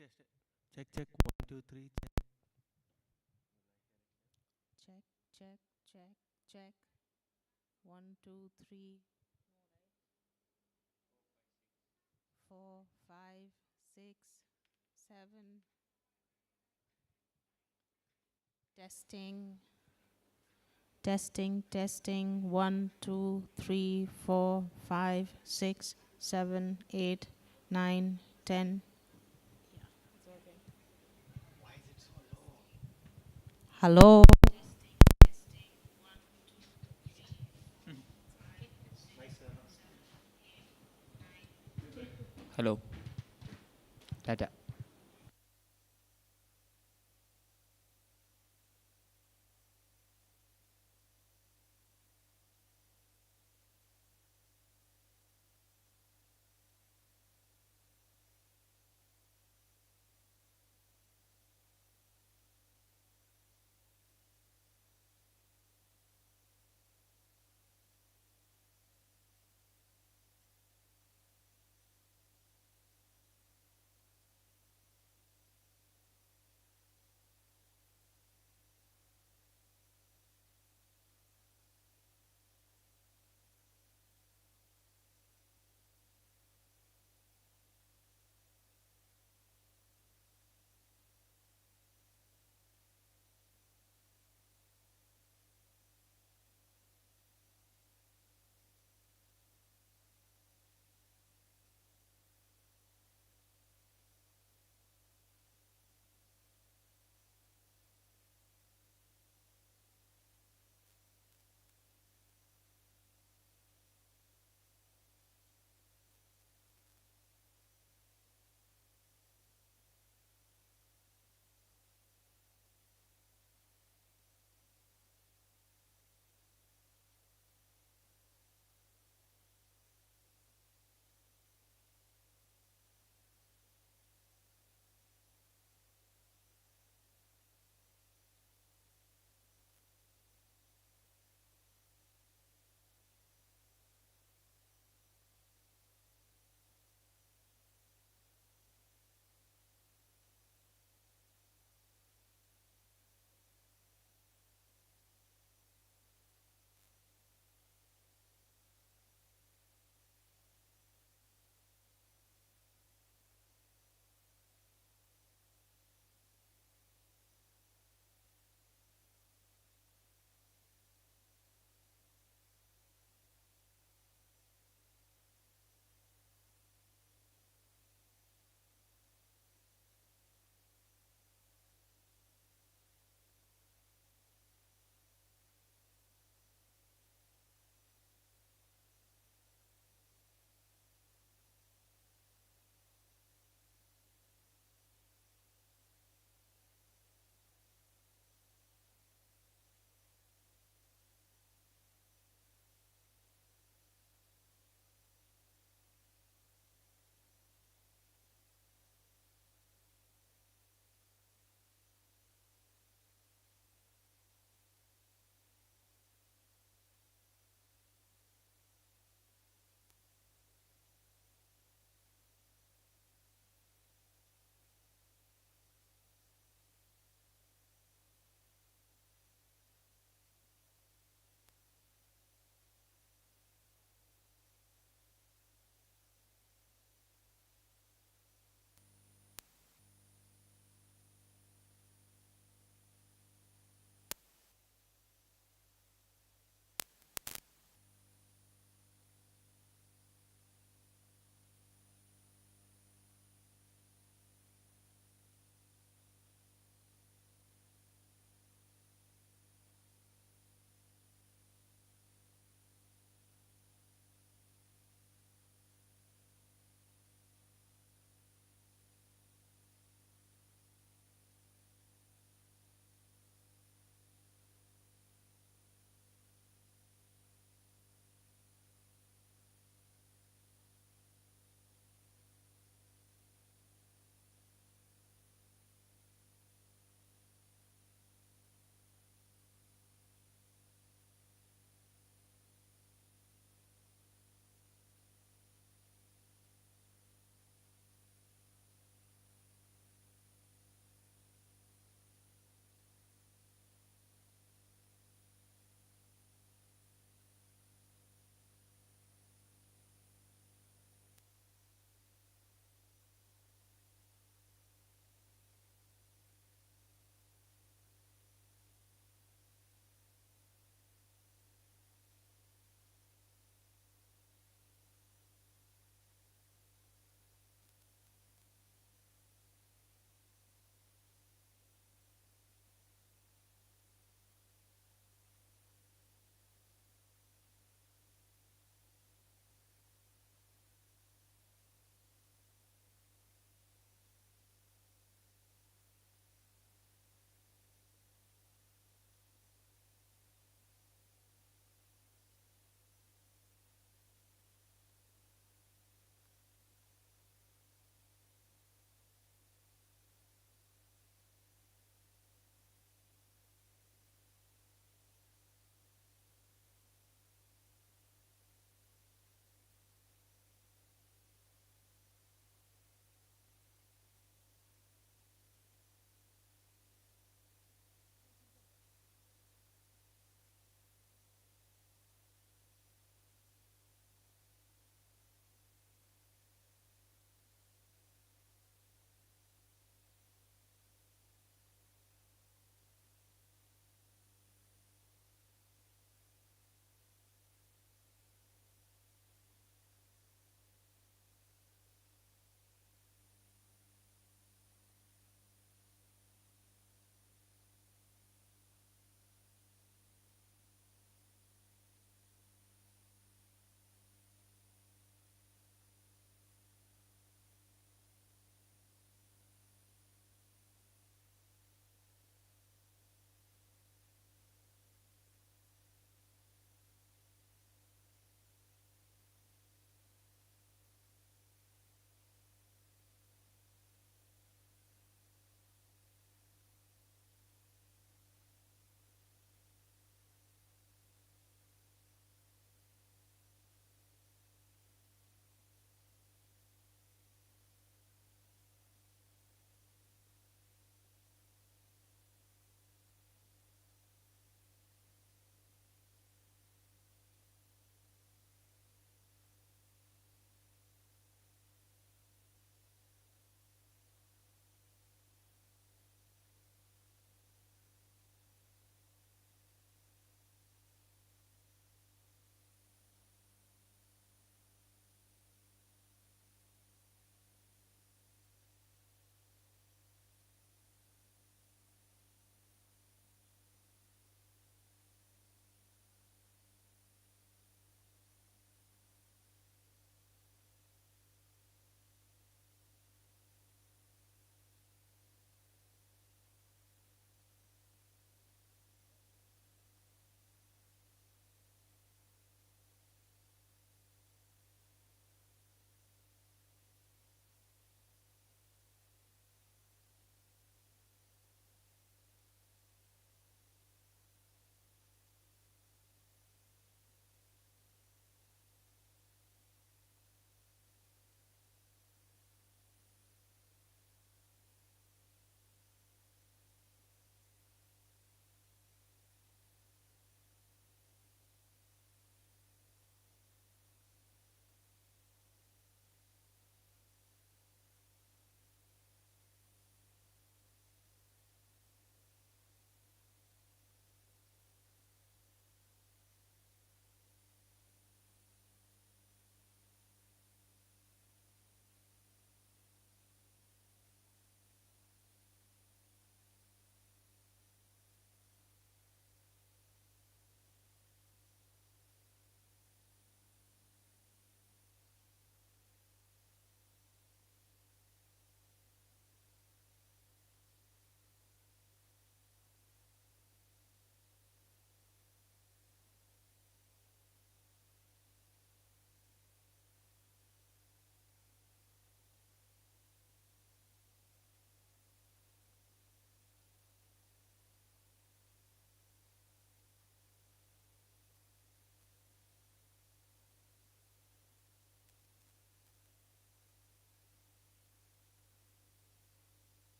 test. Check, check. 1, 2, 3. Check, check, check, check. 1, 2, 3, 4, 5, 6, 7. Testing, testing, testing. 1, 2, 3, 4, 5, 6, 7, 8, 9, 10. Why is it so low? Hello. Hello. Tata.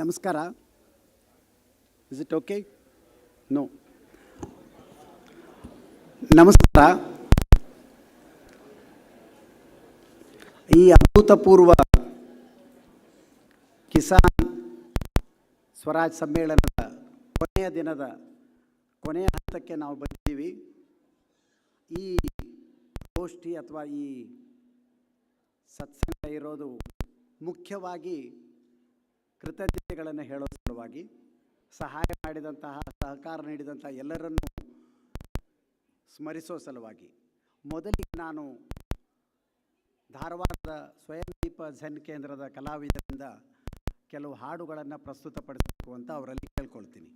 ನಮಸ್ಕಾರ. Is it okay? No. ನಮಸ್ಕಾರ. ಈ ಅಭೂತಪೂರ್ವ ಕಿಸಾನ್ ಸ್ವರಾಜ್ ಸಮ್ಮೇಳನದ ಕೊನೆಯ ದಿನದ ಕೊನೆಯ ಹಂತಕ್ಕೆ ನಾವು ಬಂದಿದ್ದೀವಿ. ಈ ಗೋಷ್ಠಿ ಅಥವಾ ಈ ಸತ್ಸಂಗ ಇರೋದು ಮುಖ್ಯವಾಗಿ ಕೃತಜ್ಞತೆಗಳನ್ನು ಹೇಳೋ ಸಲುವಾಗಿ, ಸಹಾಯ ಮಾಡಿದಂತಹ, ಸಹಕಾರ ನೀಡಿದಂತಹ ಎಲ್ಲರನ್ನೂ ಸ್ಮರಿಸೋ ಸಲುವಾಗಿ. ಮೊದಲಿಗೆ ನಾನು ಧಾರವಾಡದ ಸ್ವಯಂ ದೀಪ ಝೆನ್ ಕೇಂದ್ರದ ಕಲಾವಿದರಿಂದ ಕೆಲವು ಹಾಡುಗಳನ್ನು ಪ್ರಸ್ತುತಪಡಿಸಬೇಕು ಅಂತ ಅವರಲ್ಲಿ ಕೇಳ್ಕೊಳ್ತೀನಿ.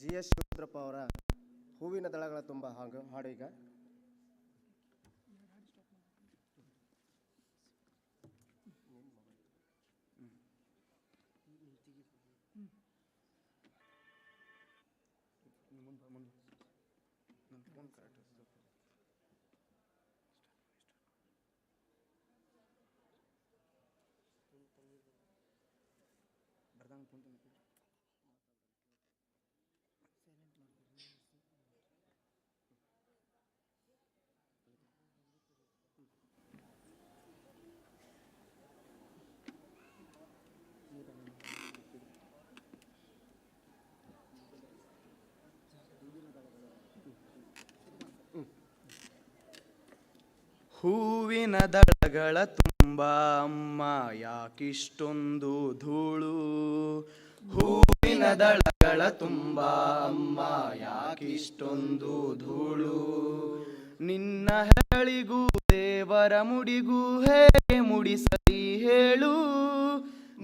GS ಶಿವರುದ್ರಪ್ಪ ಅವರ ಹೂವಿನ ದಳಗಳ ತುಂಬ ಹಾಡು ಈಗ. ಹೂವಿನ ದಳಗಳ ತುಂಬ ಅಮ್ಮ ಯಾಕಿಷ್ಟೊಂದು ಧೂಳು, ಹೂವಿನ ದಳಗಳ ತುಂಬ ಅಮ್ಮ ಯಾಕಿಷ್ಟೊಂದು ಧೂಳು, ನಿನ್ನ ಹೆರಳಿಗೂ ದೇವರ ಮುಡಿಗೂ ಹೇಗೆ ಮುಡಿಸಲಿ ಹೇಳು,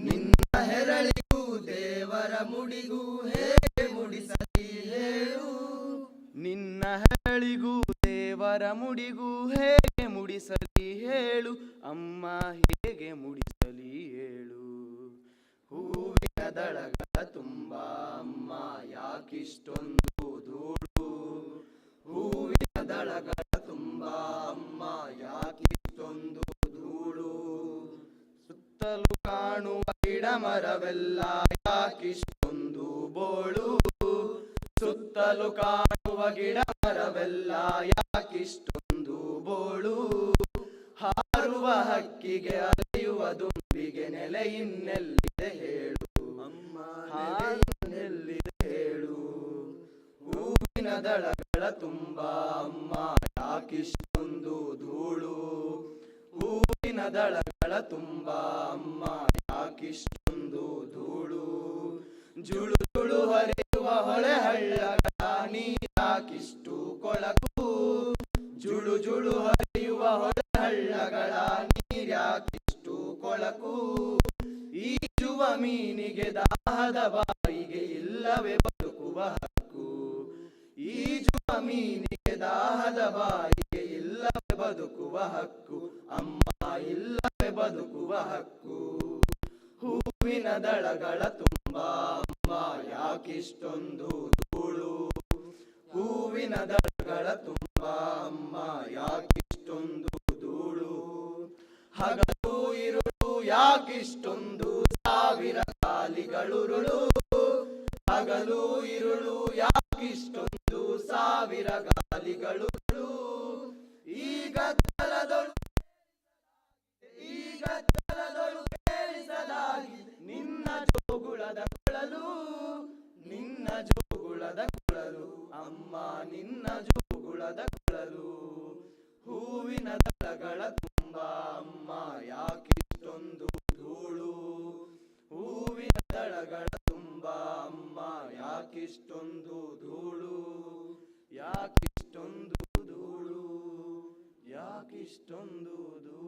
ನಿನ್ನ ಹೆರಳಿಗೂ ದೇವರ ಮುಡಿಗೂ ಹೇಗೆ ಮುಡಿಸಲಿ ಹೇಳು, ನಿನ್ನ ಹೆರಳಿಗೂ ದೇವರ ಮುಡಿಗೂ ಹೇಗೆ ಮುಡಿಸಲಿ ಹೇಳು, ಅಮ್ಮ ಹೇಗೆ ಮುಡಿಸಲಿ ಹೇಳು. ಹೂವಿನ ದಳಗಳ ತುಂಬ ಅಮ್ಮ ಯಾಕಿಷ್ಟೊಂದು ಧೂಳು, ಹೂವಿನ ದಳಗಳ ತುಂಬ ಅಮ್ಮ ಯಾಕಿಷ್ಟೊಂದು ಧೂಳು, ಸುತ್ತಲೂ ಕಾಣುವ ಗಿಡ ಮರವೆಲ್ಲ ಯಾಕಿಷ್ಟೊಂದು ಬೋಳು, ಸುತ್ತಲೂ ಕಾಣುವ ಗಿಡ ಮರವೆಲ್ಲ ಯಾಕಿಷ್ಟೊಂದು ಬೋಳು, ಹಾರುವ ಹಕ್ಕಿಗೆ ಅಲೆಯುವ ದುಂಬಿಗೆ ನೆಲೆ ಇನ್ನೆಲ್ಲಿದೆ ಹೇಳು, ಅಮ್ಮ ಹಾಲೆಲ್ಲಿದೆ ಹೇಳು. ಹೂವಿನ ದಳಗಳ ತುಂಬ ಅಮ್ಮ ಯಾಕಿಷ್ಟೊಂದು ಧೂಳು, ಹೂವಿನ ದಳಗಳ ತುಂಬ ಅಮ್ಮ ಯಾಕಿಷ್ಟೊಂದು ಧೂಳು, ಜುಳು ಜುಳು ಹರಿಯುವ ಹೊಳೆ ಹಳ್ಳಗಳ ನೀರಾಕಿಷ್ಟು ಕೊಳಕು, ಜುಳು ಜುಳು ಹರಿಯುವ ಹೊಳೆ ಹಳ್ಳಗಳ ನೀರ್ಯಾಕಿಷ್ಟು ಕೊಳಕು, ಈಜುವ ಮೀನಿಗೆ ದಾಹದ ಬಾಯಿಗೆ ಇಲ್ಲವೇ ಬದುಕುವ ಹಕ್ಕು, ಈಜುವ ಮೀನಿಗೆ ದಾಹದ ಬಾಯಿಗೆ ಇಲ್ಲವೇ ಬದುಕುವ ಹಕ್ಕು, ಅಮ್ಮ ಇಲ್ಲವೇ ಬದುಕುವ ಹಕ್ಕು. ಹೂವಿನ ದಳಗಳ ತುಂಬ ಅಮ್ಮ ಯಾಕಿಷ್ಟೊಂದು ಧೂಳು, ಹೂವಿನ ದಳಗಳ ತುಂಬ ಅಮ್ಮ ಯಾಕಿಷ್ಟೊಂದು ಧೂಳು, ಹಗಲು ಇರುಳು ಯಾಕಿಷ್ಟೊಂದು ಸಾವಿರ ಗಾಲಿಗಳುರುಳು, ಹಗಲು ಇರುಳು ಯಾಕಿಷ್ಟೊಂದು ಸಾವಿರ ಗಾಲಿಗಳುರುಳು, ಈಗ ತಲದೊಳು ಈಗ ತಲದೊಳು ಕೇಳಿಸದಾಗಿದೆ ನಿನ್ನ ಜೋಗುಳದ ಕೊಳಲು, ನಿನ್ನ ಜೋಗುಳದ ಕೊಳಲು, ಅಮ್ಮ ನಿನ್ನ ಜೋಗುಳದ ಕೊಳಲು. ಹೂವಿನ ದಳಗಳ ತುಂಬ ಅಮ್ಮ ಯಾಕಿಷ್ಟೊಂದು ಧೂಳು, ಹೂವಿನ ದಳಗಳ ತುಂಬ ಅಮ್ಮ ಯಾಕಿಷ್ಟೊಂದು ಧೂಳು, ಯಾಕಿಷ್ಟೊಂದು ಧೂಳು, ಯಾಕಿಷ್ಟೊಂದು ಧೂಳು.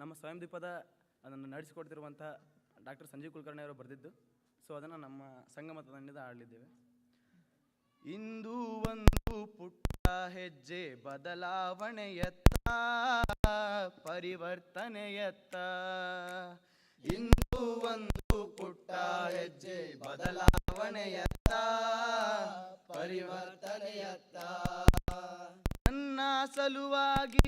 ನಮ್ಮ ಸ್ವಯಂ ದ್ವೀಪದ ಅದನ್ನು ನಡೆಸಿಕೊಡ್ತಿರುವಂಥ ಡಾಕ್ಟರ್ ಸಂಜೀವ್ ಕುಲಕರ್ಣಿ ಅವರು ಬರೆದಿದ್ದು. ಸೊ ಅದನ್ನು ನಮ್ಮ ಸಂಗಮ ತಂಡದಿಂದ ಆಡಲಿದ್ದೇವೆ. ಇಂದು ಒಂದು ಪುಟ್ಟ ಹೆಜ್ಜೆ ಬದಲಾವಣೆಯತ್ತ, ಪರಿವರ್ತನೆಯತ್ತ. ಇಂದು ಒಂದು ಪುಟ್ಟ ಹೆಜ್ಜೆ ಬದಲಾವಣೆಯತ್ತ, ಪರಿವರ್ತನೆಯತ್ತ. ನನ್ನ ಸಲುವಾಗಿ,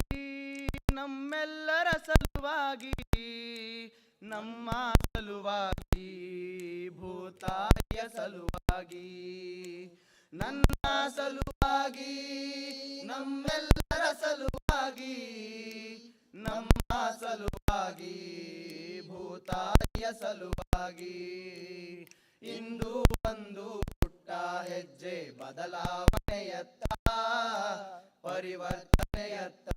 ನಮ್ಮೆಲ್ಲರ ಸಲುವಾಗಿ, ನಮ್ಮ ಸಲುವಾಗಿ, ಭೂತಾಯಿಯ ಸಲುವಾಗಿ. ನನ್ನ ಸಲುವಾಗಿ, ನಮ್ಮೆಲ್ಲರ ಸಲುವಾಗಿ, ನಮ್ಮ ಸಲುವಾಗಿ, ಭೂತಾಯಿಯ ಸಲುವಾಗಿ. ಇಂದು ಒಂದು ಪುಟ್ಟ ಹೆಜ್ಜೆ ಬದಲಾವಣೆಯತ್ತ, ಪರಿವರ್ತನೆಯತ್ತ.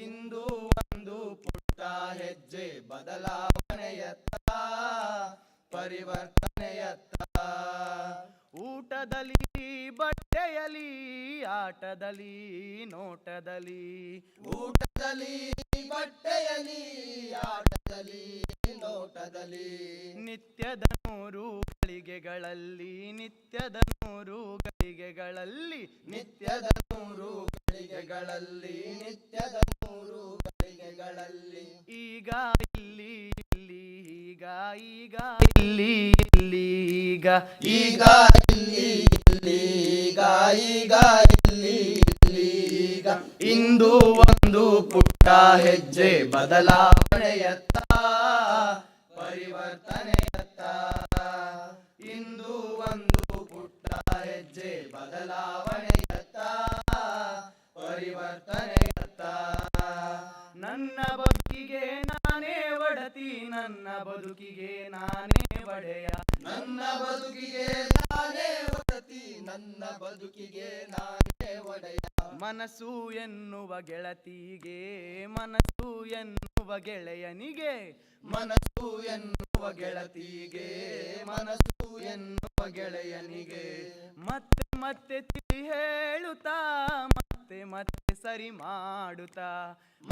ಇಂದು ಒಂದು ಪುಟ್ಟ ಹೆಜ್ಜೆ ಬದಲಾವಣೆಯತ್ತ, ಪರಿವರ್ತನೆಯತ್ತ. ಊಟದಲ್ಲಿ, ಬಟ್ಟೆಯಲ್ಲಿ, ಆಟದಲ್ಲಿ, ನೋಟದಲ್ಲಿ. ಊಟದಲ್ಲಿ, ಬಟ್ಟೆಯಲ್ಲಿ, ಆಟದಲ್ಲಿ, ನೋಟದಲ್ಲಿ. ನಿತ್ಯದ 100 ಗಳಿಗೆಗಳಲ್ಲಿ, ನಿತ್ಯದ 100 ಗಳಿಗೆಗಳಲ್ಲಿ, ನಿತ್ಯದ 100 ಗಳಿಗೆಗಳಲ್ಲಿ, ನಿತ್ಯದ 100 ಗಳಿಗೆಗಳಲ್ಲಿ. ಈಗ ಇಲ್ಲಿ, ಇಲ್ಲಿ, ಈಗ, ಈಗ ಇಲ್ಲಿ, ಇಲ್ಲಿ, ಈಗ, ಈಗ ಇಲ್ಲಿ, ಇಲ್ಲಿ, ಈಗ, ಈಗ ಇಲ್ಲಿ, ಇಲ್ಲಿ, ಈಗ. ಇಂದು ಒಂದು ಪುಟ್ಟ ಹೆಜ್ಜೆ ಬದಲಾವಣೆಯತ್ತ, ಪರಿವರ್ತನೆಯತ್ತ. ಇಂದು ಒಂದು ಪುಟ್ಟ ಹೆಜ್ಜೆ ಬದಲಾವಣೆಯತ್ತ, ಪರಿವರ್ತನೆಯತ್ತ. ನನ್ನ ಬದುಕಿಗೆ ನಾನೇ ಒಡತಿ, ನನ್ನ ಬದುಕಿಗೆ ನಾನೇ ಒಡೆಯ. ನನ್ನ ಬದುಕಿಗೆ ನಾನೇ ಒಡತಿ, ನನ್ನ ಬದುಕಿಗೆ ನಾನೇ ಒಡೆಯ. ಮನಸ್ಸು ಎನ್ನುವ ಗೆಳತಿಗೆ, ಮನಸ್ಸು ಎನ್ನುವ ಗೆಳೆಯನಿಗೆ. ಮನಸ್ಸು ಎನ್ನುವ ಗೆಳತಿಗೆ, ಮನಸ್ಸು ಎನ್ನುವ ಗೆಳೆಯನಿಗೆ. ಮತ್ತೆ ಮತ್ತೆ ತಿಳಿ ಹೇಳುತ್ತಾ, ಮತ್ತೆ ಮತ್ತೆ ಸರಿ ಮಾಡುತ್ತಾ.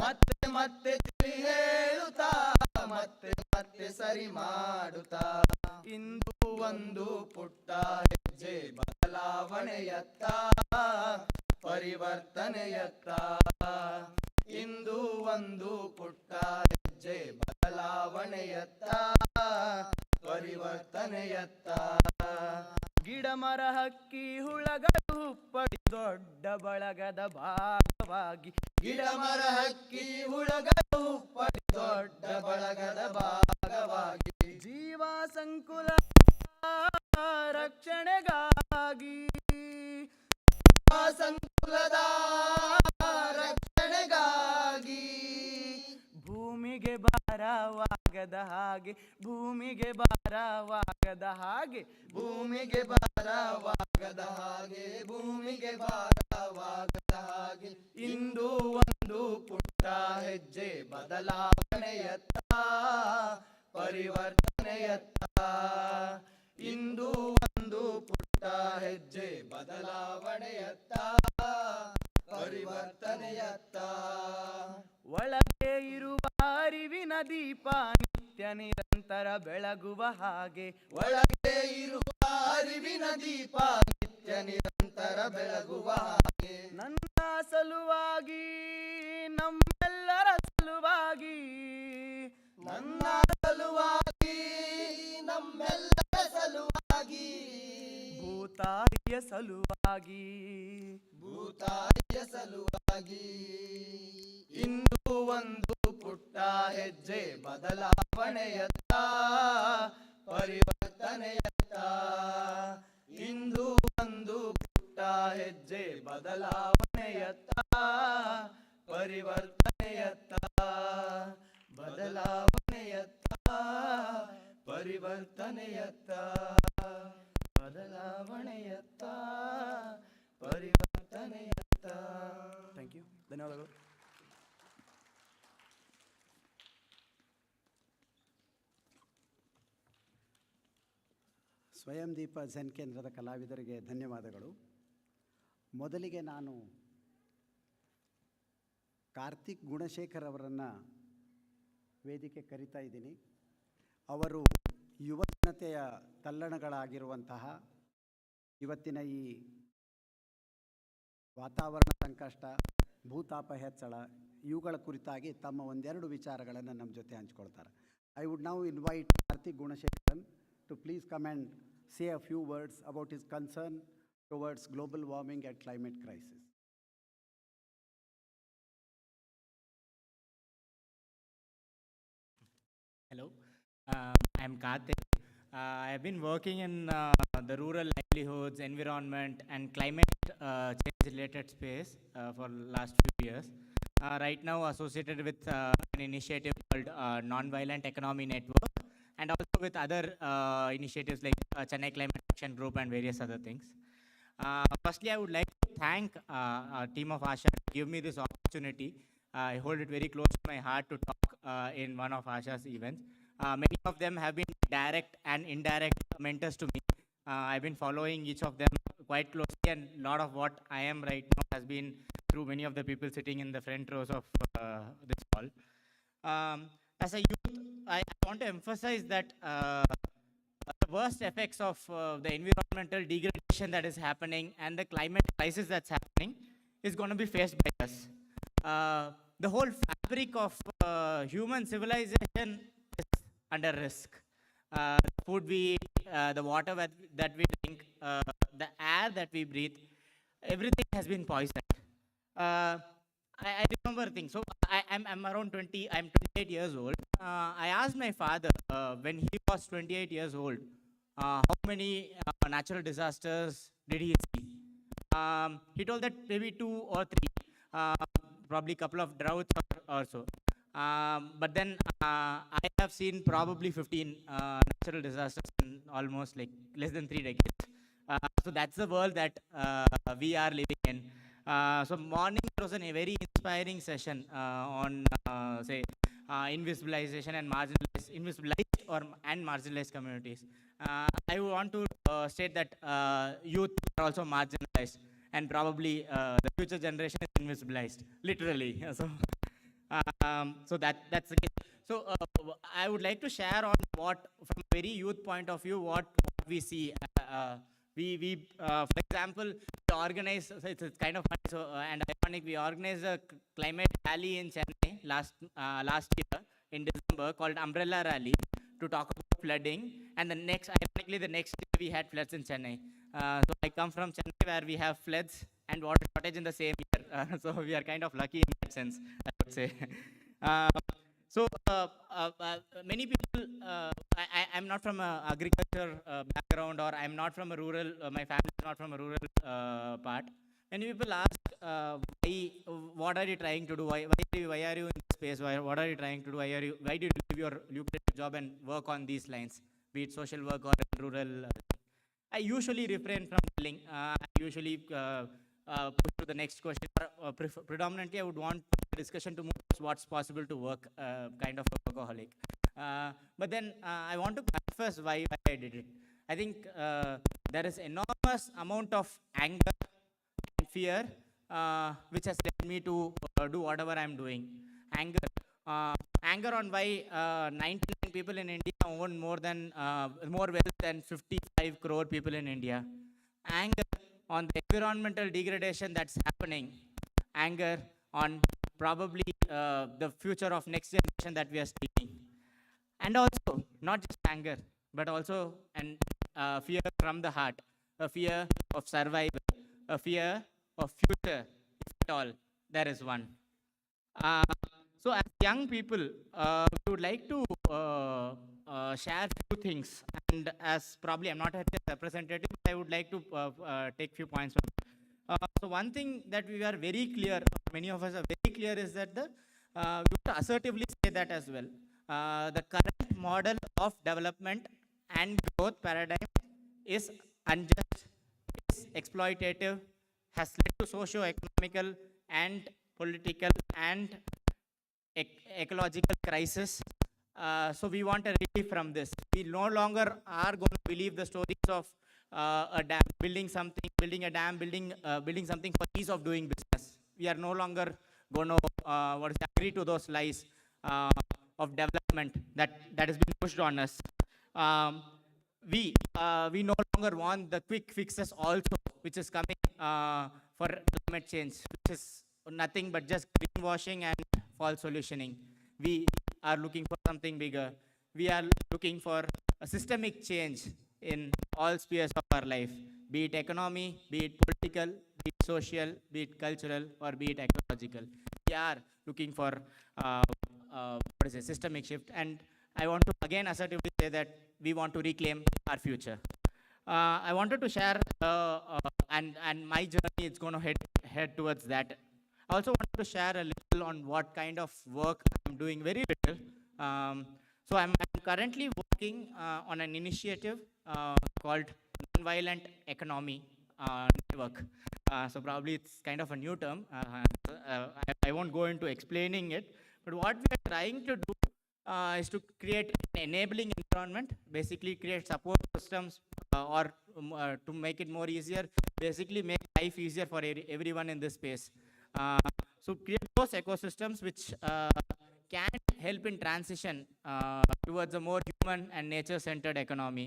ಮತ್ತೆ ಮತ್ತೆ ತಿಳಿ ಹೇಳುತ್ತಾ, ಮತ್ತೆ ಮತ್ತೆ ಸರಿ ಮಾಡುತ್ತಾ. ಇಂದು ಒಂದು ಪುಟ್ಟ ಹೆಜ್ಜೆ ಬದಲಾವಣೆಯತ್ತ, ಪರಿವರ್ತನೆಯತ್ತ. ಇಂದು ಒಂದು ಪುಟ್ಟ ಹೆಜ್ಜೆ ಬದಲಾವಣೆಯತ್ತ, ಪರಿವರ್ತನೆಯತ್ತ. ಗಿಡ ಮರ ಹಕ್ಕಿ ಹುಳಗಳು ಹುಪ್ಪಡಿ ದೊಡ್ಡ ಬಳಗದ ಭಾಗವಾಗಿ. ಗಿಡ ಮರ ಹಕ್ಕಿ ಹುಳಗಳು ಹುಪ್ಪಡಿ ದೊಡ್ಡ ಬಳಗದ ಭಾಗವಾಗಿ. ಜೀವ ಸಂಕುಲ ರಕ್ಷಣೆಗಾಗಿ, ಸಂಕುಲದ ರಕ್ಷಣೆಗಾಗಿ. ಭೂಮಿಗೆ ಭಾರವಾಗದ ಹಾಗೆ, ಭೂಮಿಗೆ ಭಾರವಾಗದ ಹಾಗೆ, ಭೂಮಿಗೆ ಭಾರವಾಗದ ಹಾಗೆ, ಭೂಮಿಗೆ ಭಾರವಾಗದ ಹಾಗೆ. ಇಂದು ಒಂದು ಪುಟ್ಟ ಹೆಜ್ಜೆ ಬದಲಾವಣೆಯತ್ತ, ಪರಿವರ್ತನೆಯತ್ತ. ಇಂದು ಒಂದು ಪುಟ್ಟ ಹೆಜ್ಜೆ ಬದಲಾವಣೆಯತ್ತ, ಪರಿವರ್ತನೆಯತ್ತ. ಒಳಗೆ ಇರುವ ಅರಿವಿನ ದೀಪ ನಿತ್ಯ ನಿರಂತರ ಬೆಳಗುವ ಹಾಗೆ. ಒಳಗೆ ಇರುವ ಅರಿವಿನ ದೀಪ ನಿತ್ಯ ನಿರಂತರ ಬೆಳಗುವ ಹಾಗೆ. ನನ್ನ ಸಲುವಾಗಿ, ನಮ್ಮೆಲ್ಲರ ಸಲುವಾಗಿ, ನನ್ನ ಸಲುವಾಗಿ, ನಮ್ಮೆಲ್ಲರ ಸಲುವಾಗಿ, ಭೂತಾಯಿಯ ಸಲುವಾಗಿ, ಭೂತಾಯಿಯ ಸಲುವಾಗಿ. ಇಂದು ಒಂದು ಪುಟ್ಟ ಹೆಜ್ಜೆ ಬದಲಾವಣೆಯತ್ತ, ಪರಿವರ್ತನೆಯತ್ತ. ಇಂದು ಒಂದು ಪುಟ್ಟ ಹೆಜ್ಜೆ ಬದಲಾವಣೆಯತ್ತ, ಪರಿವರ್ತನೆಯತ್ತ. ಬದಲಾವಣೆಯತ್ತ, ಪರಿವರ್ತನೆಯತ್ತ. ಬದಲಾವಣೆಯತ್ತ, ಪರಿವರ್ತನೆಯತ್ತ. ಥ್ಯಾಂಕ್ ಯು, ಧನ್ಯವಾದಗಳು. ಸ್ವಯಂ ದೀಪ ಝೆನ್ ಕೇಂದ್ರದ ಕಲಾವಿದರಿಗೆ ಧನ್ಯವಾದಗಳು. ಮೊದಲಿಗೆ ನಾನು ಕಾರ್ತಿಕ್ ಗುಣಶೇಖರ್ ಅವರನ್ನು ವೇದಿಕೆ ಕರಿತಾ ಇದ್ದೀನಿ. ಅವರು ಯುವ ಜನತೆಯ ತಲ್ಲಣಗಳಾಗಿರುವಂತಹ ಇವತ್ತಿನ ಈ ವಾತಾವರಣ ಸಂಕಷ್ಟ, ಭೂತಾಪ ಹೆಚ್ಚಳ ಇವುಗಳ ಕುರಿತಾಗಿ ತಮ್ಮ ಒಂದೆರಡು ವಿಚಾರಗಳನ್ನು ನಮ್ಮ ಜೊತೆ ಹಂಚ್ಕೊಳ್ತಾರೆ. I would now invite Karthik Gunashekaran to please come and say a few words about his concern towards global warming and climate crisis. Hello, I'm Karthik. I have been working in the rural livelihoods, environment, and climate change-related space for last few years. Right now, associated with an initiative called Non-Violent Economy Network, and also with other initiatives like Chennai Climate Action Group and various other things. Firstly, I would like to thank our team of ASHA to give me this opportunity. I hold it very close to my heart to talk in one of ASHA's events. Many of them have been direct and indirect mentors to me. I've been following each of them quite closely, and a lot of what I am right now has been through many of the people sitting in the front rows of this hall. As a youth, I want to emphasize that the worst effects of the environmental degradation that is happening and the climate crisis that's happening is going to be faced by us. The whole fabric of human civilization is under risk. The food we eat, the water that we drink, the air that we breathe, everything has been poisoned. I remember things. So I'm around 20, I'm 28 years old. I asked my father when he was 28 years old, how many natural disasters did he see? He told that maybe 2 or 3, probably a couple of droughts or so. But then I have seen probably 15 natural disasters in almost like less than 3 decades. So that's the world that we are living in. So morning there was a very inspiring session on say invisibilization and invisibilized and marginalized communities. I want to state that youth are also marginalized, and probably the future generation is invisibilized, literally. So that's the case. So I would like to share on what, from a very youth point of view, what we see. For example, we organize, so it's kind of funny, so, and ironic, we organized a climate rally in Chennai last year in December called Umbrella Rally to talk about flooding, and ironically the next day we had floods in Chennai. So I come from Chennai where we have floods and water shortage in the same year. So we are kind of lucky in that sense, I would say. So many people, I'm not from an agriculture background, or I'm not from a rural, my family is not from a rural part. Many people ask, what are you trying to do? Why are you in this space? What are you trying to do? Why did you leave your lucrative job and work on these lines, be it social work or rural? I usually refrain from telling. I usually push to the next question. Predominantly, I would want the discussion to move towards what's possible to work, kind of a workaholic. But then I want to confess why I did it. I think there is enormous amount of anger and fear which has led me to do whatever I'm doing. Anger on why 99 people in India own more wealth than 55 crore people in India. Anger on the environmental degradation that's happening. Anger on probably the future of next generation that we are seeing. And also, not just anger, but also fear from the heart, a fear of survival, a fear of future, if at all there is one. So as young people, we would like to share few things, and as probably I'm not a representative, I would like to take few points from it. So one thing that we are very clear, many of us are very clear, is that we have to assertively say that as well. The current model of development and growth paradigm is unjust, is exploitative, has led to socio-economical and political and ecological crisis. So we want a relief from this. We no longer are going to believe the stories of a dam, building a dam, building something for ease of doing business. We are no longer going to agree to those lies of development that has been pushed on us. Um, we no longer want the quick fixes also, which is coming for climate change, which is nothing but just greenwashing and false solutioning. We are looking for something bigger. We are looking for a systemic change in all spheres of our life, be it economy, be it political, be it social, be it cultural, or be it ecological. We are looking for what is a systemic shift, and I want to again assertively say that we want to reclaim our future. I wanted to share, and my journey is going to head towards that. I also wanted to share a little on what kind of work I'm doing, very little. So I'm currently working on an initiative called Nonviolent Economy Network. So probably it's kind of a new term. I won't go into explaining it, but what we are trying to do is to create an enabling environment, basically create support systems or to make it more easier, basically make life easier for everyone in this space. So create those ecosystems which can help in transition towards a more human and nature-centered economy.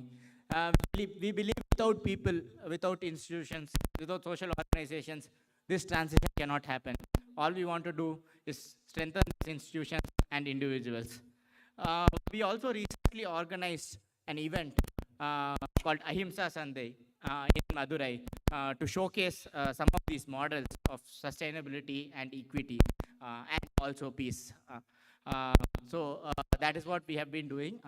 We believe without people, without institutions, without social organizations, this transition cannot happen. All we want to do is strengthen these institutions and individuals. We also recently organized an event called Ahimsa Sunday in Madurai to showcase some of these models of sustainability and equity and also peace. So that is what we have been doing.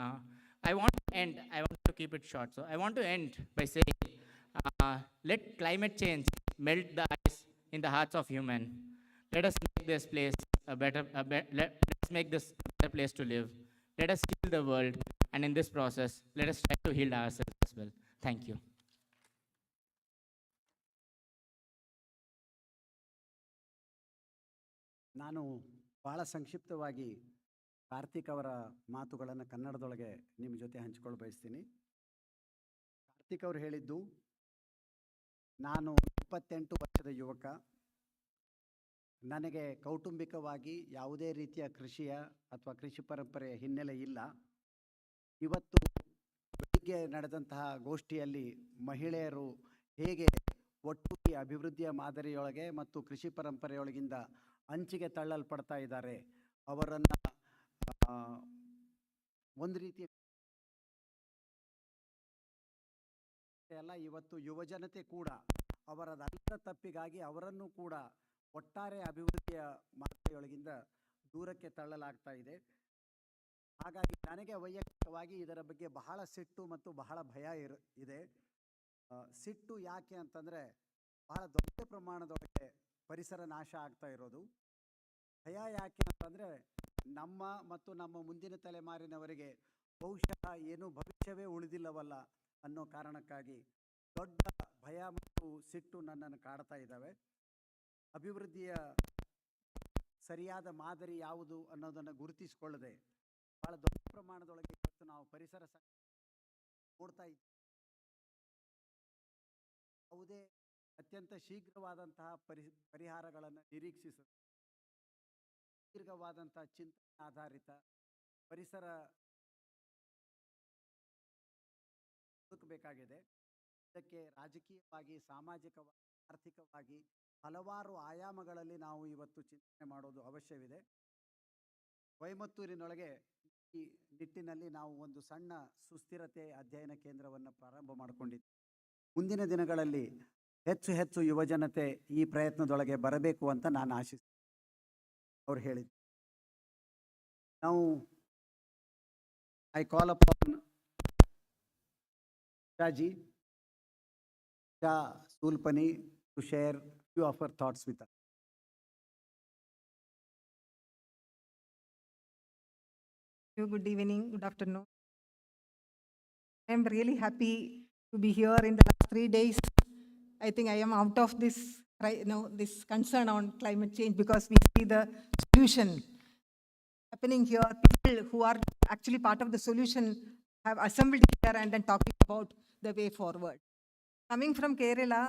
I want to keep it short. So I want to end by saying, let climate change melt the ice in the hearts of human. Let us make this place let's make this a better place to live. Let us heal the world, and in this process, let us try to heal ourselves as well. Thank you. ನಾನು ಭಾಳ ಸಂಕ್ಷಿಪ್ತವಾಗಿ ಕಾರ್ತಿಕ್ ಅವರ ಮಾತುಗಳನ್ನು ಕನ್ನಡದೊಳಗೆ ನಿಮ್ಮ ಜೊತೆ ಹಂಚಿಕೊಳ್ಳ ಬಯಸ್ತೀನಿ. ಕಾರ್ತಿಕ್ ಅವರು ಹೇಳಿದ್ದು, ನಾನು 28 ವರ್ಷದ ಯುವಕ, ನನಗೆ ಕೌಟುಂಬಿಕವಾಗಿ ಯಾವುದೇ ರೀತಿಯ ಕೃಷಿಯ ಅಥವಾ ಕೃಷಿ ಪರಂಪರೆಯ ಹಿನ್ನೆಲೆ ಇಲ್ಲ. ಇವತ್ತು ಬೆಳಿಗ್ಗೆ ನಡೆದಂತಹ ಗೋಷ್ಠಿಯಲ್ಲಿ ಮಹಿಳೆಯರು ಹೇಗೆ ಒಟ್ಟು ಅಭಿವೃದ್ಧಿಯ ಮಾದರಿಯೊಳಗೆ ಮತ್ತು ಕೃಷಿ ಪರಂಪರೆಯೊಳಗಿಂದ ಅಂಚಿಗೆ ತಳ್ಳಲ್ಪಡ್ತಾ ಇದ್ದಾರೆ, ಅವರನ್ನು ಒಂದು ರೀತಿಯ ಎಲ್ಲ ಇವತ್ತು ಯುವಜನತೆ ಕೂಡ ಅವರದಲ್ಲ ತಪ್ಪಿಗಾಗಿ ಅವರನ್ನು ಕೂಡ ಒಟ್ಟಾರೆ ಅಭಿವೃದ್ಧಿಯ ಮಾದರಿಯೊಳಗಿಂದ ದೂರಕ್ಕೆ ತಳ್ಳಲಾಗ್ತಾ ಇದೆ. ಹಾಗಾಗಿ ನನಗೆ ವೈಯಕ್ತಿಕವಾಗಿ ಇದರ ಬಗ್ಗೆ ಬಹಳ ಸಿಟ್ಟು ಮತ್ತು ಬಹಳ ಭಯ ಇದೆ. ಸಿಟ್ಟು ಯಾಕೆ ಅಂತಂದರೆ, ಬಹಳ ದೊಡ್ಡ ಪ್ರಮಾಣದೊಳಗೆ ಪರಿಸರ ನಾಶ ಆಗ್ತಾ ಇರೋದು. ಭಯ ಯಾಕೆ ಅಂತಂದರೆ, ನಮ್ಮ ಮತ್ತು ನಮ್ಮ ಮುಂದಿನ ತಲೆಮಾರಿನವರಿಗೆ ಬಹುಶಃ ಏನು ಭವಿಷ್ಯವೇ ಉಳಿದಿಲ್ಲವಲ್ಲ ಅನ್ನೋ ಕಾರಣಕ್ಕಾಗಿ ದೊಡ್ಡ ಭಯ ಮತ್ತು ಸಿಟ್ಟು ನನ್ನನ್ನು ಕಾಡ್ತಾ ಇದ್ದಾವೆ. ಅಭಿವೃದ್ಧಿಯ ಸರಿಯಾದ ಮಾದರಿ ಯಾವುದು ಅನ್ನೋದನ್ನು ಗುರುತಿಸಿಕೊಳ್ಳದೆ ಭಾಳ ದೊಡ್ಡ ಪ್ರಮಾಣದೊಳಗೆ ಇವತ್ತು ನಾವು ಪರಿಸರ ನೋಡ್ತಾ ಇದ್ದೀವಿ. ಯಾವುದೇ ಅತ್ಯಂತ ಶೀಘ್ರವಾದಂತಹ ಪರಿಹಾರಗಳನ್ನು ನಿರೀಕ್ಷಿಸದೆ ದೀರ್ಘವಾದಂತಹ ಚಿಂತನೆ ಆಧಾರಿತ ಪರಿಸರ ಹುಡುಕಬೇಕಾಗಿದೆ. ಇದಕ್ಕೆ ರಾಜಕೀಯವಾಗಿ, ಸಾಮಾಜಿಕವಾಗಿ, ಆರ್ಥಿಕವಾಗಿ ಹಲವಾರು ಆಯಾಮಗಳಲ್ಲಿ ನಾವು ಇವತ್ತು ಚಿಂತನೆ ಮಾಡೋದು ಅವಶ್ಯವಿದೆ. ಕೊಯಮತ್ತೂರಿನೊಳಗೆ ಈ ನಿಟ್ಟಿನಲ್ಲಿ ನಾವು ಒಂದು ಸಣ್ಣ ಸುಸ್ಥಿರತೆ ಅಧ್ಯಯನ ಕೇಂದ್ರವನ್ನು ಪ್ರಾರಂಭ ಮಾಡಿಕೊಂಡಿದ್ದೇವೆ. ಮುಂದಿನ ದಿನಗಳಲ್ಲಿ ಹೆಚ್ಚು ಹೆಚ್ಚು ಯುವಜನತೆ ಈ ಪ್ರಯತ್ನದೊಳಗೆ ಬರಬೇಕು ಅಂತ ನಾನು ಆಶಿಸ್ತೀನಿ. ಅವ್ರು ಹೇಳಿದ್ದು, ನಾವು I call upon Shaji Sulpani to share few of her thoughts with us. Good evening, good afternoon. I am really happy to be here in the last 3 days. I think I am out of this, this concern on climate change, because we see the solution happening here. People who are actually part of the solution have assembled here and then talking about the way forward. Coming from Kerala,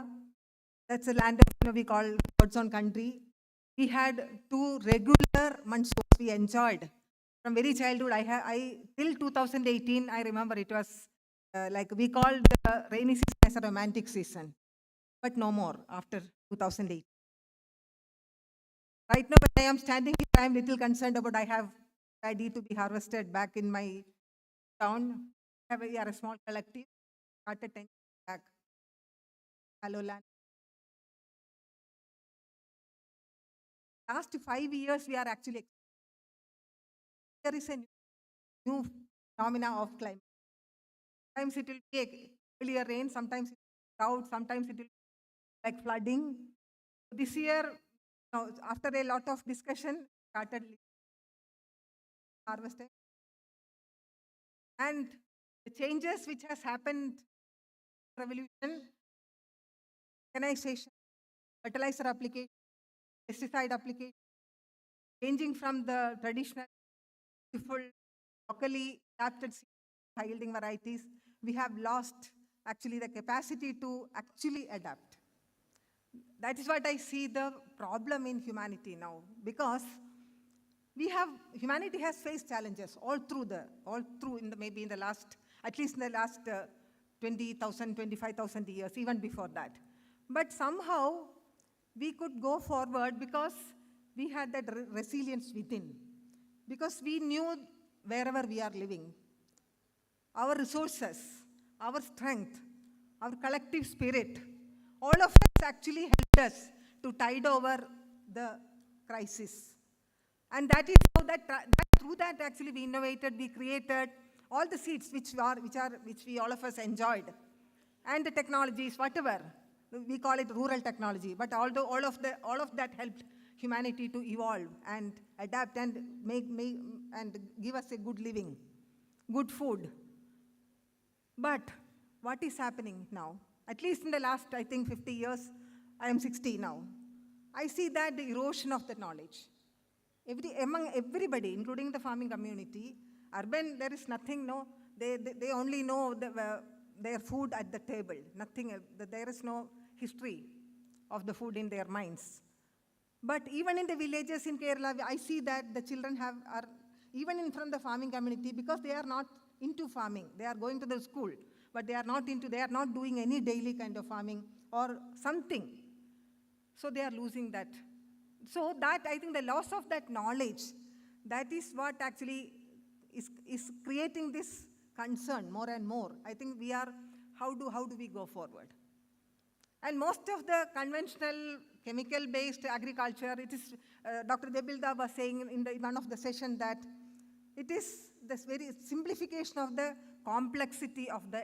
that's a land of, we call God's own country. We had 2 regular monsoons we enjoyed from very childhood, till 2018, I remember it was like we called the rainy season as a romantic season, but no more after 2008. Right now, when I am standing here, I am little concerned about I have paddy to be harvested back in my town. We are a small collective, started 10 years back. Hello, land. Last 5 years, we are actually, there is a new phenomena of climate. Sometimes it will be a earlier rain, sometimes it will be drought, sometimes it will be like flooding. This year, after a lot of discussion, started harvesting. And the changes which has happened, revolution, mechanization, fertilizer application, pesticide application, changing from the traditional, beautiful, locally adapted high-yielding varieties, we have lost actually the capacity to actually adapt. That is what I see the problem in humanity now, because humanity has faced challenges all through maybe in the last, at least in the last 20,000, 25,000 years, even before that. But somehow we could go forward because we had that resilience within, because we knew wherever we are living, our resources, our strength, our collective spirit, all of us actually helped us to tide over the crisis. And that is how through that actually we innovated, we created all the seeds which we all of us enjoyed, and the technologies, whatever we call it rural technology. But although all of that helped humanity to evolve and adapt and and give us a good living, good food. But what is happening now? At least in the last, I think, 50 years, I am 60 now. I see that the erosion of the knowledge. Among everybody, including the farming community, urban, there is nothing, no, they only know their food at the table, nothing, there is no history of the food in their minds. But even in the villages in Kerala, I see that the children are even from the farming community, because they are not into farming. They are going to the school, but they are not doing any daily kind of farming or something. So they are losing that. So that, I think the loss of that knowledge, that is what actually is creating this concern more and more. I think how do we go forward? And most of the conventional chemical-based agriculture, it is, Dr. Debilda was saying in one of the sessions that it is this very simplification of the complexity of the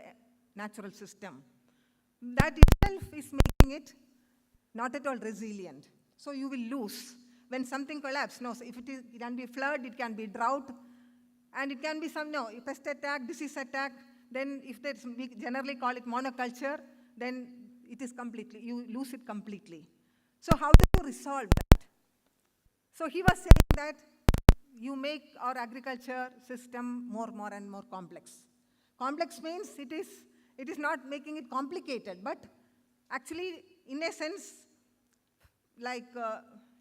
natural system. That itself is making it not at all resilient. So you will lose when something collapses. No, so it can be flood, it can be drought, and it can be pest attack, disease attack. Then we generally call it monoculture, then it is you lose it completely. So how do you resolve that? So he was saying that you make our agriculture system more and more complex. Complex means it is not making it complicated, but actually, in a sense, like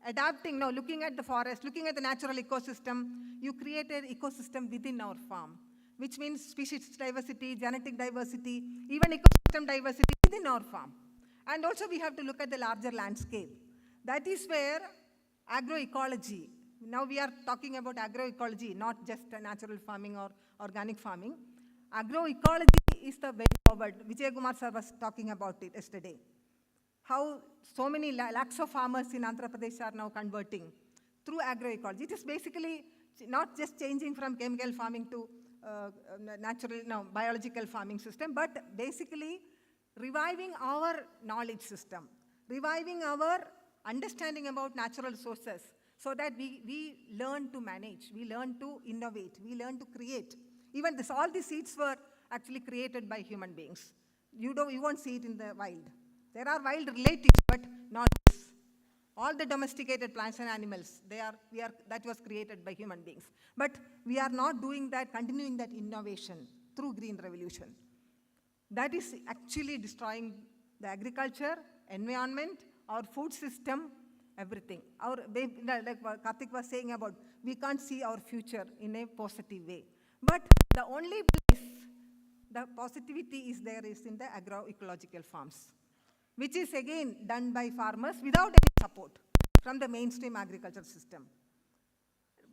adapting, looking at the forest, looking at the natural ecosystem, you create an ecosystem within our farm, which means species diversity, genetic diversity, even ecosystem diversity within our farm. And also we have to look at the larger landscape. That is where agroecology, now we are talking about agroecology, not just natural farming or organic farming. Agroecology is the way forward. Vijay Kumar sir was talking about it yesterday. How so many lakhs of farmers in Andhra Pradesh are now converting through agroecology. It is basically not just changing from chemical farming to biological farming system, but basically reviving our knowledge system, reviving our understanding about natural resources, so that we learn to manage, we learn to innovate, we learn to create. Even all these seeds were actually created by human beings. You won't see it in the wild. There are wild relatives, but not this. All the domesticated plants and animals, that was created by human beings. But we are not doing that, continuing that innovation through green revolution. That is actually destroying the agriculture, environment, our food system, everything. Like what Karthik was saying about, we can't see our future in a positive way. But the only place the positivity is there is in the agroecological farms, which is again done by farmers without any support from the mainstream agriculture system.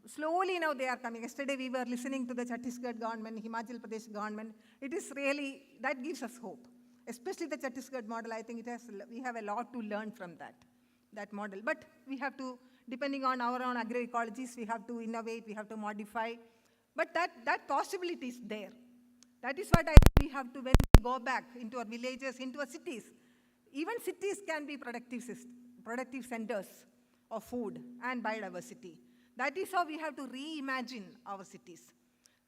Slowly now they are coming. Yesterday we were listening to the Chhattisgarh government, Himachal Pradesh government. It is really, that gives us hope. Especially the Chhattisgarh model, I think we have a lot to learn from that model. But we have to, depending on our own agroecologies, we have to innovate, we have to modify. But that possibility is there. That is what we have to, when we go back into our villages, into our cities. Even cities can be productive centers of food and biodiversity. That is how we have to reimagine our cities.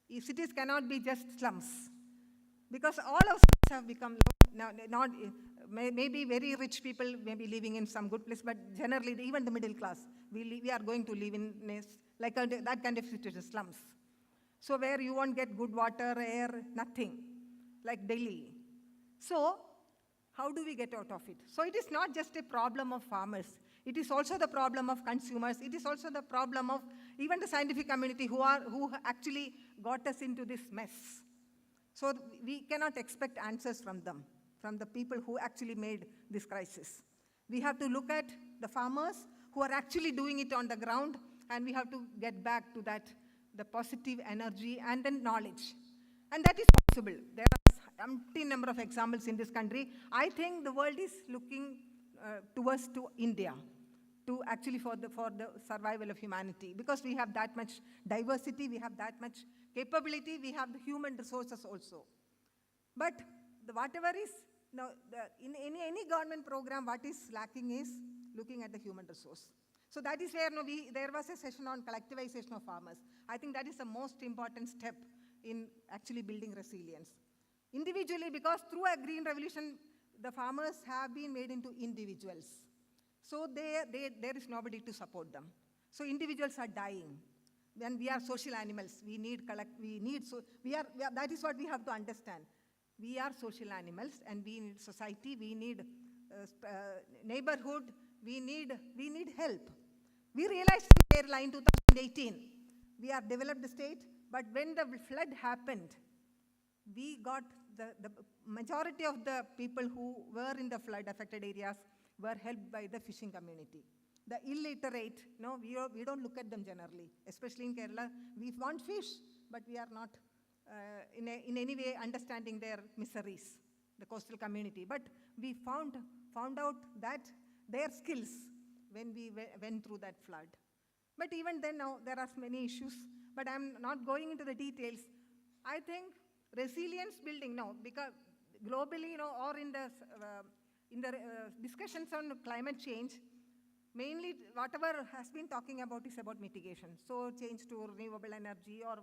If cities cannot be just slums, because all of us have become not maybe very rich people may be living in some good place, but generally even the middle class, we are going to live in like that kind of situation, slums. So where you won't get good water, air, nothing, like Delhi. So how do we get out of it? So it is not just a problem of farmers. It is also the problem of consumers. It is also the problem of even the scientific community who actually got us into this mess. So we cannot expect answers from them, from the people who actually made this crisis. We have to look at the farmers who are actually doing it on the ground, and we have to get back to that, the positive energy and the knowledge. And that is possible. There are empty number of examples in this country. I think the world is looking towards to India to actually for the survival of humanity, because we have that much diversity, we have that much capability, we have the human resources also. But whatever is, in any government program, what is lacking is looking at the human resource. So that is where there was a session on collectivization of farmers. I think that is the most important step in actually building resilience. Individually, because through a green revolution, the farmers have been made into individuals. So there is nobody to support them. So individuals are dying. When we are social animals, that is what we have to understand. We are social animals and we need society, we need neighborhood, we need help. We realized in Kerala in 2018, we are developed state, but when the flood happened, we got the majority of the people who were in the flood affected areas were helped by the fishing community. The illiterate, we don't look at them generally, especially in Kerala. We want fish, but we are not in any way understanding their miseries, the coastal community. But we found out that their skills when we went through that flood. But even then now there are many issues, but I'm not going into the details. I think resilience building now, because globally, or in the discussions on climate change, mainly whatever has been talking about is about mitigation. So change to renewable energy, or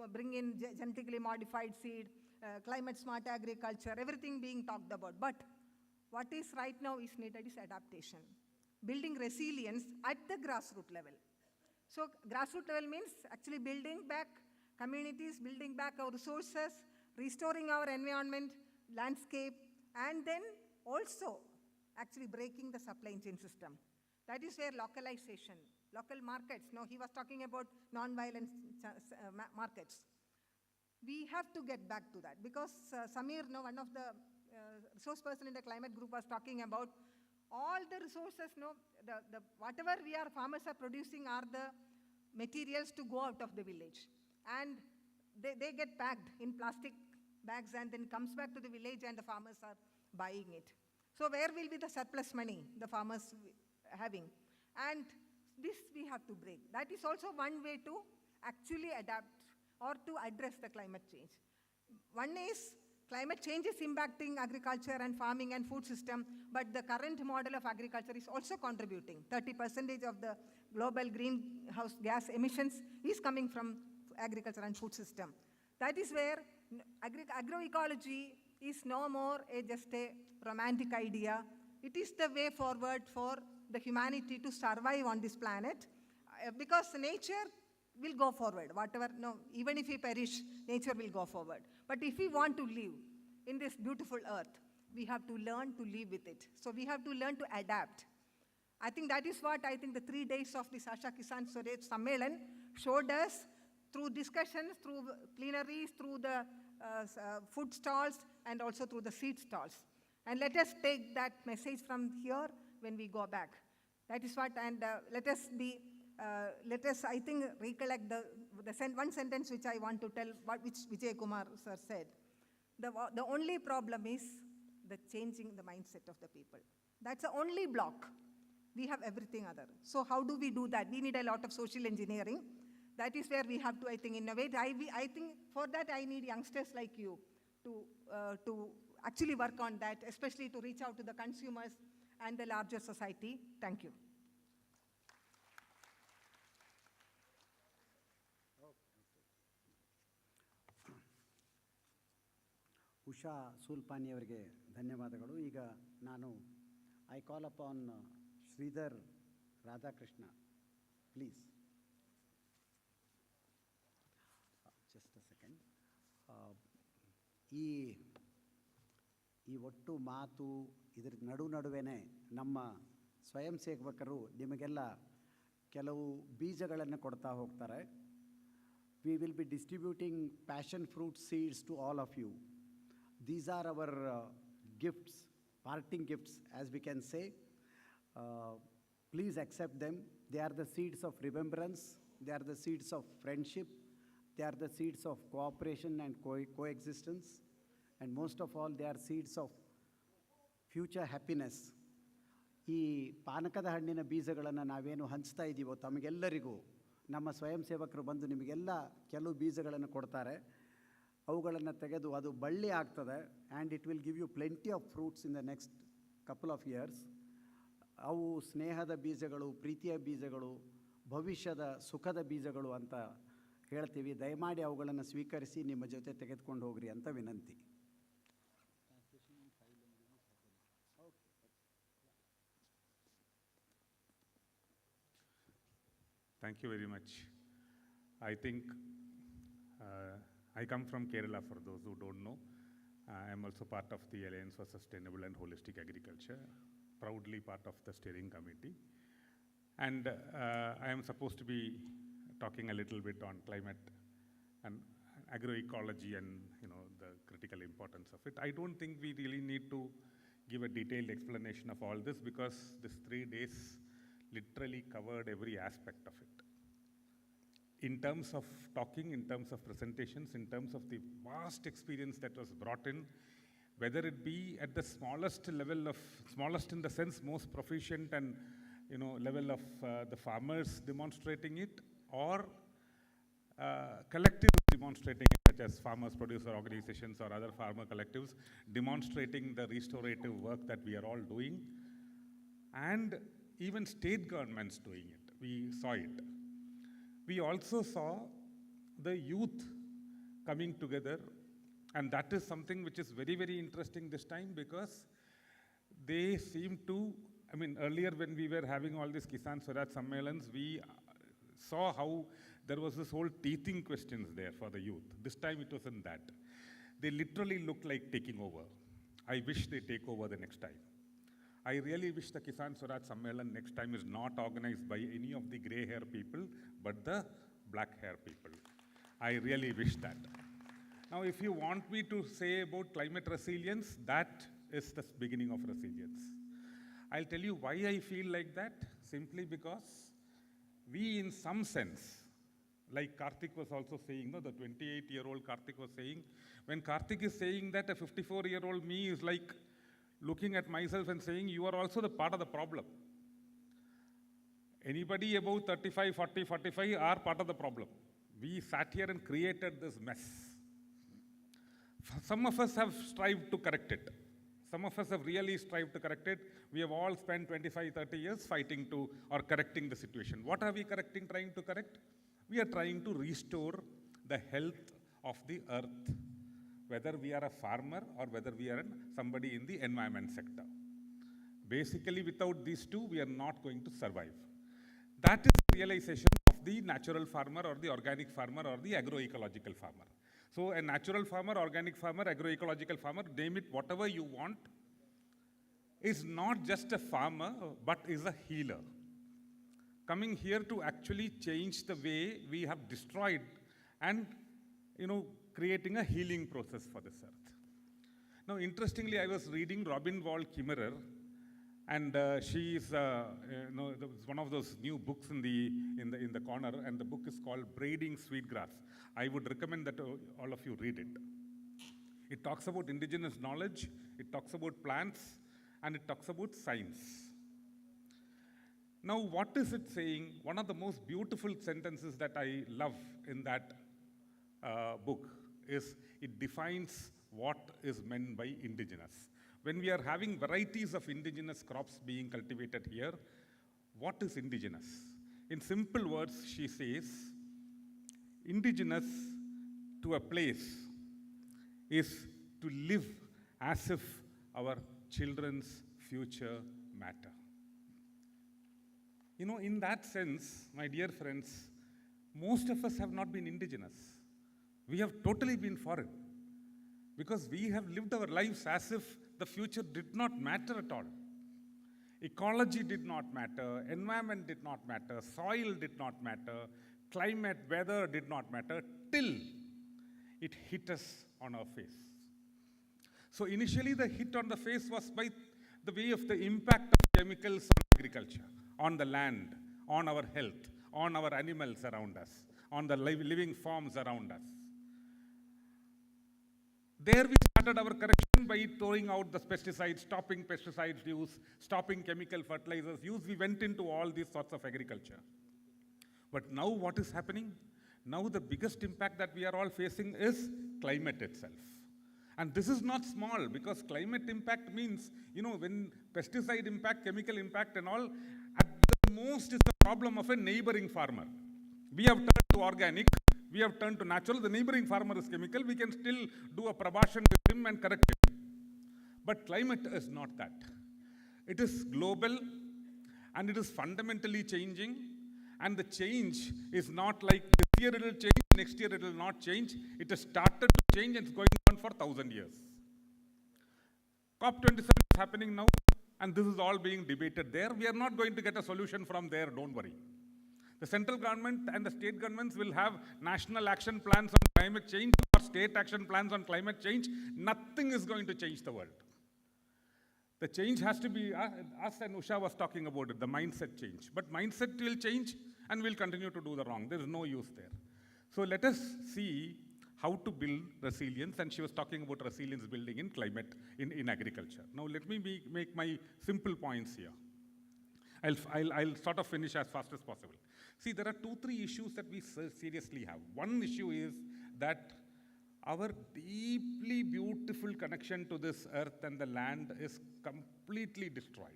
bring in genetically modified seed, climate smart agriculture, everything being talked about. But what is right now is needed is adaptation. Building resilience at the grassroots level. So grassroots level means actually building back communities, building back our resources, restoring our environment, landscape, and then also actually breaking the supply chain system. That is where localization, local markets, he was talking about non-violent markets. We have to get back to that, because Samir, one of the resource person in the climate group, was talking about all the resources, whatever farmers are producing are the materials to go out of the village. And they get packed in plastic bags and then comes back to the village and the farmers are buying it. So where will be the surplus money the farmers having? And this we have to break. That is also one way to actually adapt or to address the climate change. One is climate change is impacting agriculture and farming and food system, but the current model of agriculture is also contributing. 30% of the global greenhouse gas emissions is coming from agriculture and food system. That is where agroecology is no more just a romantic idea. It is the way forward for the humanity to survive on this planet, because nature will go forward. Even if we perish, nature will go forward. But if we want to live in this beautiful earth, we have to learn to live with it. So we have to learn to adapt. I think that is what I think the 3 days of this ASHA Kisan Swaraj Sammelan showed us through discussions, through plenaries, through the food stalls, and also through the seed stalls. And let us take that message from here when we go back. That is what, and let us, I think, recollect the one sentence which I want to tell, which Vijay Kumar sir said. The only problem is the changing the mindset of the people. That's the only block. We have everything other. So how do we do that? We need a lot of social engineering. That is where we have to, I think, innovate. I think for that I need youngsters like you to actually work on that, especially to reach out to the consumers and the larger society. Thank you. Usha ಸೂಲ್ಪಾನಿಯವರಿಗೆ ಧನ್ಯವಾದಗಳು. ಈಗ ನಾನು I call upon Shridhar Radhakrishna, please. Just a second. ಈ ಒಟ್ಟು ಮಾತು ಇದರ ನಡುವೆ ನಮ್ಮ ಸ್ವಯಂ ಸೇವಕರು ನಿಮಗೆಲ್ಲ ಕೆಲವು ಬೀಜಗಳನ್ನು ಕೊಡ್ತಾ ಹೋಗ್ತಾರೆ. We will be distributing passion fruit seeds to all of you. These are our gifts, parting gifts, as we can say. Please accept them. They are the seeds of remembrance. They are the seeds of friendship. They are the seeds of cooperation and coexistence. And most of all, they are seeds of future happiness. ಈ ಪಾನಕದ ಹಣ್ಣಿನ ಬೀಜಗಳನ್ನು ನಾವೇನು ಹಂಚ್ತಾ ಇದ್ದೀವೋ ತಮಗೆಲ್ಲರಿಗೂ ನಮ್ಮ ಸ್ವಯಂ ಸೇವಕರು ಬಂದು ನಿಮಗೆಲ್ಲ ಕೆಲವು ಬೀಜಗಳನ್ನು ಕೊಡ್ತಾರೆ. ಅವುಗಳನ್ನು ತೆಗೆದು ಅದು ಬಳ್ಳಿ ಆಗ್ತದೆ. And it will give you plenty of fruits in the next couple of years. ಅವು ಸ್ನೇಹದ ಬೀಜಗಳು, ಪ್ರೀತಿಯ ಬೀಜಗಳು, ಭವಿಷ್ಯದ ಸುಖದ ಬೀಜಗಳು ಅಂತ ಹೇಳ್ತೀವಿ. ದಯಮಾಡಿ ಅವುಗಳನ್ನು ಸ್ವೀಕರಿಸಿ ನಿಮ್ಮ ಜೊತೆ ತೆಗೆದುಕೊಂಡು ಹೋಗ್ರಿ ಅಂತ ವಿನಂತಿ. Thank you very much. I think I come from Kerala, for those who don't know. I am also part of the Alliance for Sustainable and Holistic Agriculture, proudly part of the steering committee. And I am supposed to be talking a little bit on climate and agroecology and the critical importance of it. I don't think we really need to give a detailed explanation of all this, because this 3 days literally covered every aspect of it. In terms of talking, in terms of presentations, in terms of the vast experience that was brought in, whether it be at the smallest level of, smallest in the sense most proficient and level of the farmers demonstrating it, or collectives demonstrating it, such as farmers, producer organizations or other farmer collectives demonstrating the restorative work that we are all doing, and even state governments doing it. We saw it. We also saw the youth coming together, and that is something which is very, very interesting this time, because they seem to, earlier when we were having all these Kisan Swaraj Sammelans, we saw how there was this whole teething questions there for the youth. This time it wasn't that. They literally look like taking over. I wish they take over the next time. I really wish the Kisan Swaraj Sammelan next time is not organized by any of the grey hair people, but the black hair people. I really wish that. Now, if you want me to say about climate resilience, that is the beginning of resilience. I'll tell you why I feel like that. Simply because we, in some sense, like Karthik was also saying, the 28-year-old Karthik was saying, when Karthik is saying that, a 54-year-old me is like looking at myself and saying, you are also the part of the problem. Anybody above 35, 40, 45 are part of the problem. We sat here and created this mess. Some of us have strived to correct it. Some of us have really strived to correct it. We have all spent 25, 30 years fighting to or correcting the situation. What are we trying to correct? We are trying to restore the health of the earth, whether we are a farmer or whether we are somebody in the environment sector. Basically, without these two, we are not going to survive. That is the realization of the natural farmer or the organic farmer or the agroecological farmer. So a natural farmer, organic farmer, agroecological farmer, name it whatever you want, is not just a farmer, but is a healer. Coming here to actually change the way we have destroyed and, creating a healing process for this earth. Now, interestingly, I was reading Robin Wall Kimmerer, and she is, one of those new books in the corner, and the book is called Braiding Sweetgrass. I would recommend that all of you read it. It talks about indigenous knowledge, it talks about plants, and it talks about science. Now, what is it saying? One of the most beautiful sentences that I love in that book is it defines what is meant by indigenous. When we are having varieties of indigenous crops being cultivated here, what is indigenous? In simple words, she says, indigenous to a place is to live as if our children's future matter. In that sense, my dear friends, most of us have not been indigenous. We have totally been foreign, because we have lived our lives as if the future did not matter at all. Ecology did not matter, environment did not matter, soil did not matter, climate, weather did not matter, till it hit us on our face. So initially the hit on the face was by the way of the impact of chemicals on agriculture, on the land, on our health, on our animals around us, on the living forms around us. There we started our correction by throwing out the pesticides, stopping pesticides use, stopping chemical fertilizers use. We went into all these sorts of agriculture. But now what is happening? Now the biggest impact that we are all facing is climate itself. And this is not small, because climate impact means, when pesticide impact, chemical impact and all, at the most is the problem of a neighboring farmer. We have turned to organic, we have turned to natural, the neighboring farmer is chemical, we can still do a probation with him and correct it. But climate is not that. It is global, and it is fundamentally changing, and the change is not like this year it will change, next year it will not change. It has started to change and it's going on for 1,000 years. COP27 is happening now, and this is all being debated there. We are not going to get a solution from there, don't worry. The central government and the state governments will have national action plans on climate change or state action plans on climate change. Nothing is going to change the world. The change has to be, us and Usha was talking about it, the mindset change. But mindset will change and we'll continue to do the wrong. There is no use there. So let us see how to build resilience, and she was talking about resilience building in climate, in agriculture. Now let me make my simple points here. I'll sort of finish as fast as possible. See, there are 2-3 issues that we seriously have. One issue is that our deeply beautiful connection to this earth and the land is completely destroyed.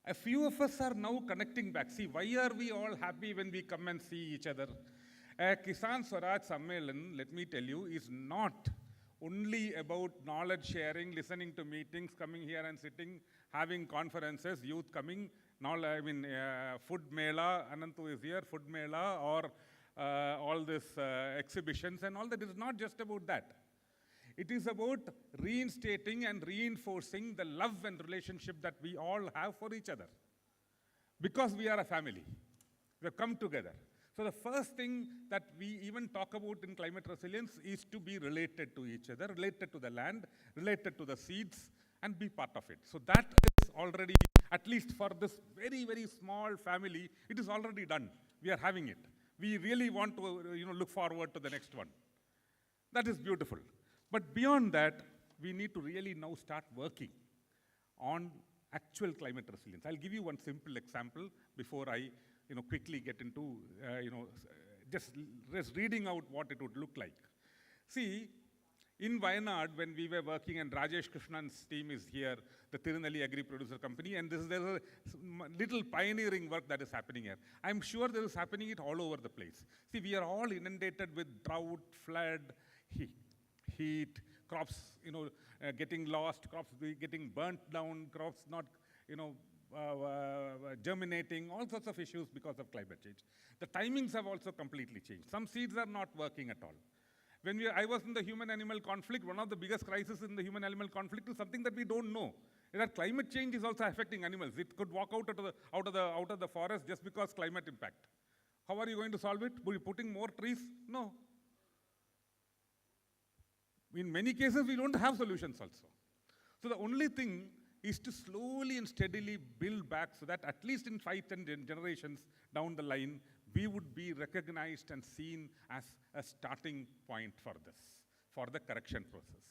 A few of us are now connecting back. See, why are we all happy when we come and see each other? Kisan Swaraj Sammelan, let me tell you, is not only about knowledge sharing, listening to meetings, coming here and sitting, having conferences, youth coming, food mela, Anantu is here, food mela, or all these exhibitions and all that. It is not just about that. It is about reinstating and reinforcing the love and relationship that we all have for each other. Because we are a family. We have come together. So the first thing that we even talk about in climate resilience is to be related to each other, related to the land, related to the seeds, and be part of it. So that is already, at least for this very, very small family, it is already done. We are having it. We really want to look forward to the next one. That is beautiful. But beyond that, we need to really now start working on actual climate resilience. I'll give you one simple example before I quickly get into just reading out what it would look like. See, in Wayanad, when we were working, and Rajesh Krishnan's team is here, the Tirunelli Agri-Producer Company, and there's a little pioneering work that is happening here. I'm sure there is happening it all over the place. See, we are all inundated with drought, flood, heat, crops, getting lost, crops getting burnt down, crops not, germinating, all sorts of issues because of climate change. The timings have also completely changed. Some seeds are not working at all. I was in the human-animal conflict, one of the biggest crises in the human-animal conflict is something that we don't know. That climate change is also affecting animals. It could walk out of the forest just because climate impact. How are you going to solve it? By putting more trees? No. In many cases, we don't have solutions also. So the only thing is to slowly and steadily build back so that at least in 5-10 generations down the line, we would be recognized and seen as a starting point for this, for the correction process.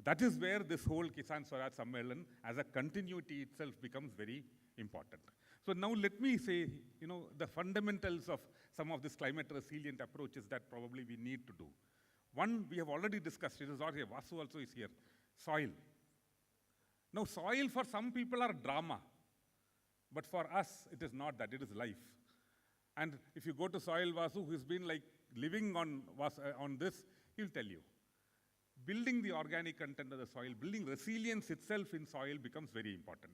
That is where this whole Kisan Swaraj Sammelan as a continuity itself becomes very important. So now let me say, the fundamentals of some of this climate resilient approaches that probably we need to do. One, we have already discussed, it is not here, Vasu also is here, soil. Now soil for some people are drama, but for us it is not that, it is life. And if you go to Soil Vasu, who's been like living on this, he'll tell you. Building the organic content of the soil, building resilience itself in soil becomes very important.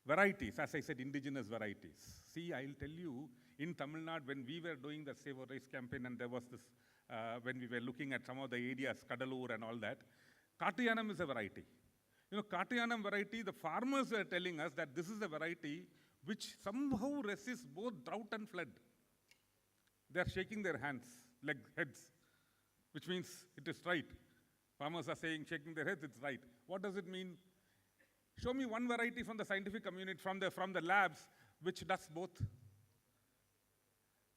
Varieties, as I said, indigenous varieties. See, I'll tell you, in Tamil Nadu, when we were doing the Save Our Rice campaign, and there was this, when we were looking at some of the areas, Kadalur and all that, Katiyanam is a variety. Katiyanam variety, the farmers were telling us that this is a variety which somehow resists both drought and flood. They are shaking their hands, like heads, which means it is right. Farmers are saying, shaking their heads, it's right. What does it mean? Show me one variety from the scientific community, from the labs, which does both.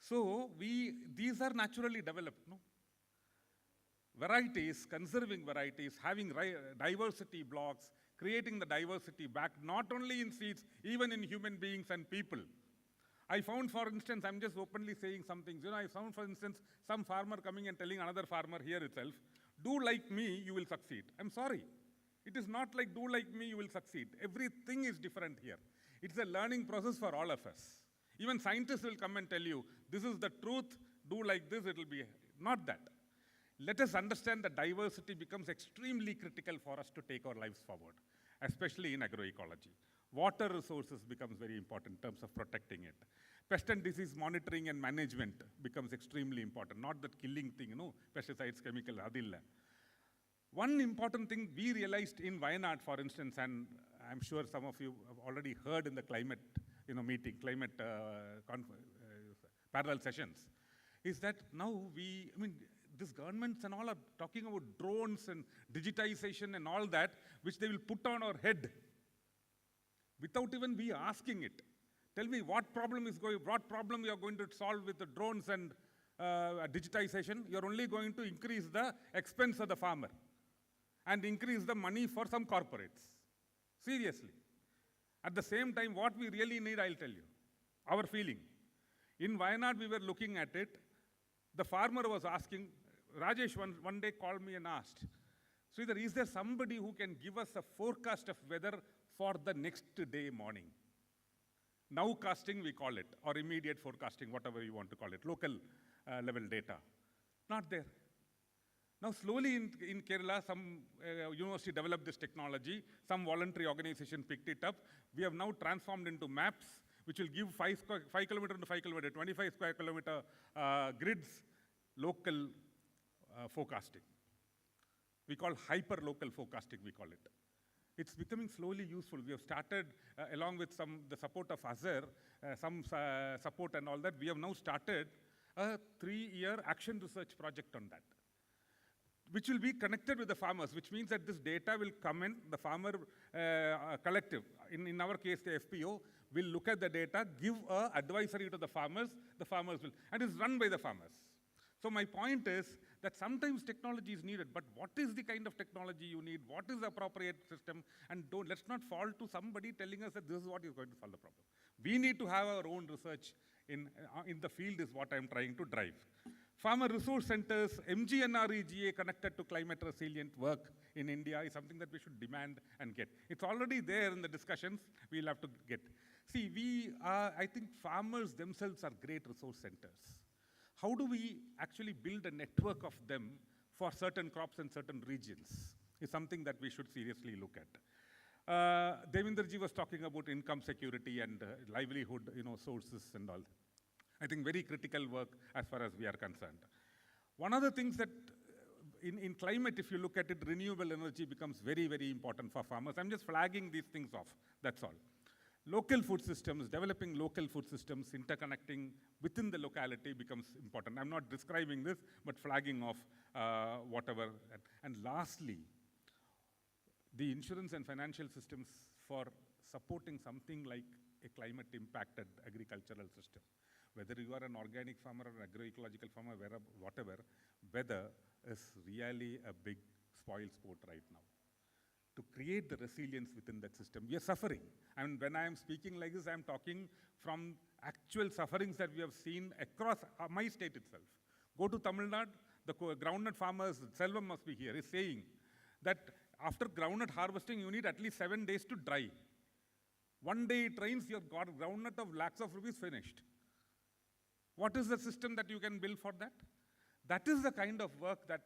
So these are naturally developed, no? Varieties, conserving varieties, having diversity blocks, creating the diversity back, not only in seeds, even in human beings and people. I found, for instance, I'm just openly saying some things. I found, for instance, some farmer coming and telling another farmer here itself, do like me, you will succeed. I'm sorry. It is not like do like me, you will succeed. Everything is different here. It's a learning process for all of us. Even scientists will come and tell you, this is the truth, do like this, it will be not that. Let us understand that diversity becomes extremely critical for us to take our lives forward, especially in agroecology. Water resources becomes very important in terms of protecting it. Pest and disease monitoring and management becomes extremely important, not that killing thing, pesticides, chemical, adilla. One important thing we realized in Wayanad, for instance, and I'm sure some of you have already heard in the climate meeting, parallel sessions, is that now these governments and all are talking about drones and digitization and all that, which they will put on our head without even we asking it. Tell me what problem you are going to solve with the drones and digitization. You're only going to increase the expense of the farmer and increase the money for some corporates. Seriously. At the same time, what we really need, I'll tell you, our feeling. In Wayanad, we were looking at it. The farmer was asking, Rajesh one day called me and asked, Sridhar, is there somebody who can give us a forecast of weather for the next day morning? Nowcasting, we call it, or immediate forecasting, whatever you want to call it, local level data. Not there. Now, slowly in Kerala, some university developed this technology, some voluntary organization picked it up. We have now transformed into maps, which will give 5 kilometer into 5 kilometer, 25 square kilometer grids, local forecasting. We call hyper-local forecasting, we call it. It's becoming slowly useful. We have started, along with the support of ASHA, some support and all that, we have now started a 3-year action research project on that, which will be connected with the farmers, which means that this data will come in, the farmer collective, in our case the FPO, will look at the data, give an advisory to the farmers will, and it's run by the farmers. So my point is that sometimes technology is needed, but what is the kind of technology you need? What is the appropriate system? And let's not fall to somebody telling us that this is what is going to solve the problem. We need to have our own research in the field is what I'm trying to drive. Farmer resource centers, MGNREGA connected to climate resilient work in India is something that we should demand and get. It's already there in the discussions, we'll have to get. See, I think farmers themselves are great resource centers. How do we actually build a network of them for certain crops in certain regions is something that we should seriously look at. Devinderji was talking about income security and livelihood sources and all. I think very critical work as far as we are concerned. One of the things that in climate, if you look at it, renewable energy becomes very, very important for farmers. I'm just flagging these things off, that's all. Local food systems, developing local food systems, interconnecting within the locality becomes important. I'm not describing this, but flagging off whatever. And lastly, the insurance and financial systems for supporting something like a climate impacted agricultural system. Whether you are an organic farmer or an agroecological farmer, whatever, weather is really a big spoil sport right now. To create the resilience within that system, we are suffering. And when I am speaking like this, I am talking from actual sufferings that we have seen across my state itself. Go to Tamil Nadu, the groundnut farmers, Selvam must be here, is saying that after groundnut harvesting, you need at least 7 days to dry. One day it rains, your groundnut of lakhs of rupees finished. What is the system that you can build for that? That is the kind of work that,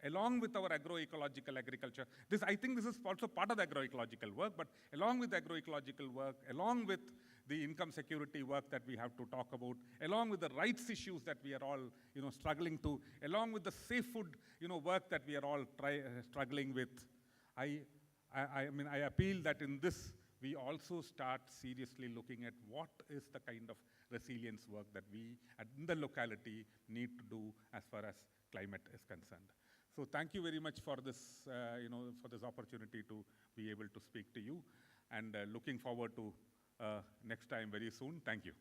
along with our agroecological agriculture, I think this is also part of the agroecological work, but along with the agroecological work, along with the income security work that we have to talk about, along with the rights issues that we are all struggling to, along with the safe food work that we are all struggling with, I appeal that in this, we also start seriously looking at what is the kind of resilience work that we in the locality need to do as far as climate is concerned. So thank you very much for this, for this opportunity to be able to speak to you, and looking forward to next time very soon. Thank you.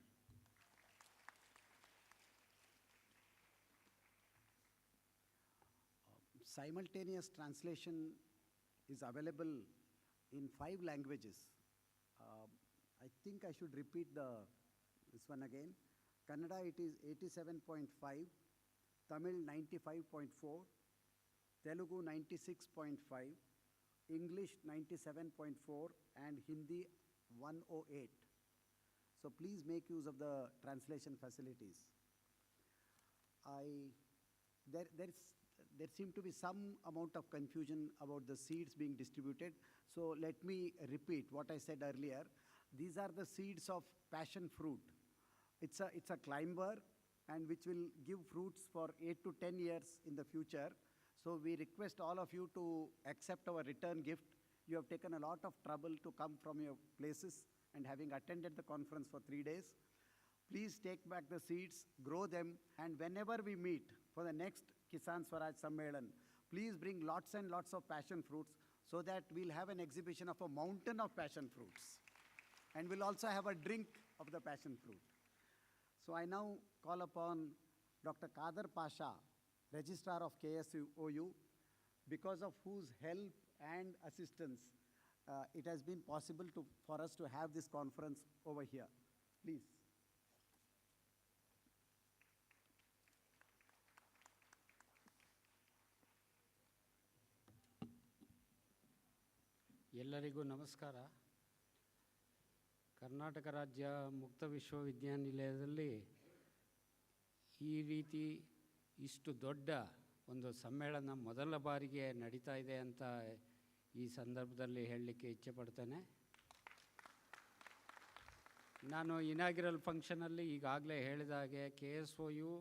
Simultaneous translation is available in 5 languages. I think I should repeat this one again. Kannada, it is 87.5, Tamil 95.4, Telugu 96.5, English 97.4, and Hindi 108. So please make use of the translation facilities. There seemed to be some amount of confusion about the seeds being distributed. So let me repeat what I said earlier. These are the seeds of passion fruit. It's a climber, and which will give fruits for 8 to 10 years in the future. So we request all of you to accept our return gift. You have taken a lot of trouble to come from your places and having attended the conference for 3 days. Please take back the seeds, grow them, and whenever we meet for the next Kisan Swaraj Sammelan, please bring lots and lots of passion fruits so that we'll have an exhibition of a mountain of passion fruits. And we'll also have a drink of the passion fruit. So I now call upon Dr. Kader Pasha, Registrar of KSOU, because of whose help and assistance it has been possible for us to have this conference over here. Please. ಎಲ್ಲರಿಗೂ ನಮಸ್ಕಾರ. ಕರ್ನಾಟಕ ರಾಜ್ಯ ಮುಕ್ತ ವಿಶ್ವವಿದ್ಯಾನಿಲಯದಲ್ಲಿ ಈ ರೀತಿ ಇಷ್ಟು ದೊಡ್ಡ ಒಂದು ಸಮ್ಮೇಳನ ಮೊದಲ ಬಾರಿಗೆ ನಡೀತಾ ಇದೆ ಅಂತ ಈ ಸಂದರ್ಭದಲ್ಲಿ ಹೇಳಲಿಕ್ಕೆ ಇಚ್ಛೆಪಡ್ತೇನೆ. ನಾನು ಇನಾಗ್ರಲ್ ಫಂಕ್ಷನಲ್ಲಿ ಈಗಾಗಲೇ ಹೇಳಿದ ಹಾಗೆ KSOU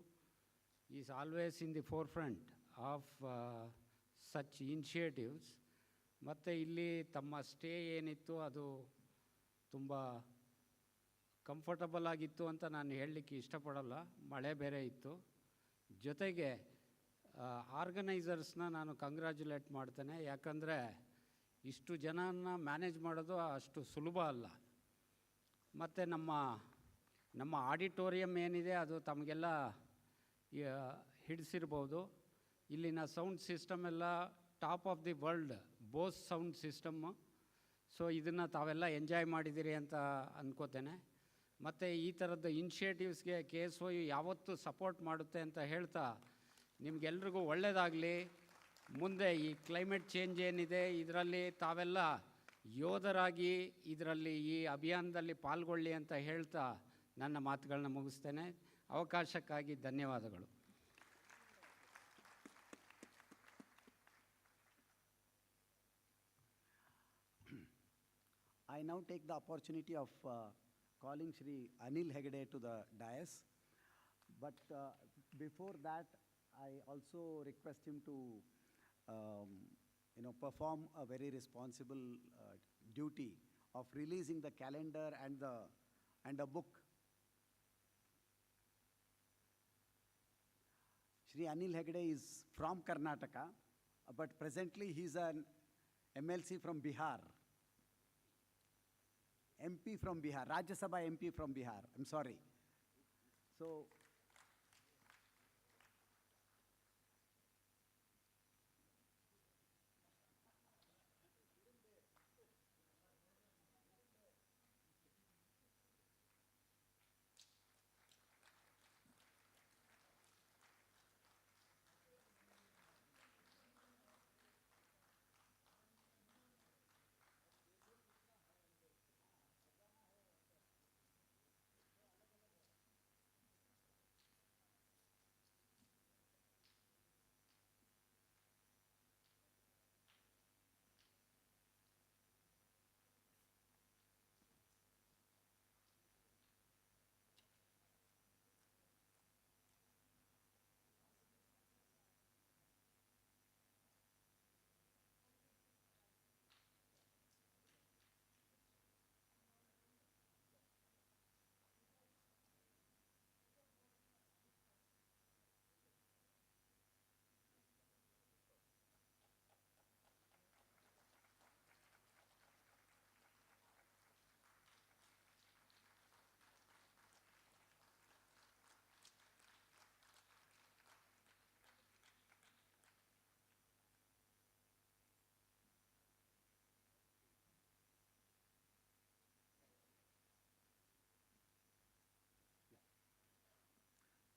is always in the forefront of such initiatives. ಮತ್ತು ಇಲ್ಲಿ ತಮ್ಮ ಸ್ಟೇ ಏನಿತ್ತು ಅದು ತುಂಬ ಕಂಫರ್ಟಬಲ್ ಆಗಿತ್ತು ಅಂತ ನಾನು ಹೇಳಲಿಕ್ಕೆ ಇಷ್ಟಪಡಲ್ಲ. ಮಳೆ ಬೇರೆ ಇತ್ತು. ಜೊತೆಗೆ ಆರ್ಗನೈಸರ್ಸ್ನ ನಾನು ಕಂಗ್ರ್ಯಾಚುಲೇಟ್ ಮಾಡ್ತೇನೆ. ಯಾಕಂದರೆ ಇಷ್ಟು ಜನನ ಮ್ಯಾನೇಜ್ ಮಾಡೋದು ಅಷ್ಟು ಸುಲಭ ಅಲ್ಲ. ಮತ್ತು ನಮ್ಮ ಆಡಿಟೋರಿಯಂ ಏನಿದೆ ಅದು ತಮಗೆಲ್ಲ ಹಿಡಿಸಿರ್ಬೋದು. ಇಲ್ಲಿನ ಸೌಂಡ್ ಸಿಸ್ಟಮ್ ಎಲ್ಲ top of the world Bose sound system. So ಇದನ್ನು ತಾವೆಲ್ಲ ಎಂಜಾಯ್ ಮಾಡಿದ್ದೀರಿ ಅಂತ ಅಂದ್ಕೋತೇನೆ. ಮತ್ತು ಈ ಥರದ ಇನಿಷಿಯೇಟಿವ್ಸ್ಗೆ KSOU ಯಾವತ್ತೂ ಸಪೋರ್ಟ್ ಮಾಡುತ್ತೆ ಅಂತ ಹೇಳ್ತಾ ನಿಮಗೆಲ್ರಿಗೂ ಒಳ್ಳೆಯದಾಗಲಿ. ಮುಂದೆ ಈ ಕ್ಲೈಮೇಟ್ ಚೇಂಜ್ ಏನಿದೆ ಇದರಲ್ಲಿ ತಾವೆಲ್ಲ ಯೋಧರಾಗಿ ಇದರಲ್ಲಿ ಈ ಅಭಿಯಾನದಲ್ಲಿ ಪಾಲ್ಗೊಳ್ಳಿ ಅಂತ ಹೇಳ್ತಾ ನನ್ನ ಮಾತುಗಳನ್ನ ಮುಗಿಸ್ತೇನೆ. ಅವಕಾಶಕ್ಕಾಗಿ ಧನ್ಯವಾದಗಳು. I now take the opportunity of calling Shri Anil Hegde to the dais. But before that, I also request him to, perform a very responsible duty of releasing the calendar and a book. Shri Anil Hegde is from Karnataka, but presently he is an MLC from Bihar. MP from Bihar, Rajya Sabha MP from Bihar, I'm sorry. So,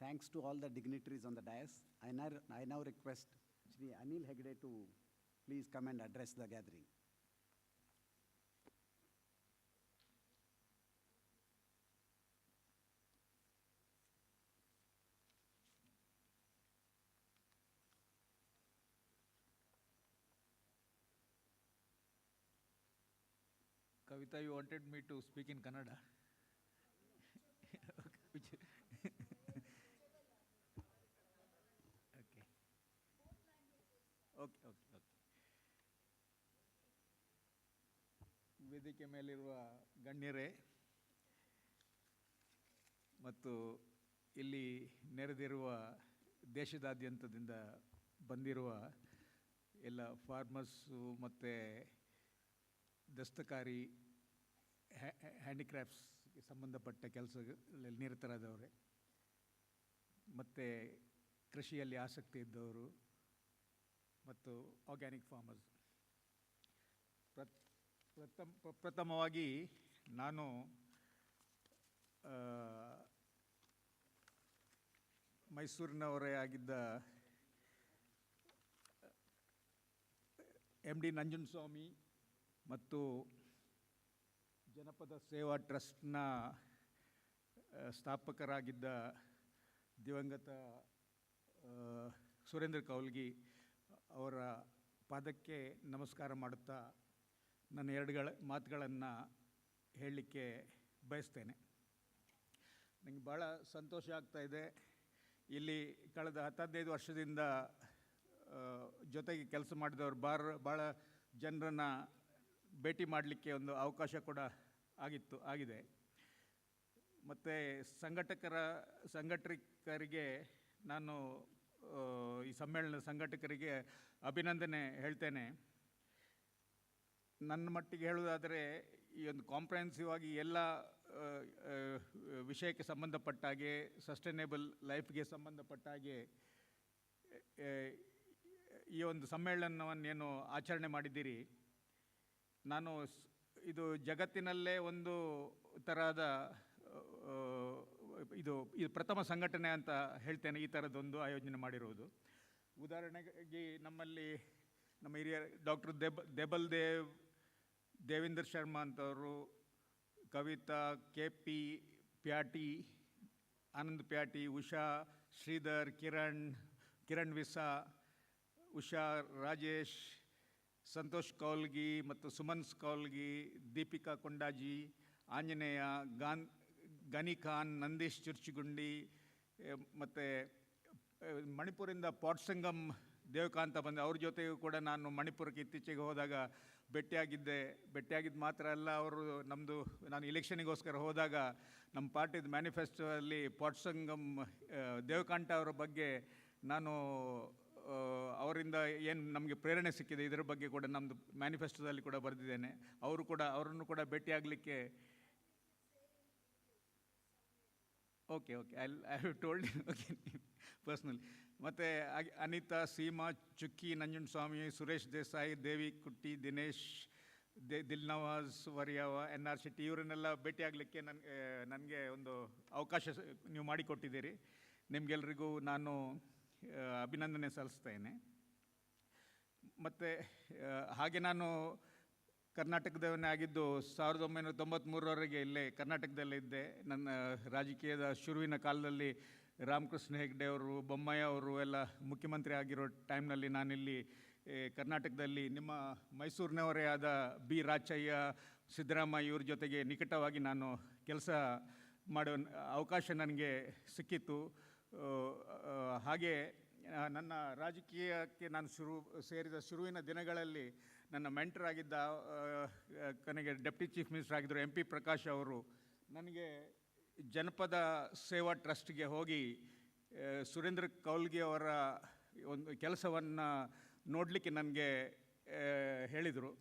thanks to all the dignitaries on the dais. I now request Shri Anil Hegde to please come and address the gathering. Kavita, you wanted me to speak in Kannada? Okay. ವೇದಿಕೆ ಮೇಲಿರುವ ಗಣ್ಯರೇ ಮತ್ತು ಇಲ್ಲಿ ನೆರೆದಿರುವ ದೇಶದಾದ್ಯಂತದಿಂದ ಬಂದಿರುವ ಎಲ್ಲ farmers ಮತ್ತು ದಸ್ತಕಾರಿ ಹ್ಯಾಂಡಿಕ್ರಾಫ್ಟ್ಸ್ಗೆ ಸಂಬಂಧಪಟ್ಟ ಕೆಲಸಗಳಲ್ಲಿ ನಿರತರಾದವರೇ ಮತ್ತು ಕೃಷಿಯಲ್ಲಿ ಆಸಕ್ತಿ ಇದ್ದವರು ಮತ್ತು ಆರ್ಗ್ಯಾನಿಕ್ ಫಾರ್ಮರ್ಸ್, ಪ್ರಥಮವಾಗಿ ನಾನು ಮೈಸೂರಿನವರೇ ಆಗಿದ್ದ MD ನಂಜುಂಡಸ್ವಾಮಿ ಮತ್ತು ಜನಪದ ಸೇವಾ ಟ್ರಸ್ಟ್ನ ಸ್ಥಾಪಕರಾಗಿದ್ದ ದಿವಂಗತ ಸುರೇಂದ್ರ ಕೌಲ್ಗಿ ಅವರ ಪಾದಕ್ಕೆ ನಮಸ್ಕಾರ ಮಾಡುತ್ತಾ ನನ್ನ ಎರಡು ಮಾತುಗಳನ್ನು ಹೇಳಲಿಕ್ಕೆ ಬಯಸ್ತೇನೆ. ನನಗೆ ಭಾಳ ಸಂತೋಷ ಆಗ್ತಾಯಿದೆ. ಇಲ್ಲಿ ಕಳೆದ 15 ವರ್ಷದಿಂದ ಜೊತೆಗೆ ಕೆಲಸ ಮಾಡಿದವರು ಭಾಳ ಜನರನ್ನು ಭೇಟಿ ಮಾಡಲಿಕ್ಕೆ ಒಂದು ಅವಕಾಶ ಕೂಡ ಆಗಿದೆ. ಮತ್ತು ಸಂಘಟಕರಿಗೆ ನಾನು ಈ ಸಮ್ಮೇಳನದ ಸಂಘಟಕರಿಗೆ ಅಭಿನಂದನೆ ಹೇಳ್ತೇನೆ. ನನ್ನ ಮಟ್ಟಿಗೆ ಹೇಳುವುದಾದರೆ ಈ ಒಂದು ಕಾಂಪ್ರಹೆನ್ಸಿವ್ ಆಗಿ ಎಲ್ಲ ವಿಷಯಕ್ಕೆ ಸಂಬಂಧಪಟ್ಟ ಹಾಗೆ, ಸಸ್ಟೈನೇಬಲ್ ಲೈಫ್ಗೆ ಸಂಬಂಧಪಟ್ಟ ಹಾಗೆ ಈ ಒಂದು ಸಮ್ಮೇಳನವನ್ನೇನು ಆಚರಣೆ ಮಾಡಿದ್ದೀರಿ, ನಾನು ಇದು ಜಗತ್ತಿನಲ್ಲೇ ಒಂದು ತರಹದ ಇದು ಪ್ರಥಮ ಸಂಘಟನೆ ಅಂತ ಹೇಳ್ತೇನೆ ಈ ಥರದ್ದೊಂದು ಆಯೋಜನೆ ಮಾಡಿರುವುದು. ಉದಾಹರಣೆಗೆ ನಮ್ಮಲ್ಲಿ ನಮ್ಮ ಹಿರಿಯ ಡಾಕ್ಟರ್ ದೇವೇಂದ್ರ ಶರ್ಮಾ ಅಂತವರು, ಕವಿತಾ, KP ಪ್ಯಾಟಿ, ಆನಂದ್ ಪ್ಯಾಟಿ, ಉಷಾ, ಶ್ರೀಧರ್, ಕಿರಣ್ ವಿಸಾ, ಉಷಾ, ರಾಜೇಶ್, ಸಂತೋಷ್ ಕೌಲ್ಗಿ ಮತ್ತು ಸುಮನ್ಸ್ ಕೌಲ್ಗಿ, ದೀಪಿಕಾ ಕೊಂಡಾಜಿ, ಆಂಜನೇಯ, ಗನಿ ಖಾನ್, ನಂದೀಶ್ ಚುರ್ಚುಗುಂಡಿ ಮತ್ತು ಮಣಿಪುರಿಂದ ಪಾಟ್ಸಂಗಮ್ ದೇವಕಾಂತ ಬಂದೆ, ಅವ್ರ ಜೊತೆಗೂ ಕೂಡ ನಾನು ಮಣಿಪುರಕ್ಕೆ ಇತ್ತೀಚೆಗೆ ಹೋದಾಗ ಭೇಟಿಯಾಗಿದ್ದು ಮಾತ್ರ ಅಲ್ಲ, ಅವರು ನಾನು ಇಲೆಕ್ಷನಿಗೋಸ್ಕರ ಹೋದಾಗ ನಮ್ಮ ಪಾರ್ಟಿದ ಮ್ಯಾನಿಫೆಸ್ಟೋದಲ್ಲಿ ಪಾಟ್ಸಂಗಮ್ ದೇವಕಾಂತ ಅವರ ಬಗ್ಗೆ ನಾನು ಅವರಿಂದ ಏನು ನಮಗೆ ಪ್ರೇರಣೆ ಸಿಕ್ಕಿದೆ ಇದರ ಬಗ್ಗೆ ಕೂಡ ನಮ್ಮದು ಮ್ಯಾನಿಫೆಸ್ಟೋದಲ್ಲಿ ಕೂಡ ಬರೆದಿದ್ದೇನೆ. ಅವರನ್ನು ಕೂಡ ಭೇಟಿಯಾಗಲಿಕ್ಕೆ okay I have told okay personally. ಮತ್ತು ಅನಿತಾ, ಸೀಮಾ, ಚುಕ್ಕಿ, ನಂಜುಂಡಸ್ವಾಮಿ, ಸುರೇಶ್ ದೇಸಾಯಿ, ದೇವಿ ಕುಟ್ಟಿ, ದಿನೇಶ್, ದಿಲ್ನವಾಜ್ ವರಿಯಾವ, NR ಶೆಟ್ಟಿ, ಇವರನ್ನೆಲ್ಲ ಭೇಟಿಯಾಗಲಿಕ್ಕೆ ನನಗೆ ಒಂದು ಅವಕಾಶ ನೀವು ಮಾಡಿಕೊಟ್ಟಿದ್ದೀರಿ. ನಿಮಗೆಲ್ರಿಗೂ ನಾನು ಅಭಿನಂದನೆ ಸಲ್ಲಿಸ್ತೇನೆ. ಮತ್ತು ಹಾಗೆ ನಾನು ಕರ್ನಾಟಕದವನೇ ಆಗಿದ್ದು 1993ರವರೆಗೆ ಇಲ್ಲೇ ಕರ್ನಾಟಕದಲ್ಲೇ ಇದ್ದೆ. ನನ್ನ ರಾಜಕೀಯದ ಶುರುವಿನ ಕಾಲದಲ್ಲಿ ರಾಮಕೃಷ್ಣ ಹೆಗ್ಡೆ ಅವರು, ಬೊಮ್ಮಾಯಿ ಅವರು ಎಲ್ಲ ಮುಖ್ಯಮಂತ್ರಿ ಆಗಿರೋ ಟೈಮ್ನಲ್ಲಿ ನಾನಿಲ್ಲಿ ಕರ್ನಾಟಕದಲ್ಲಿ ನಿಮ್ಮ ಮೈಸೂರಿನವರೇ ಆದ ಬಿ ರಾಚಯ್ಯ, ಸಿದ್ದರಾಮಯ್ಯ ಇವ್ರ ಜೊತೆಗೆ ನಿಕಟವಾಗಿ ನಾನು ಕೆಲಸ ಮಾಡೋ ಅವಕಾಶ ನನಗೆ ಸಿಕ್ಕಿತ್ತು. ಹಾಗೆ ನನ್ನ ರಾಜಕೀಯಕ್ಕೆ ನಾನು ಸೇರಿದ ಶುರುವಿನ ದಿನಗಳಲ್ಲಿ ನನ್ನ ಮೆಂಟರ್ ಆಗಿದ್ದ ಕೊನೆಗೆ ಡೆಪ್ಟಿ ಚೀಫ್ ಮಿನಿಸ್ಟರ್ ಆಗಿದ್ದರು MP ಪ್ರಕಾಶ್ ಅವರು ನನಗೆ ಜನಪದ ಸೇವಾ ಟ್ರಸ್ಟ್ಗೆ ಹೋಗಿ ಸುರೇಂದ್ರ ಕೌಲ್ಗೆ ಅವರ ಒಂದು ಕೆಲಸವನ್ನು ನೋಡಲಿಕ್ಕೆ ನನಗೆ ಹೇಳಿದರು.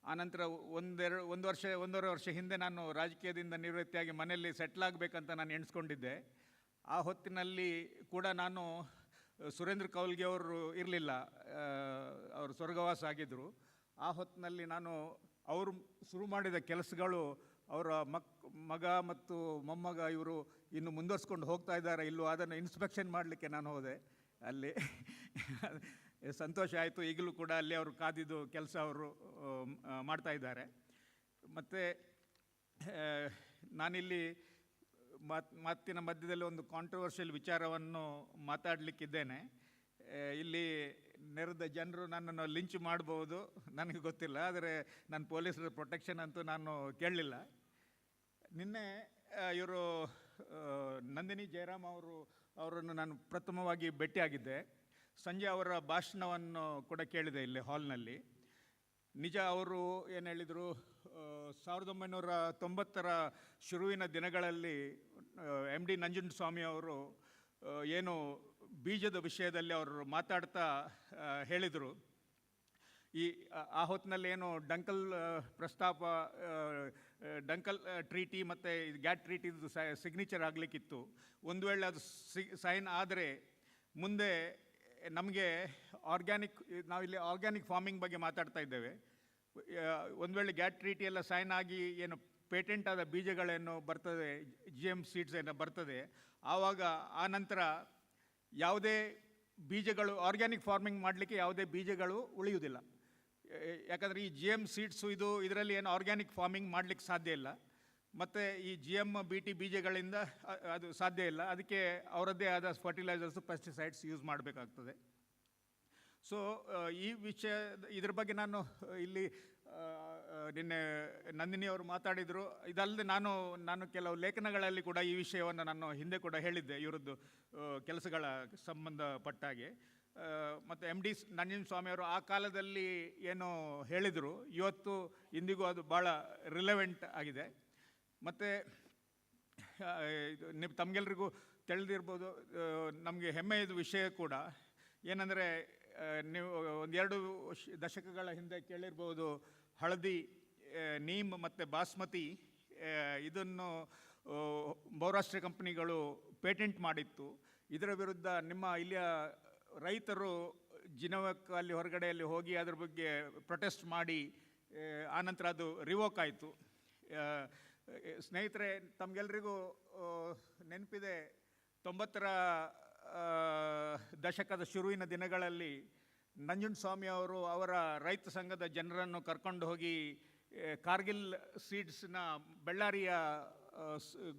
ಆನಂತರ ಒಂದೂವರೆ ವರ್ಷ ಹಿಂದೆ ನಾನು ರಾಜಕೀಯದಿಂದ ನಿವೃತ್ತಿಯಾಗಿ ಮನೆಯಲ್ಲಿ ಸೆಟ್ಲ್ ಆಗಬೇಕಂತ ನಾನು ಎಣಿಸ್ಕೊಂಡಿದ್ದೆ. ಆ ಹೊತ್ತಿನಲ್ಲಿ ಕೂಡ ನಾನು ಸುರೇಂದ್ರ ಕೌಲ್ಗೆ ಅವರು ಇರಲಿಲ್ಲ, ಅವರು ಸ್ವರ್ಗವಾಸ ಆಗಿದ್ದರು. ಆ ಹೊತ್ತಿನಲ್ಲಿ ನಾನು ಅವರು ಶುರು ಮಾಡಿದ ಕೆಲಸಗಳು ಅವರ ಮಗ ಮತ್ತು ಮೊಮ್ಮಗ ಇವರು ಇನ್ನು ಮುಂದುವರ್ಸ್ಕೊಂಡು ಹೋಗ್ತಾ ಇದ್ದಾರೆ ಇಲ್ಲೋ ಅದನ್ನು ಇನ್ಸ್ಪೆಕ್ಷನ್ ಮಾಡಲಿಕ್ಕೆ ನಾನು ಹೋದೆ. ಅಲ್ಲಿ ಸಂತೋಷ ಆಯಿತು. ಈಗಲೂ ಕೂಡ ಅಲ್ಲಿ ಅವರು ಕಾದಿದ್ದು ಕೆಲಸ ಅವರು ಮಾಡ್ತಾ ಇದ್ದಾರೆ. ಮತ್ತು ನಾನಿಲ್ಲಿ ಮಾತಿನ ಮಧ್ಯದಲ್ಲಿ ಒಂದು ಕಾಂಟ್ರವರ್ಷಿಯಲ್ ವಿಚಾರವನ್ನು ಮಾತಾಡಲಿಕ್ಕಿದ್ದೇನೆ. ಇಲ್ಲಿ ನೆರೆದ ಜನರು ನನ್ನನ್ನು ಲಿಂಚ್ ಮಾಡ್ಬೋದು, ನನಗೆ ಗೊತ್ತಿಲ್ಲ. ಆದರೆ ನಾನು ಪೊಲೀಸರ ಪ್ರೊಟೆಕ್ಷನ್ ಅಂತೂ ನಾನು ಕೇಳಲಿಲ್ಲ. ನಿನ್ನೆ ಇವರು ನಂದಿನಿ ಜಯರಾಮ್ ಅವರನ್ನು ನಾನು ಪ್ರಥಮವಾಗಿ ಭೇಟಿಯಾಗಿದ್ದೆ. ಸಂಜೆ ಅವರ ಭಾಷಣವನ್ನು ಕೂಡ ಕೇಳಿದೆ ಇಲ್ಲಿ ಹಾಲ್ನಲ್ಲಿ. ನಿಜ, ಅವರು ಏನು ಹೇಳಿದರು, 1990ರ ಶುರುವಿನ ದಿನಗಳಲ್ಲಿ MD ನಂಜುಂಡಸ್ವಾಮಿ ಅವರು ಏನು ಬೀಜದ ವಿಷಯದಲ್ಲಿ ಅವರು ಮಾತಾಡ್ತಾ ಹೇಳಿದರು, ಆ ಹೊತ್ತಿನಲ್ಲಿ ಏನು ಡಂಕಲ್ ಪ್ರಸ್ತಾಪ, ಡಂಕಲ್ ಟ್ರೀಟಿ ಮತ್ತು ಗ್ಯಾಟ್ ಟ್ರೀಟಿದು ಸಿಗ್ನೇಚರ್ ಆಗಲಿಕ್ಕಿತ್ತು. ಒಂದು ವೇಳೆ ಅದು ಸೈನ್ ಆದರೆ ಮುಂದೆ ನಮಗೆ ನಾವಿಲ್ಲಿ ಆರ್ಗ್ಯಾನಿಕ್ ಫಾರ್ಮಿಂಗ್ ಬಗ್ಗೆ ಮಾತಾಡ್ತಾ ಇದ್ದೇವೆ. ಒಂದು ವೇಳೆ ಗ್ಯಾಟ್ ಟ್ರೀಟಿ ಎಲ್ಲ ಸೈನ್ ಆಗಿ ಏನು ಪೇಟೆಂಟ್ ಆದ ಬೀಜಗಳೇನು ಬರ್ತದೆ, GM ಸೀಡ್ಸ್ ಏನೋ ಬರ್ತದೆ, ಆವಾಗ ಆ ನಂತರ ಯಾವುದೇ ಬೀಜಗಳು ಆರ್ಗ್ಯಾನಿಕ್ ಫಾರ್ಮಿಂಗ್ ಮಾಡಲಿಕ್ಕೆ ಯಾವುದೇ ಬೀಜಗಳು ಉಳಿಯುವುದಿಲ್ಲ. ಯಾಕಂದರೆ ಈ GM ಸೀಡ್ಸು ಇದರಲ್ಲಿ ಏನು ಆರ್ಗ್ಯಾನಿಕ್ ಫಾರ್ಮಿಂಗ್ ಮಾಡಲಿಕ್ಕೆ ಸಾಧ್ಯ ಇಲ್ಲ. ಮತ್ತು ಈ GM BT ಬೀಜಗಳಿಂದ ಅದು ಸಾಧ್ಯ ಇಲ್ಲ. ಅದಕ್ಕೆ ಅವರದ್ದೇ ಆದ ಫರ್ಟಿಲೈಸರ್ಸು, ಪೆಸ್ಟಿಸೈಡ್ಸ್ ಯೂಸ್ ಮಾಡಬೇಕಾಗ್ತದೆ. ಸೊ ಈ ಇದ್ರ ಬಗ್ಗೆ ನಾನು ಇಲ್ಲಿ ನಿನ್ನೆ ನಂದಿನಿ ಅವರು ಮಾತಾಡಿದರು. ಇದಲ್ಲದೆ ನಾನು ಕೆಲವು ಲೇಖನಗಳಲ್ಲಿ ಕೂಡ ಈ ವಿಷಯವನ್ನು ನಾನು ಹಿಂದೆ ಕೂಡ ಹೇಳಿದ್ದೆ, ಇವರದ್ದು ಕೆಲಸಗಳ ಸಂಬಂಧಪಟ್ಟಾಗೆ. ಮತ್ತು MD ನಂಜುಂಡಸ್ವಾಮಿಯವರು ಆ ಕಾಲದಲ್ಲಿ ಏನು ಹೇಳಿದರು, ಇವತ್ತು ಇಂದಿಗೂ ಅದು ಭಾಳ ರಿಲೆವೆಂಟ್ ಆಗಿದೆ. ಮತ್ತು ತಮಗೆಲ್ರಿಗೂ ತಿಳಿದಿರ್ಬೋದು, ನಮಗೆ ಹೆಮ್ಮೆಯದು ವಿಷಯ ಕೂಡ ಏನಂದರೆ, ನೀವು ಒಂದೆರಡು ದಶಕಗಳ ಹಿಂದೆ ಕೇಳಿರ್ಬೋದು, ಹಳದಿ, ನೀಮ್ ಮತ್ತು ಬಾಸ್ಮತಿ ಇದನ್ನು ಬಹುರಾಷ್ಟ್ರೀಯ ಕಂಪನಿಗಳು ಪೇಟೆಂಟ್ ಮಾಡಿತ್ತು. ಇದರ ವಿರುದ್ಧ ನಿಮ್ಮ ಇಲ್ಲಿಯ ರೈತರು ಜಿನೋವಕ್ಕೆ ಅಲ್ಲಿ ಹೊರಗಡೆಯಲ್ಲಿ ಹೋಗಿ ಅದ್ರ ಬಗ್ಗೆ ಪ್ರೊಟೆಸ್ಟ್ ಮಾಡಿ ಆನಂತರ ಅದು ರಿವೋಕ್ ಆಯಿತು. ಸ್ನೇಹಿತರೆ, ತಮಗೆಲ್ರಿಗೂ ನೆನಪಿದೆ, 90ರ ದಶಕದ ಶುರುವಿನ ದಿನಗಳಲ್ಲಿ ನಂಜುಂಡಸ್ವಾಮಿ ಅವರು ಅವರ ರೈತ ಸಂಘದ ಜನರನ್ನು ಕರ್ಕೊಂಡು ಹೋಗಿ ಕಾರ್ಗಿಲ್ ಸೀಡ್ಸ್ನ ಬೆಳ್ಳಾರಿಯ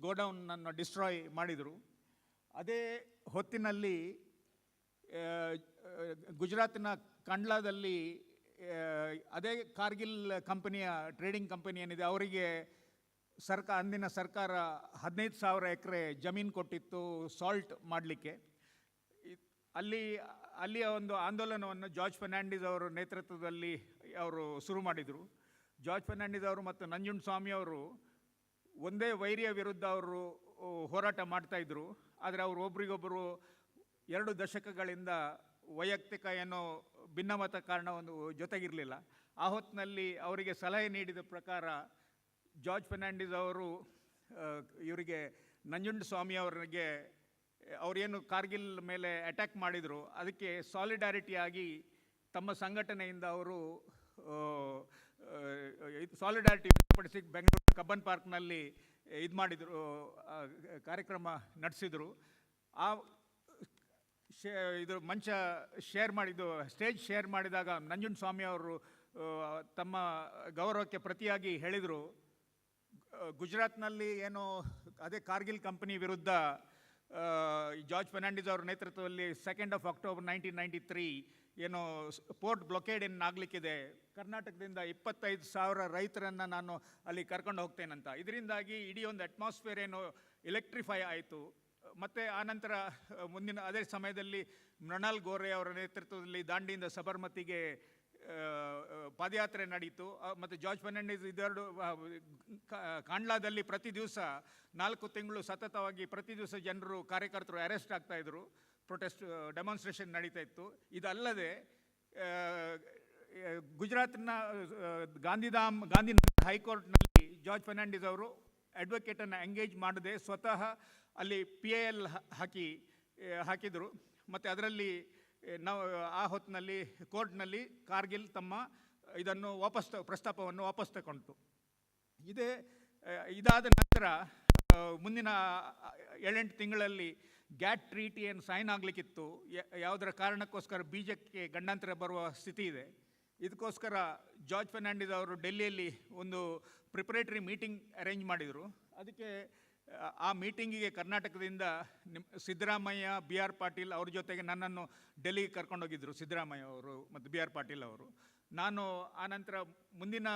ಗೋಡೌನನ್ನು ಡಿಸ್ಟ್ರಾಯ್ ಮಾಡಿದರು. ಅದೇ ಹೊತ್ತಿನಲ್ಲಿ ಗುಜರಾತಿನ ಕಂಡ್ಲಾದಲ್ಲಿ ಅದೇ ಕಾರ್ಗಿಲ್ ಕಂಪನಿಯ ಟ್ರೇಡಿಂಗ್ ಕಂಪನಿ ಏನಿದೆ, ಅವರಿಗೆ ಅಂದಿನ ಸರ್ಕಾರ 15,000 ಎಕರೆ ಜಮೀನು ಕೊಟ್ಟಿತ್ತು ಸಾಲ್ಟ್ ಮಾಡಲಿಕ್ಕೆ. ಅಲ್ಲಿಯ ಒಂದು ಆಂದೋಲನವನ್ನು ಜಾರ್ಜ್ ಫರ್ನಾಂಡಿಸ್ ಅವರ ನೇತೃತ್ವದಲ್ಲಿ ಅವರು ಶುರು ಮಾಡಿದರು. ಜಾರ್ಜ್ ಫರ್ನಾಂಡಿಸ್ ಅವರು ಮತ್ತು ನಂಜುಂಡಸ್ವಾಮಿ ಅವರು ಒಂದೇ ವೈರಿಯ ವಿರುದ್ಧ ಅವರು ಹೋರಾಟ ಮಾಡ್ತಾಯಿದ್ರು. ಆದರೆ ಅವರು ಒಬ್ರಿಗೊಬ್ಬರು 2 ದಶಕಗಳಿಂದ ವೈಯಕ್ತಿಕ ಏನೋ ಭಿನ್ನಮತ ಕಾರಣ ಒಂದು ಜೊತೆಗಿರಲಿಲ್ಲ. ಆ ಹೊತ್ತಿನಲ್ಲಿ ಅವರಿಗೆ ಸಲಹೆ ನೀಡಿದ ಪ್ರಕಾರ ಜಾರ್ಜ್ ಫರ್ನಾಂಡಿಸ್ ಅವರು ಇವರಿಗೆ ನಂಜುಂಡಸ್ವಾಮಿ ಅವರಿಗೆ ಅವರೇನು ಕಾರ್ಗಿಲ್ ಮೇಲೆ ಅಟ್ಯಾಕ್ ಮಾಡಿದರು ಅದಕ್ಕೆ ಸಾಲಿಡಾರಿಟಿಯಾಗಿ ತಮ್ಮ ಸಂಘಟನೆಯಿಂದ ಅವರು ಸಾಲಿಡಾರಿಟಿ ವ್ಯಕ್ತಪಡಿಸಿ ಬೆಂಗಳೂರು ಕಬ್ಬನ್ ಪಾರ್ಕ್ನಲ್ಲಿ ಇದು ಮಾಡಿದರು, ಕಾರ್ಯಕ್ರಮ ನಡೆಸಿದರು. ಆ ಇದು ಮಂಚ ಶೇರ್ ಮಾಡಿದ್ದು, ಸ್ಟೇಜ್ ಶೇರ್ ಮಾಡಿದಾಗ ನಂಜುಂಡಸ್ವಾಮಿ ಅವರು ತಮ್ಮ ಗೌರವಕ್ಕೆ ಪ್ರತಿಯಾಗಿ ಹೇಳಿದರು, ಗುಜರಾತ್ನಲ್ಲಿ ಏನೋ ಅದೇ ಕಾರ್ಗಿಲ್ ಕಂಪನಿ ವಿರುದ್ಧ ಜಾರ್ಜ್ ಫರ್ನಾಂಡಿಸ್ ಅವರ ನೇತೃತ್ವದಲ್ಲಿ 2 ಅಕ್ಟೋಬರ್ 1993 ಏನೋ ಪೋರ್ಟ್ ಬ್ಲೊಕೇಡ್ ಆಗಲಿಕ್ಕಿದೆ, ಕರ್ನಾಟಕದಿಂದ 25,000 ರೈತರನ್ನು ನಾನು ಅಲ್ಲಿ ಕರ್ಕೊಂಡು ಹೋಗ್ತೇನಂತ. ಇದರಿಂದಾಗಿ ಇಡೀ ಒಂದು ಅಟ್ಮಾಸ್ಫಿಯರ್ ಏನು ಎಲೆಕ್ಟ್ರಿಫೈ ಆಯಿತು. ಮತ್ತು ಆನಂತರ ಮುಂದಿನ ಅದೇ ಸಮಯದಲ್ಲಿ ಮೃಣಾಲ್ ಗೋರೆ ಅವರ ನೇತೃತ್ವದಲ್ಲಿ ದಾಂಡಿಯಿಂದ ಸಬರ್ಮತಿಗೆ ಪಾದಯಾತ್ರೆ ನಡೀತು. ಮತ್ತು ಜಾರ್ಜ್ ಫರ್ನಾಂಡಿಸ್ ಇದೆರಡು ಕಾಂಡ್ಲಾದಲ್ಲಿ ಪ್ರತಿ ದಿವಸ 4 ತಿಂಗಳು ಸತತವಾಗಿ ಪ್ರತಿ ದಿವಸ ಜನರು ಕಾರ್ಯಕರ್ತರು ಅರೆಸ್ಟ್ ಆಗ್ತಾಯಿದ್ರು, ಪ್ರೊಟೆಸ್ಟ್ ಡೆಮಾನ್ಸ್ಟ್ರೇಷನ್ ನಡೀತಾ ಇತ್ತು. ಇದಲ್ಲದೆ ಗುಜರಾತ್ನ ಗಾಂಧಿನಗರ ಹೈಕೋರ್ಟ್ನಲ್ಲಿ ಜಾರ್ಜ್ ಫರ್ನಾಂಡಿಸ್ ಅವರು ಅಡ್ವೊಕೇಟನ್ನು ಎಂಗೇಜ್ ಮಾಡದೆ ಸ್ವತಃ ಅಲ್ಲಿ PIL ಹಾಕಿದರು. ಮತ್ತು ಅದರಲ್ಲಿ ನಾವು ಆ ಹೊತ್ತಿನಲ್ಲಿ ಕೋರ್ಟ್ನಲ್ಲಿ ಕಾರ್ಗಿಲ್ ತಮ್ಮ ಇದನ್ನು ಪ್ರಸ್ತಾಪವನ್ನು ವಾಪಸ್ ತಗೊಂಡು ಇದಾದ ನಂತರ ಮುಂದಿನ 7-8 ತಿಂಗಳಲ್ಲಿ ಗ್ಯಾಟ್ ಟ್ರೀಟಿ ಏನು ಸೈನ್ ಆಗಲಿಕ್ಕಿತ್ತು. ಯಾವುದರ ಕಾರಣಕ್ಕೋಸ್ಕರ ಬೀಜಕ್ಕೆ ಗಂಡಾಂತರ ಬರುವ ಸ್ಥಿತಿ ಇದೆ. ಇದಕ್ಕೋಸ್ಕರ ಜಾರ್ಜ್ ಫರ್ನಾಂಡಿಸ್ ಅವರು ಡೆಲ್ಲಿಯಲ್ಲಿ ಒಂದು ಪ್ರಿಪರೇಟರಿ ಮೀಟಿಂಗ್ ಅರೇಂಜ್ ಮಾಡಿದರು. ಅದಕ್ಕೆ ಆ ಮೀಟಿಂಗಿಗೆ ಕರ್ನಾಟಕದಿಂದ ಸಿದ್ದರಾಮಯ್ಯ, BR ಪಾಟೀಲ್ ಅವ್ರ ಜೊತೆಗೆ ನನ್ನನ್ನು ಡೆಲ್ಲಿಗೆ ಕರ್ಕೊಂಡೋಗಿದ್ದರು. ಸಿದ್ದರಾಮಯ್ಯ ಅವರು ಮತ್ತು BR ಪಾಟೀಲ್ ಅವರು. ನಾನು ಆನಂತರ ಮುಂದಿನ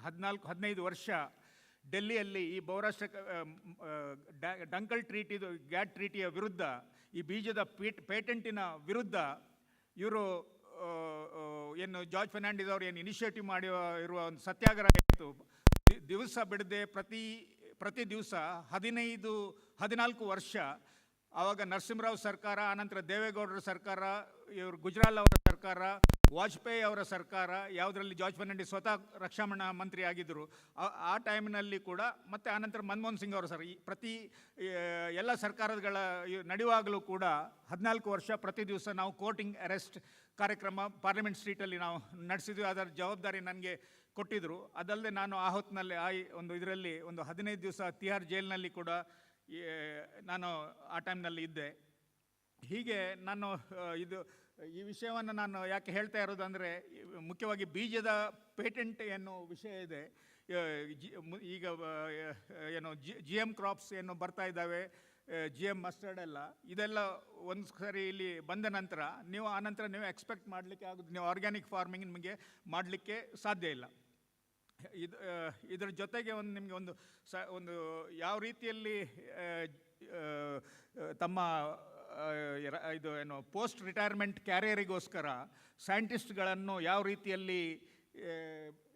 14-15 ವರ್ಷ ಡೆಲ್ಲಿಯಲ್ಲಿ ಈ ಬಹುರಾಷ್ಟ್ರ ಡಂಕಲ್ ಟ್ರೀಟಿದು ಗ್ಯಾಟ್ ಟ್ರೀಟಿಯ ವಿರುದ್ಧ, ಈ ಬೀಜದ ಪೇಟೆಂಟಿನ ವಿರುದ್ಧ ಇವರು ಏನು ಜಾರ್ಜ್ ಫರ್ನಾಂಡಿಸ್ ಅವರು ಏನು ಇನಿಷಿಯೇಟಿವ್ ಇರುವ ಒಂದು ಸತ್ಯಾಗ್ರಹ ಇತ್ತು. ದಿವಸ ಬಿಡದೆ ಪ್ರತಿ ದಿವಸ 14 ವರ್ಷ. ಆವಾಗ ನರಸಿಂಹರಾವ್ ಸರ್ಕಾರ, ಆನಂತರ ದೇವೇಗೌಡರ ಸರ್ಕಾರ, ಇವರು ಗುಜರಾಲ್ ಅವರ ಸರ್ಕಾರ, ವಾಜಪೇಯಿ ಅವರ ಸರ್ಕಾರ, ಯಾವುದರಲ್ಲಿ ಜಾರ್ಜ್ ಫರ್ನಾಂಡಿಸ್ ಸ್ವತಃ ರಕ್ಷಣಾ ಮಂತ್ರಿ ಆಗಿದ್ದರು ಆ ಟೈಮಿನಲ್ಲಿ ಕೂಡ, ಮತ್ತು ಆನಂತರ ಮನಮೋಹನ್ ಸಿಂಗ್ ಅವರ ಎಲ್ಲ ಸರ್ಕಾರಗಳ ನಡೆಯುವಾಗಲೂ ಕೂಡ 14 ವರ್ಷ ಪ್ರತಿ ದಿವಸ ನಾವು ಕೋರ್ಟಿಂಗ್ ಅರೆಸ್ಟ್ ಕಾರ್ಯಕ್ರಮ ಪಾರ್ಲಿಮೆಂಟ್ ಸ್ಟ್ರೀಟಲ್ಲಿ ನಾವು ನಡೆಸಿದ್ವಿ. ಅದರ ಜವಾಬ್ದಾರಿ ನನಗೆ ಕೊಟ್ಟಿದ್ದರು. ಅದಲ್ಲದೆ ನಾನು ಆ ಹೊತ್ತಿನಲ್ಲಿ ಇದರಲ್ಲಿ ಒಂದು 15 ದಿವಸ ತಿಹಾರ್ ಜೈಲಿನಲ್ಲಿ ಕೂಡ ನಾನು ಆ ಟೈಮ್ನಲ್ಲಿ ಇದ್ದೆ. ಹೀಗೆ ನಾನು ಈ ವಿಷಯವನ್ನು ನಾನು ಯಾಕೆ ಹೇಳ್ತಾ ಇರೋದು ಅಂದರೆ, ಮುಖ್ಯವಾಗಿ ಬೀಜದ ಪೇಟೆಂಟ್ ಏನೋ ವಿಷಯ ಇದೆ. ಈಗ ಏನು GM ಕ್ರಾಪ್ಸ್ ಏನು ಬರ್ತಾ ಇದ್ದಾವೆ, GM ಮಸ್ಟರ್ಡ್ ಎಲ್ಲ, ಇದೆಲ್ಲ ಒಂದು ಸರಿ ಇಲ್ಲಿ ಬಂದ ನಂತರ ನೀವು ಎಕ್ಸ್ಪೆಕ್ಟ್ ಮಾಡಲಿಕ್ಕೆ ಆಗೋದು, ನೀವು ಆರ್ಗ್ಯಾನಿಕ್ ಫಾರ್ಮಿಂಗ್ ನಿಮಗೆ ಮಾಡಲಿಕ್ಕೆ ಸಾಧ್ಯ ಇಲ್ಲ. ಇದರ ಜೊತೆಗೆ ನಿಮಗೆ ಒಂದು ಯಾವ ರೀತಿಯಲ್ಲಿ ತಮ್ಮ ಇದು ಏನು ಪೋಸ್ಟ್ ರಿಟೈರ್ಮೆಂಟ್ ಕ್ಯಾರಿಯರಿಗೋಸ್ಕರ ಸೈಂಟಿಸ್ಟ್ಗಳನ್ನು ಯಾವ ರೀತಿಯಲ್ಲಿ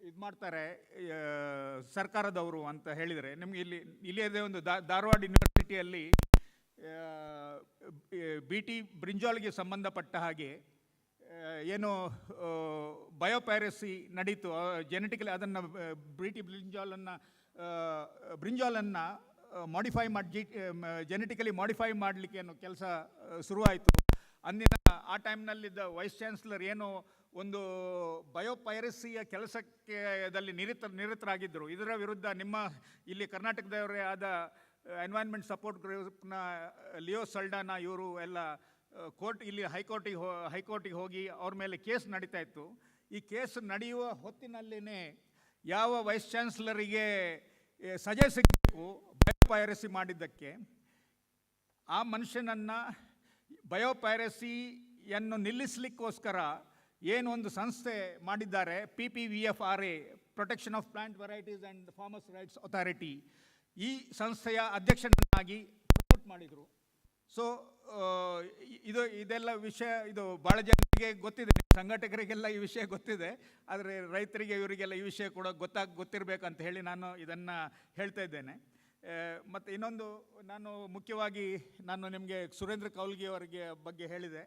ಇದು ಮಾಡ್ತಾರೆ ಸರ್ಕಾರದವರು ಅಂತ ಹೇಳಿದರೆ, ನಿಮಗೆ ಇಲ್ಲಿಯದೇ ಒಂದು ಧಾರವಾಡ ಯೂನಿವರ್ಸಿಟಿಯಲ್ಲಿ BT ಬ್ರಿಂಜಾಲ್ಗೆ ಸಂಬಂಧಪಟ್ಟ ಹಾಗೆ ಏನು ಬಯೋಪೈರಸಿ ನಡೀತು, ಜೆನೆಟಿಕಲಿ ಅದನ್ನು BT ಬ್ರಿಂಜಾಲನ್ನು ಮಾಡಿಫೈ ಮಾಡಿ ಜೆನೆಟಿಕಲಿ ಮಾಡಿಫೈ ಮಾಡಲಿಕ್ಕೆ ಏನು ಕೆಲಸ ಶುರುವಾಯಿತು. ಅಂದಿನ ಆ ಟೈಮ್ನಲ್ಲಿದ್ದ ವೈಸ್ ಚಾನ್ಸಲರ್ ಏನು ಒಂದು ಬಯೋಪೈರಸಿಯ ಕೆಲಸಕ್ಕೆ ನಿರತರಾಗಿದ್ದರು. ಇದರ ವಿರುದ್ಧ ನಿಮ್ಮ ಇಲ್ಲಿ ಕರ್ನಾಟಕದವರೇ ಆದ ಎನ್ವೈರ್ನ್ಮೆಂಟ್ ಸಪೋರ್ಟ್ ಗ್ರೂಪ್ನ ಲಿಯೋ ಸಲ್ಡಾನಾ ಇವರು ಎಲ್ಲ ಇಲ್ಲಿ ಹೈಕೋರ್ಟಿಗೆ ಹೋಗಿ ಅವ್ರ ಮೇಲೆ ಕೇಸ್ ನಡೀತಾ ಇತ್ತು. ಈ ಕೇಸ್ ನಡೆಯುವ ಹೊತ್ತಿನಲ್ಲಿನೇ ಯಾವ ವೈಸ್ ಚಾನ್ಸಲರಿಗೆ ಸಜೆ ಸಿಗಬೇಕು ಬಯೋಪೈರಸಿ ಮಾಡಿದ್ದಕ್ಕೆ, ಆ ಮನುಷ್ಯನನ್ನು ಬಯೋಪೈರಸಿಯನ್ನು ನಿಲ್ಲಿಸಲಿಕ್ಕೋಸ್ಕರ ಏನು ಒಂದು ಸಂಸ್ಥೆ ಮಾಡಿದ್ದಾರೆ, PPVFRA, protection of plant varieties and farmers rights authority, ಈ ಸಂಸ್ಥೆಯ ಅಧ್ಯಕ್ಷನಾಗಿ ಪ್ರಮೋಟ್ ಮಾಡಿದರು. ಸೊ ಇದೆಲ್ಲ ವಿಷಯ ಇದು ಭಾಳ ಜನರಿಗೆ ಗೊತ್ತಿದೆ, ಸಂಘಟಕರಿಗೆಲ್ಲ ಈ ವಿಷಯ ಗೊತ್ತಿದೆ, ಆದರೆ ರೈತರಿಗೆ ಇವರಿಗೆಲ್ಲ ಈ ವಿಷಯ ಕೂಡ ಗೊತ್ತಿರಬೇಕಂತ ಹೇಳಿ ನಾನು ಇದನ್ನು ಹೇಳ್ತಾ ಇದ್ದೇನೆ. ಮತ್ತು ಇನ್ನೊಂದು, ನಾನು ಮುಖ್ಯವಾಗಿ ನಿಮಗೆ ಸುರೇಂದ್ರ ಕೌಲ್ಗಿ ಅವರಿಗೆ ಬಗ್ಗೆ ಹೇಳಿದೆ.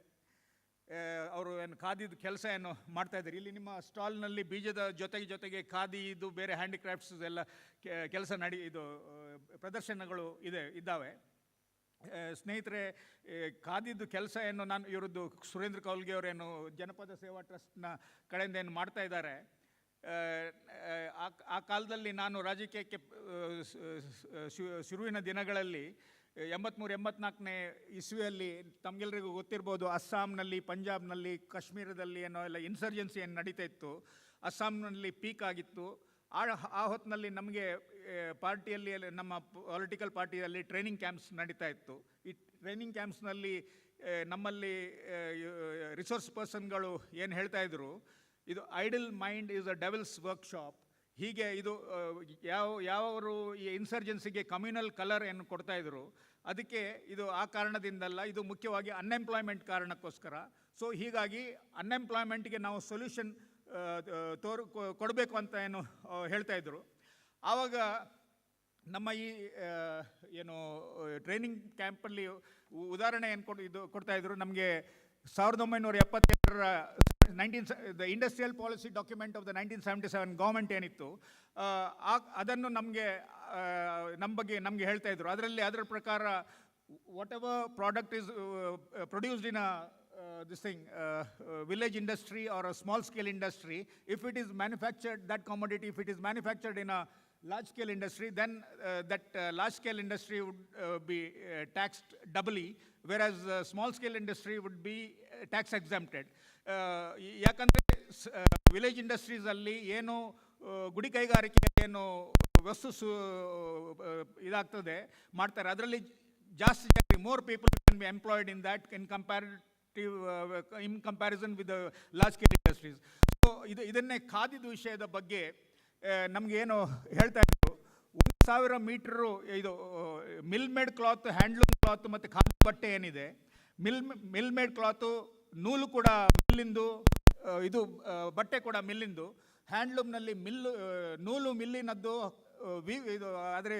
ಅವರು ಏನು ಖಾದಿದು ಕೆಲಸ ಏನು ಮಾಡ್ತಾಯಿದ್ದಾರೆ. ಇಲ್ಲಿ ನಿಮ್ಮ ಸ್ಟಾಲ್ನಲ್ಲಿ ಬೀಜದ ಜೊತೆಗೆ ಖಾದಿ ಇದು ಬೇರೆ ಹ್ಯಾಂಡಿಕ್ರಾಫ್ಟ್ಸ್ ಎಲ್ಲ ಕೆಲಸ ಇದು ಪ್ರದರ್ಶನಗಳು ಇದ್ದಾವೆ. ಸ್ನೇಹಿತರೆ, ಖಾದಿದು ಕೆಲಸ ಏನು ಇವರದ್ದು ಸುರೇಂದ್ರ ಕೌಲ್ಗಿ ಅವರೇನು ಜನಪದ ಸೇವಾ ಟ್ರಸ್ಟ್ನ ಕಡೆಯಿಂದ ಏನು ಮಾಡ್ತಾ ಇದ್ದಾರೆ. ಆ ಕಾಲದಲ್ಲಿ ನಾನು ರಾಜಕೀಯಕ್ಕೆ ಶುರುವಿನ ದಿನಗಳಲ್ಲಿ 83-84ನೇ ಇಸ್ವಿಯಲ್ಲಿ ತಮಗೆಲ್ಲರಿಗೂ ಗೊತ್ತಿರ್ಬೋದು, ಅಸ್ಸಾಂನಲ್ಲಿ, ಪಂಜಾಬ್ನಲ್ಲಿ, ಕಾಶ್ಮೀರದಲ್ಲಿ ಏನೋ ಎಲ್ಲ ಇನ್ಸರ್ಜೆನ್ಸಿ ಏನು ನಡೀತಾ ಇತ್ತು. ಅಸ್ಸಾಂನಲ್ಲಿ ಪೀಕ್ ಆಗಿತ್ತು. ಆ ಹೊತ್ತಿನಲ್ಲಿ ನಮಗೆ ಪಾರ್ಟಿಯಲ್ಲಿ, ನಮ್ಮ ಪೊಲಿಟಿಕಲ್ ಪಾರ್ಟಿಯಲ್ಲಿ ಟ್ರೈನಿಂಗ್ ಕ್ಯಾಂಪ್ಸ್ ನಡೀತಾ ಇತ್ತು. ಈ ಟ್ರೈನಿಂಗ್ ಕ್ಯಾಂಪ್ಸ್ನಲ್ಲಿ ನಮ್ಮಲ್ಲಿ ರಿಸೋರ್ಸ್ ಪರ್ಸನ್ಗಳು ಏನು ಹೇಳ್ತಾಯಿದ್ರು, ಇದು idle mind is a devil's workshop. ಹೀಗೆ ಇದು ಯಾವರು ಈ ಇನ್ಸರ್ಜೆನ್ಸಿಗೆ ಕಮ್ಯುನಲ್ ಕಲರ್ ಏನು ಕೊಡ್ತಾಯಿದ್ರು, ಅದಕ್ಕೆ ಇದು ಆ ಕಾರಣದಿಂದಲ್ಲ, ಇದು ಮುಖ್ಯವಾಗಿ ಅನ್ಎಂಪ್ಲಾಯ್ಮೆಂಟ್ ಕಾರಣಕ್ಕೋಸ್ಕರ. ಸೊ ಹೀಗಾಗಿ ಅನ್ಎಂಪ್ಲಾಯ್ಮೆಂಟ್ಗೆ ನಾವು ಸೊಲ್ಯೂಷನ್ ಕೊಡಬೇಕು ಅಂತ ಏನು ಹೇಳ್ತಾಯಿದ್ರು. ಆವಾಗ ನಮ್ಮ ಈ ಏನು ಟ್ರೈನಿಂಗ್ ಕ್ಯಾಂಪಲ್ಲಿ ಉದಾಹರಣೆ ಏನು ಕೊಡ್ತಾಯಿದ್ರು ನಮಗೆ. 1972ರ the industrial policy document of the 1977 government ಏನಿತ್ತು, ಅದನ್ನು ನಮ್ಮ ಬಗ್ಗೆ ನಮಗೆ ಹೇಳ್ತಾಯಿದ್ರು. ಅದರ ಪ್ರಕಾರ whatever product is produced in this thing, village industry or a small scale industry, if it is manufactured, that commodity, if it is manufactured in a large scale industry, then that large scale industry would be taxed doubly, whereas small scale industry would be tax exempted. ಯಾಕಂದರೆ village ಇಂಡಸ್ಟ್ರೀಸಲ್ಲಿ ಏನು ಗುಡಿ ಕೈಗಾರಿಕೆ ಏನು ವಸ್ತು ಇದಾಗ್ತದೆ ಮಾಡ್ತಾರೆ, ಅದರಲ್ಲಿ ಜಾಸ್ತಿ ಜನ, more people can be employed in that in comparison with the large scale industries. So ಇದನ್ನೇ ಖಾದಿದು ವಿಷಯದ ಬಗ್ಗೆ ನಮಗೇನು ಹೇಳ್ತಾ ಇದ್ರು, 1000 ಮೀಟರು ಇದು mill made cloth, handloom cloth ಮತ್ತು ಖಾದಿ ಬಟ್ಟೆ ಏನಿದೆ, ಮಿಲ್ ಮೇಡ್ ಕ್ಲಾತು ನೂಲು ಕೂಡ ಮಿಲ್ಲಿಂದು, ಇದು ಬಟ್ಟೆ ಕೂಡ ಮಿಲ್ಲಿಂದು. ಹ್ಯಾಂಡ್ಲೂಮ್ನಲ್ಲಿ ನೂಲು ಮಿಲ್ಲಿನದ್ದು, ಇದು ಆದರೆ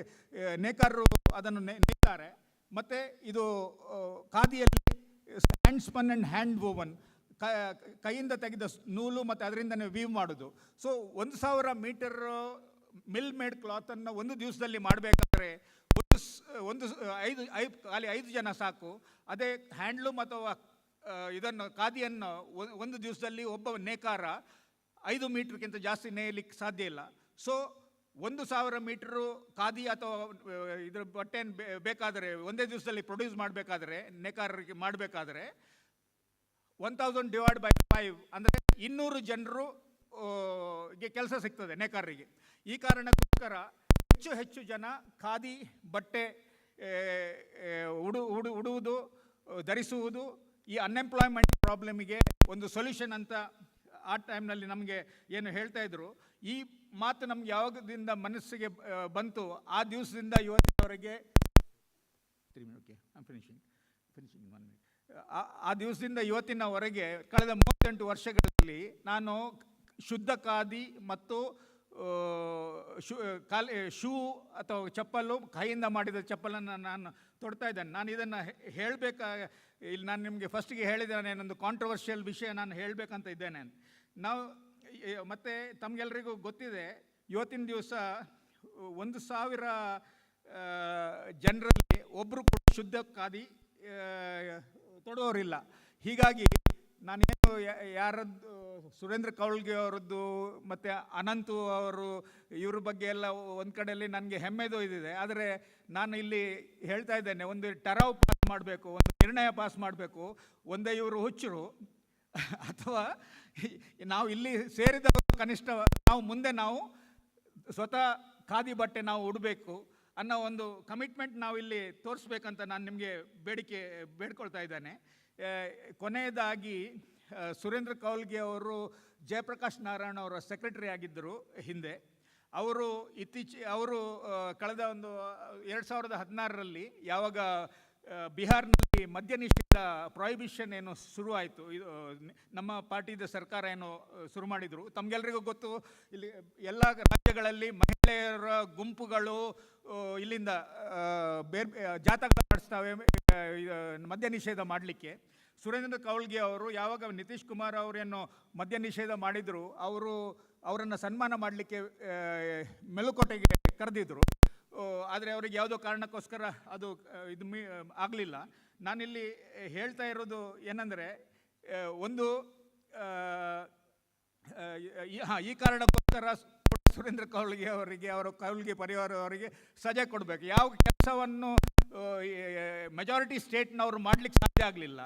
ನೇಕಾರರು ಅದನ್ನು ನೇಯ್ತಾರೆ. ಮತ್ತು ಇದು ಖಾದಿಯಲ್ಲಿ ಹ್ಯಾಂಡ್ ಸ್ಪನ್ ಆ್ಯಂಡ್ ಹ್ಯಾಂಡ್ ವೋವನ್, ಕೈಯಿಂದ ತೆಗೆದ ನೂಲು ಮತ್ತು ಅದರಿಂದನೇ ವೀವ್ ಮಾಡೋದು. ಸೊ 1000 ಮೀಟರ್ ಮಿಲ್ ಮೇಡ್ ಕ್ಲಾತನ್ನು ಒಂದು ದಿವಸದಲ್ಲಿ ಮಾಡಬೇಕಾದ್ರೆ ಖಾಲಿ 5 ಜನ ಸಾಕು. ಅದೇ ಹ್ಯಾಂಡ್ಲೂಮ್ ಅಥವಾ ಇದನ್ನು ಖಾದಿಯನ್ನು ಒಂದು ದಿವಸದಲ್ಲಿ ಒಬ್ಬ ನೇಕಾರ 5 ಮೀಟ್ರ್ಗಿಂತ ಜಾಸ್ತಿ ನೇಯಲಿಕ್ಕೆ ಸಾಧ್ಯ ಇಲ್ಲ. ಸೊ 1000 ಮೀಟ್ರು ಖಾದಿ ಅಥವಾ ಇದ್ರ ಬಟ್ಟೆಯನ್ನು ಬೇಕಾದರೆ ಒಂದೇ ದಿವಸದಲ್ಲಿ ಪ್ರೊಡ್ಯೂಸ್ ಮಾಡಬೇಕಾದ್ರೆ, ನೇಕಾರರಿಗೆ ಮಾಡಬೇಕಾದ್ರೆ 1000 ಡಿವೈಡ್ ಬೈ 5 ಅಂದರೆ 200 ಜನರು ಕೆಲಸ ಸಿಗ್ತದೆ ನೇಕಾರರಿಗೆ. ಈ ಕಾರಣಕ್ಕೋಸ್ಕರ ಹೆಚ್ಚು ಜನ ಖಾದಿ ಬಟ್ಟೆ ಉಡುವುದು, ಧರಿಸುವುದು ಈ ಅನ್ಎಂಪ್ಲಾಯ್ಮೆಂಟ್ ಪ್ರಾಬ್ಲಮಿಗೆ ಒಂದು ಸೊಲ್ಯೂಷನ್ ಅಂತ ಆ ಟೈಮ್ನಲ್ಲಿ ನಮಗೆ ಏನು ಹೇಳ್ತಾ ಇದ್ರು. ಈ ಮಾತು ನಮ್ಗೆ ಯಾವಾಗದಿಂದ ಮನಸ್ಸಿಗೆ ಬಂತು, ಆ ದಿವಸದಿಂದ ಇವತ್ತಿನವರೆಗೆ ಆ ದಿವಸದಿಂದ ಇವತ್ತಿನವರೆಗೆ ಕಳೆದ 38 ವರ್ಷಗಳಲ್ಲಿ ನಾನು ಶುದ್ಧ ಖಾದಿ ಮತ್ತು ಶೂ ಅಥವಾ ಚಪ್ಪಲು, ಕೈಯಿಂದ ಮಾಡಿದ ಚಪ್ಪಲನ್ನು ನಾನು ತೊಡ್ತಾ ಇದ್ದೇನೆ. ನಾನು ಇದನ್ನು ಇಲ್ಲಿ ನಾನು ನಿಮಗೆ ಫಸ್ಟಿಗೆ ಹೇಳಿದ್ದೇನೆ, ಏನೊಂದು ಕಾಂಟ್ರವರ್ಷಿಯಲ್ ವಿಷಯ ನಾನು ಹೇಳಬೇಕಂತ ಇದ್ದೇನೆ. ನಾವು ಮತ್ತು ತಮಗೆಲ್ಲರಿಗೂ ಗೊತ್ತಿದೆ, ಇವತ್ತಿನ ದಿವಸ 1000 ಜನರಲ್ಲಿ ಒಬ್ಬರು ಕೂಡ ಶುದ್ಧ ಖಾದಿ ತೊಡುವವರಿಲ್ಲ. ಹೀಗಾಗಿ ನಾನೇನು ಯಾರದ್ದು ಸುರೇಂದ್ರ ಕೌಲ್ಗಿ ಅವರದ್ದು ಮತ್ತು ಅನಂತು ಅವರು ಇವ್ರ ಬಗ್ಗೆ ಎಲ್ಲ ಒಂದು ಕಡೆಯಲ್ಲಿ ನನಗೆ ಹೆಮ್ಮೆದು ಇದಿದೆ. ಆದರೆ ನಾನು ಇಲ್ಲಿ ಹೇಳ್ತಾ ಇದ್ದೇನೆ, ಒಂದು ಟರಾವ್ ಪಾಸ್ ಮಾಡಬೇಕು, ಒಂದು ನಿರ್ಣಯ ಪಾಸ್ ಮಾಡಬೇಕು. ಒಂದೇ ಇವರು ಹುಚ್ಚರು ಅಥವಾ ನಾವು ಇಲ್ಲಿ ಸೇರಿದವರು ಕನಿಷ್ಠ ನಾವು ಸ್ವತಃ ಖಾದಿ ಬಟ್ಟೆ ನಾವು ಉಡಬೇಕು ಅನ್ನೋ ಒಂದು ಕಮಿಟ್ಮೆಂಟ್ ನಾವು ಇಲ್ಲಿ ತೋರಿಸ್ಬೇಕಂತ ನಾನು ನಿಮಗೆ ಬೇಡ್ಕೊಳ್ತಾ ಇದ್ದೇನೆ. ಕೊನೆಯದಾಗಿ ಸುರೇಂದ್ರ ಕೌಲ್ಗಿ ಅವರು ಜಯಪ್ರಕಾಶ್ ನಾರಾಯಣ್ ಅವರ ಸೆಕ್ರೆಟರಿ ಆಗಿದ್ದರು ಹಿಂದೆ. ಅವರು ಕಳೆದ ಒಂದು 2016ರಲ್ಲಿ ಯಾವಾಗ ಬಿಹಾರ್ನಲ್ಲಿ ಮದ್ಯ ನಿಷೇಧ ಪ್ರಾಹಿಬಿಷನ್ ಏನು ಶುರುವಾಯಿತು, ಇದು ನಮ್ಮ ಪಾರ್ಟಿದ ಸರ್ಕಾರ ಏನು ಶುರು ಮಾಡಿದರು. ತಮಗೆಲ್ಲರಿಗೂ ಗೊತ್ತು, ಇಲ್ಲಿ ಎಲ್ಲ ರಾಜ್ಯಗಳಲ್ಲಿ ಮಹಿಳೆಯರ ಗುಂಪುಗಳು ಇಲ್ಲಿಂದ ಬೇರೆ ಜಾಥಾಗಳು ನಡೆಸ್ತವೆ ಮದ್ಯ ನಿಷೇಧ ಮಾಡಲಿಕ್ಕೆ. ಸುರೇಂದ್ರ ಕೌಲ್ಗೆ ಅವರು ಯಾವಾಗ ನಿತೀಶ್ ಕುಮಾರ್ ಅವರೇನು ಮದ್ಯ ನಿಷೇಧ ಮಾಡಿದರು, ಅವರನ್ನು ಸನ್ಮಾನ ಮಾಡಲಿಕ್ಕೆ ಮೆಲುಕೋಟೆಗೆ ಕರೆದಿದ್ದರು. ಆದರೆ ಅವರಿಗೆ ಯಾವುದೋ ಕಾರಣಕ್ಕೋಸ್ಕರ ಅದು ಇದು ಆಗಲಿಲ್ಲ. ನಾನಿಲ್ಲಿ ಹೇಳ್ತಾ ಇರೋದು ಏನಂದರೆ, ಒಂದು ಈ ಕಾರಣಕ್ಕೋಸ್ಕರ ಸುರೇಂದ್ರ ಕೌಲ್ಗೆ ಅವರಿಗೆ, ಅವರ ಕೌಲ್ಗೆ ಪರಿವಾರ ಅವರಿಗೆ ಸಜೆ ಕೊಡಬೇಕು. ಯಾವ ಕೆಲಸವನ್ನು ಮೆಜಾರಿಟಿ ಸ್ಟೇಟ್ನವರು ಮಾಡಲಿಕ್ಕೆ ಸಾಧ್ಯ ಆಗಲಿಲ್ಲ,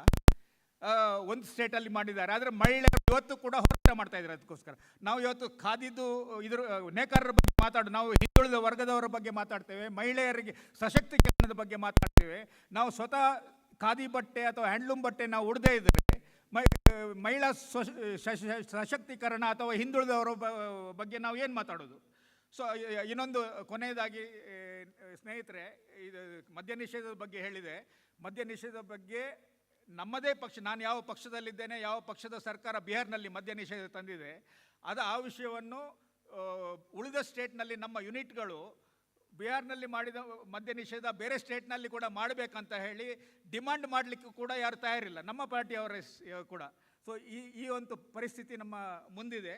ಒಂದು ಸ್ಟೇಟಲ್ಲಿ ಮಾಡಿದ್ದಾರೆ. ಆದರೆ ಮಹಿಳೆಯರು ಇವತ್ತು ಕೂಡ ಹೋರಾಟ ಮಾಡ್ತಾ ಇದ್ದಾರೆ ಅದಕ್ಕೋಸ್ಕರ. ನಾವು ಇವತ್ತು ಖಾದಿದ್ದು ಇದ್ರ ನೇಕಾರರ ಬಗ್ಗೆ ನಾವು ಹಿಂದುಳಿದ ವರ್ಗದವರ ಬಗ್ಗೆ ಮಾತಾಡ್ತೇವೆ, ಮಹಿಳೆಯರಿಗೆ ಸಶಕ್ತೀಕರಣದ ಬಗ್ಗೆ ಮಾತಾಡ್ತೇವೆ. ನಾವು ಸ್ವತಃ ಖಾದಿ ಬಟ್ಟೆ ಅಥವಾ ಹ್ಯಾಂಡ್ಲೂಮ್ ಬಟ್ಟೆ ನಾವು ಉಡದೇ ಇದ್ದರೆ ಮಹಿಳಾ ಸಶಕ್ತೀಕರಣ ಅಥವಾ ಹಿಂದುಳಿದವರ ಬಗ್ಗೆ ನಾವು ಏನು ಮಾತಾಡೋದು? ಸೊ ಇನ್ನೊಂದು ಕೊನೆಯದಾಗಿ ಸ್ನೇಹಿತರೆ, ಇದು ಮದ್ಯ ನಿಷೇಧದ ಬಗ್ಗೆ ಹೇಳಿದೆ. ಮದ್ಯ ನಿಷೇಧದ ಬಗ್ಗೆ ನಮ್ಮದೇ ಪಕ್ಷ, ನಾನು ಯಾವ ಪಕ್ಷದಲ್ಲಿದ್ದೇನೆ, ಯಾವ ಪಕ್ಷದ ಸರ್ಕಾರ ಬಿಹಾರ್ನಲ್ಲಿ ಮದ್ಯ ನಿಷೇಧ ತಂದಿದೆ, ಆ ವಿಷಯವನ್ನು ಉಳಿದ ಸ್ಟೇಟ್ನಲ್ಲಿ ನಮ್ಮ ಯೂನಿಟ್ಗಳು ಬಿಹಾರ್ನಲ್ಲಿ ಮಾಡಿದ ಮದ್ಯ ನಿಷೇಧ ಬೇರೆ ಸ್ಟೇಟ್ನಲ್ಲಿ ಕೂಡ ಮಾಡಬೇಕಂತ ಹೇಳಿ ಡಿಮಾಂಡ್ ಮಾಡಲಿಕ್ಕೂ ಕೂಡ ಯಾರು ತಯಾರಿಲ್ಲ, ನಮ್ಮ ಪಾರ್ಟಿಯವರೇ ಕೂಡ. ಸೊ ಈ ಒಂದು ಪರಿಸ್ಥಿತಿ ನಮ್ಮ ಮುಂದಿದೆ.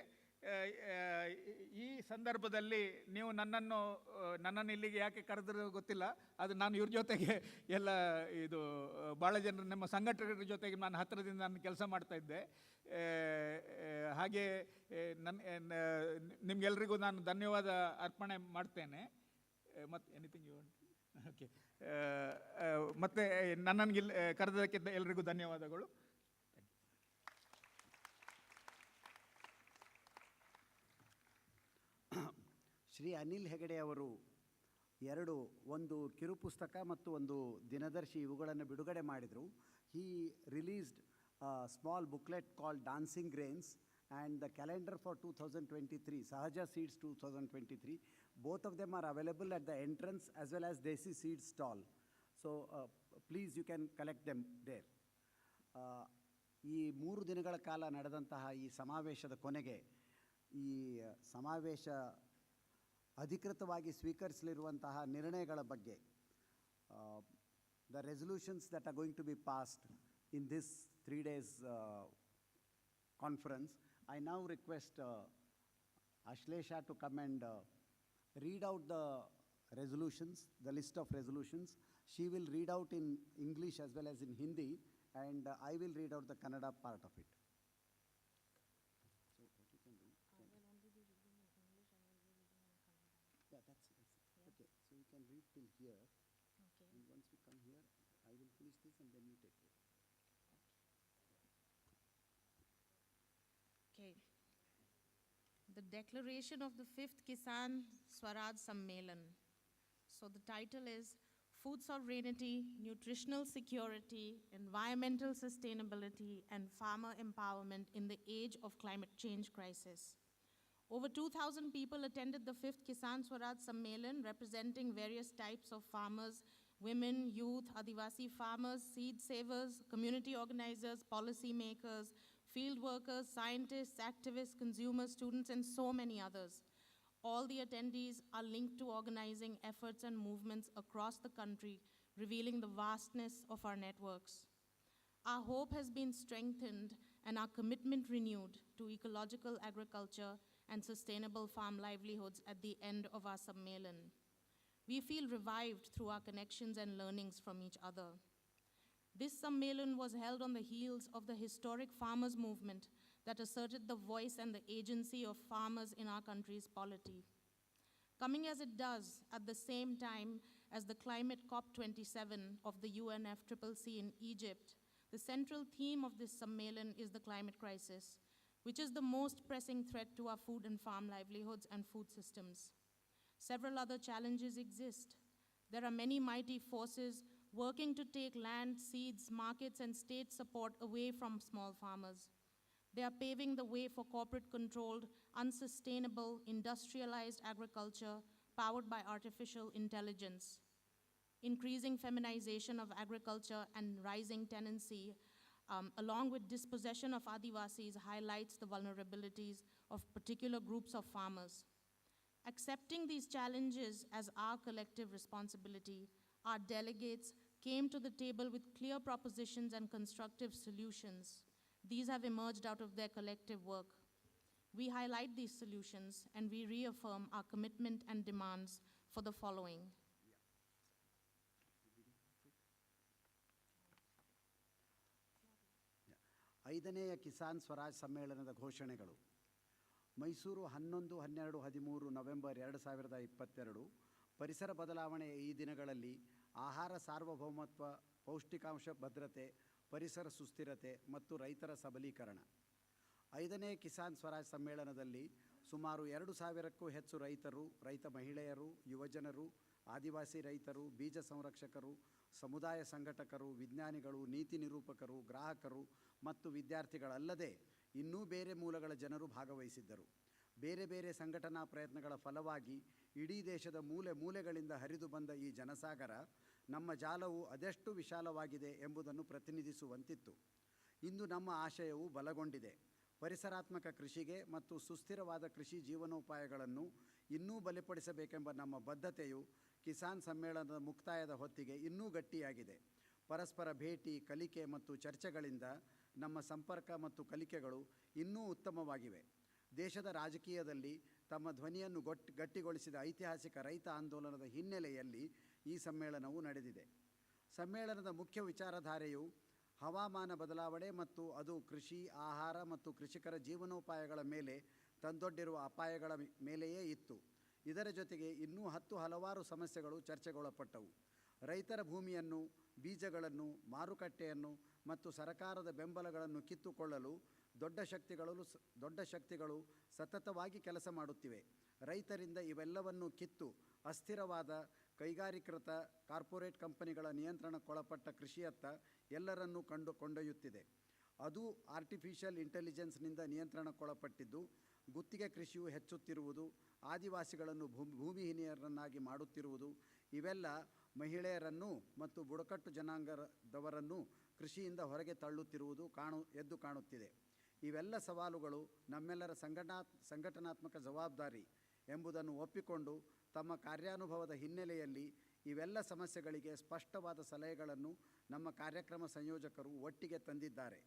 ಈ ಸಂದರ್ಭದಲ್ಲಿ ನೀವು ನನ್ನನ್ನು ಇಲ್ಲಿಗೆ ಯಾಕೆ ಕರೆದರೂ ಗೊತ್ತಿಲ್ಲ, ಅದು ನಾನು ಇವ್ರ ಜೊತೆಗೆ ಎಲ್ಲ ಇದು ಭಾಳ ಜನರು ನಮ್ಮ ಸಂಘಟಕರ ಜೊತೆಗೆ ನಾನು ಹತ್ತಿರದಿಂದ ನಾನು ಕೆಲಸ ಮಾಡ್ತಾ ಇದ್ದೆ. ಹಾಗೆ ನಿಮಗೆಲ್ರಿಗೂ ನಾನು ಧನ್ಯವಾದ ಅರ್ಪಣೆ ಮಾಡ್ತೇನೆ. ಮತ್ತು ಎನಿಥಿಂಗ್ ಯು ವಾಂಟ್? ಓಕೆ, ಮತ್ತು ನನ್ನನ್ನು ಕರೆದಕ್ಕೆ ಎಲ್ರಿಗೂ ಧನ್ಯವಾದಗಳು. ಶ್ರೀ ಅನಿಲ್ ಹೆಗಡೆ ಅವರು ಒಂದು ಕಿರುಪುಸ್ತಕ ಮತ್ತು ಒಂದು ದಿನದರ್ಶಿ ಇವುಗಳನ್ನು ಬಿಡುಗಡೆ ಮಾಡಿದರು. He released small booklet called dancing grains and the calendar for 2023, Sahaja Seeds 2023. Both of them are available at the entrance as well as Desi Seeds stall. So please, you can collect them there. ಈ 3 ದಿನಗಳ ಕಾಲ ನಡೆದಂತಹ ಈ ಸಮಾವೇಶದ ಕೊನೆಗೆ ಈ ಸಮಾವೇಶ ಅಧಿಕೃತವಾಗಿ ಸ್ವೀಕರಿಸಲಿರುವಂತಹ ನಿರ್ಣಯಗಳ ಬಗ್ಗೆ, the resolutions that are going to be passed in this 3 days conference, I now request Ashlesha to come and read out the resolutions, the list of resolutions. She will read out in English as well as in Hindi, and I will read out the Kannada part of it. So what you can do? I will only be reading in English and will be reading in Kannada. Yeah, that's it. Yeah. Okay, so you can read till here. Okay. And once we come here, I will finish this and then you take over. Okay. The declaration of the 5th Kisan Swaraj Sammelan. So the title is Food Sovereignty, Nutritional Security, Environmental Sustainability, and Farmer Empowerment in the Age of Climate Change Crisis. Over 2,000 people attended the 5th Kisan Swaraj Sammelan, representing various types of farmers, women, youth, Adivasi farmers, seed savers, community organizers, policy makers, field workers, scientists, activists, consumers, students, and so many others. All the attendees are linked to organizing efforts and movements across the country, revealing the vastness of our networks. Our hope has been strengthened and our commitment renewed to ecological agriculture and sustainable farm livelihoods at the end of our Sammelan. We feel revived through our connections and learnings from each other. This Sammelan was held on the heels of the historic farmers' movement that asserted the voice and the agency of farmers in our country's polity. Coming as it does at the same time as the climate COP27 of the UNFCCC in Egypt, the central theme of this Sammelan is the climate crisis, which is the most pressing threat to our food and farm livelihoods and food systems. Several other challenges exist. There are many mighty forces working to take land, seeds, markets, and state support away from small farmers. They are paving the way for corporate-controlled, unsustainable, industrialized agriculture powered by artificial intelligence. increasing feminization of agriculture and rising tenancy, along with dispossession of Adivasis, highlights the vulnerabilities of particular groups of farmers. Accepting these challenges as our collective responsibility, our delegates came to the table with clear propositions and constructive solutions. These have emerged out of their collective work. We highlight these solutions and we reaffirm our commitment and demands for the following. ಐದನೆಯ ಕಿಸಾನ್ ಸ್ವರಾಜ್ ಸಮ್ಮೇಳನದ ಘೋಷಣೆಗಳು. Mysuru 11, 12, 13 November 2022. ಪರಿಸರ ಬದಲಾವಣೆಯ ಈ ದಿನಗಳಲ್ಲಿ ಆಹಾರ ಸಾರ್ವಭೌಮತ್ವ, ಪೌಷ್ಟಿಕಾಂಶ ಭದ್ರತೆ, ಪರಿಸರ ಸುಸ್ಥಿರತೆ ಮತ್ತು ರೈತರ ಸಬಲೀಕರಣ. 5ನೇ ಕಿಸಾನ್ ಸ್ವರಾಜ್ ಸಮ್ಮೇಳನದಲ್ಲಿ ಸುಮಾರು 2,000ಕ್ಕೂ ಹೆಚ್ಚು ರೈತರು, ರೈತ ಮಹಿಳೆಯರು, ಯುವಜನರು, ಆದಿವಾಸಿ ರೈತರು, ಬೀಜ ಸಂರಕ್ಷಕರು, ಸಮುದಾಯ ಸಂಘಟಕರು, ವಿಜ್ಞಾನಿಗಳು, ನೀತಿ ನಿರೂಪಕರು, ಗ್ರಾಹಕರು ಮತ್ತು ವಿದ್ಯಾರ್ಥಿಗಳಲ್ಲದೆ ಇನ್ನೂ ಬೇರೆ ಮೂಲಗಳ ಜನರು ಭಾಗವಹಿಸಿದ್ದರು. ಬೇರೆ ಬೇರೆ ಸಂಘಟನಾ ಪ್ರಯತ್ನಗಳ ಫಲವಾಗಿ ಇಡೀ ದೇಶದ ಮೂಲೆ ಮೂಲೆಗಳಿಂದ ಹರಿದು ಬಂದ ಈ ಜನಸಾಗರ ನಮ್ಮ ಜಾಲವು ಅದೆಷ್ಟು ವಿಶಾಲವಾಗಿದೆ ಎಂಬುದನ್ನು ಪ್ರತಿನಿಧಿಸುವಂತಿತ್ತು. ಇಂದು ನಮ್ಮ ಆಶಯವು ಬಲಗೊಂಡಿದೆ. ಪರಿಸರಾತ್ಮಕ ಕೃಷಿಗೆ ಮತ್ತು ಸುಸ್ಥಿರವಾದ ಕೃಷಿ ಜೀವನೋಪಾಯಗಳನ್ನು ಇನ್ನೂ ಬಲಪಡಿಸಬೇಕೆಂಬ ನಮ್ಮ ಬದ್ಧತೆಯು ಕಿಸಾನ್ ಸಮ್ಮೇಳನದ ಮುಕ್ತಾಯದ ಹೊತ್ತಿಗೆ ಇನ್ನೂ ಗಟ್ಟಿಯಾಗಿದೆ. ಪರಸ್ಪರ ಭೇಟಿ, ಕಲಿಕೆ ಮತ್ತು ಚರ್ಚೆಗಳಿಂದ ನಮ್ಮ ಸಂಪರ್ಕ ಮತ್ತು ಕಲಿಕೆಗಳು ಇನ್ನೂ ಉತ್ತಮವಾಗಿವೆ. ದೇಶದ ರಾಜಕೀಯದಲ್ಲಿ ತಮ್ಮ ಧ್ವನಿಯನ್ನು ಗಟ್ಟಿಗೊಳಿಸಿದ ಐತಿಹಾಸಿಕ ರೈತ ಆಂದೋಲನದ ಹಿನ್ನೆಲೆಯಲ್ಲಿ ಈ ಸಮ್ಮೇಳನವು ನಡೆದಿದೆ. ಸಮ್ಮೇಳನದ ಮುಖ್ಯ ವಿಚಾರಧಾರೆಯು ಹವಾಮಾನ ಬದಲಾವಣೆ ಮತ್ತು ಅದು ಕೃಷಿ, ಆಹಾರ ಮತ್ತು ಕೃಷಿಕರ ಜೀವನೋಪಾಯಗಳ ಮೇಲೆ ತಂದೊಡ್ಡಿರುವ ಅಪಾಯಗಳ ಮೇಲೆಯೇ ಇತ್ತು. ಇದರ ಜೊತೆಗೆ ಇನ್ನೂ ಹಲವಾರು ಸಮಸ್ಯೆಗಳು ಚರ್ಚೆಗೊಳಪಟ್ಟವು. ರೈತರ ಭೂಮಿಯನ್ನು, ಬೀಜಗಳನ್ನು, ಮಾರುಕಟ್ಟೆಯನ್ನು ಮತ್ತು ಸರಕಾರದ ಬೆಂಬಲಗಳನ್ನು ಕಿತ್ತುಕೊಳ್ಳಲು ದೊಡ್ಡ ಶಕ್ತಿಗಳು ಸತತವಾಗಿ ಕೆಲಸ ಮಾಡುತ್ತಿವೆ. ರೈತರಿಂದ ಇವೆಲ್ಲವನ್ನು ಕಿತ್ತು ಅಸ್ಥಿರವಾದ ಕೈಗಾರೀಕೃತ ಕಾರ್ಪೊರೇಟ್ ಕಂಪನಿಗಳ ನಿಯಂತ್ರಣಕ್ಕೊಳಪಟ್ಟ ಕೃಷಿಯತ್ತ ಎಲ್ಲರನ್ನೂ ಕೊಂಡೊಯ್ಯುತ್ತಿದೆ. ಅದು ಆರ್ಟಿಫಿಷಿಯಲ್ ಇಂಟೆಲಿಜೆನ್ಸ್ನಿಂದ ನಿಯಂತ್ರಣಕ್ಕೊಳಪಟ್ಟಿದ್ದು, ಗುತ್ತಿಗೆ ಕೃಷಿಯು ಹೆಚ್ಚುತ್ತಿರುವುದು, ಆದಿವಾಸಿಗಳನ್ನು ಭೂಮಿಹೀನರನ್ನಾಗಿ ಮಾಡುತ್ತಿರುವುದು, ಇವೆಲ್ಲ ಮಹಿಳೆಯರನ್ನು ಮತ್ತು ಬುಡಕಟ್ಟು ಜನಾಂಗದವರನ್ನು ಕೃಷಿಯಿಂದ ಹೊರಗೆ ತಳ್ಳುತ್ತಿರುವುದು ಎದ್ದು ಕಾಣುತ್ತಿದೆ. ಇವೆಲ್ಲ ಸವಾಲುಗಳು ನಮ್ಮೆಲ್ಲರ ಸಂಘಟನಾತ್ಮಕ ಜವಾಬ್ದಾರಿ ಎಂಬುದನ್ನು ಒಪ್ಪಿಕೊಂಡು ತಮ್ಮ ಕಾರ್ಯಾನುಭವದ ಹಿನ್ನೆಲೆಯಲ್ಲಿ ಇವೆಲ್ಲ ಸಮಸ್ಯೆಗಳಿಗೆ ಸ್ಪಷ್ಟವಾದ ಸಲಹೆಗಳನ್ನು ನಮ್ಮ ಕಾರ್ಯಕ್ರಮ ಸಂಯೋಜಕರು ಒಟ್ಟಿಗೆ ತಂದಿದ್ದಾರೆ.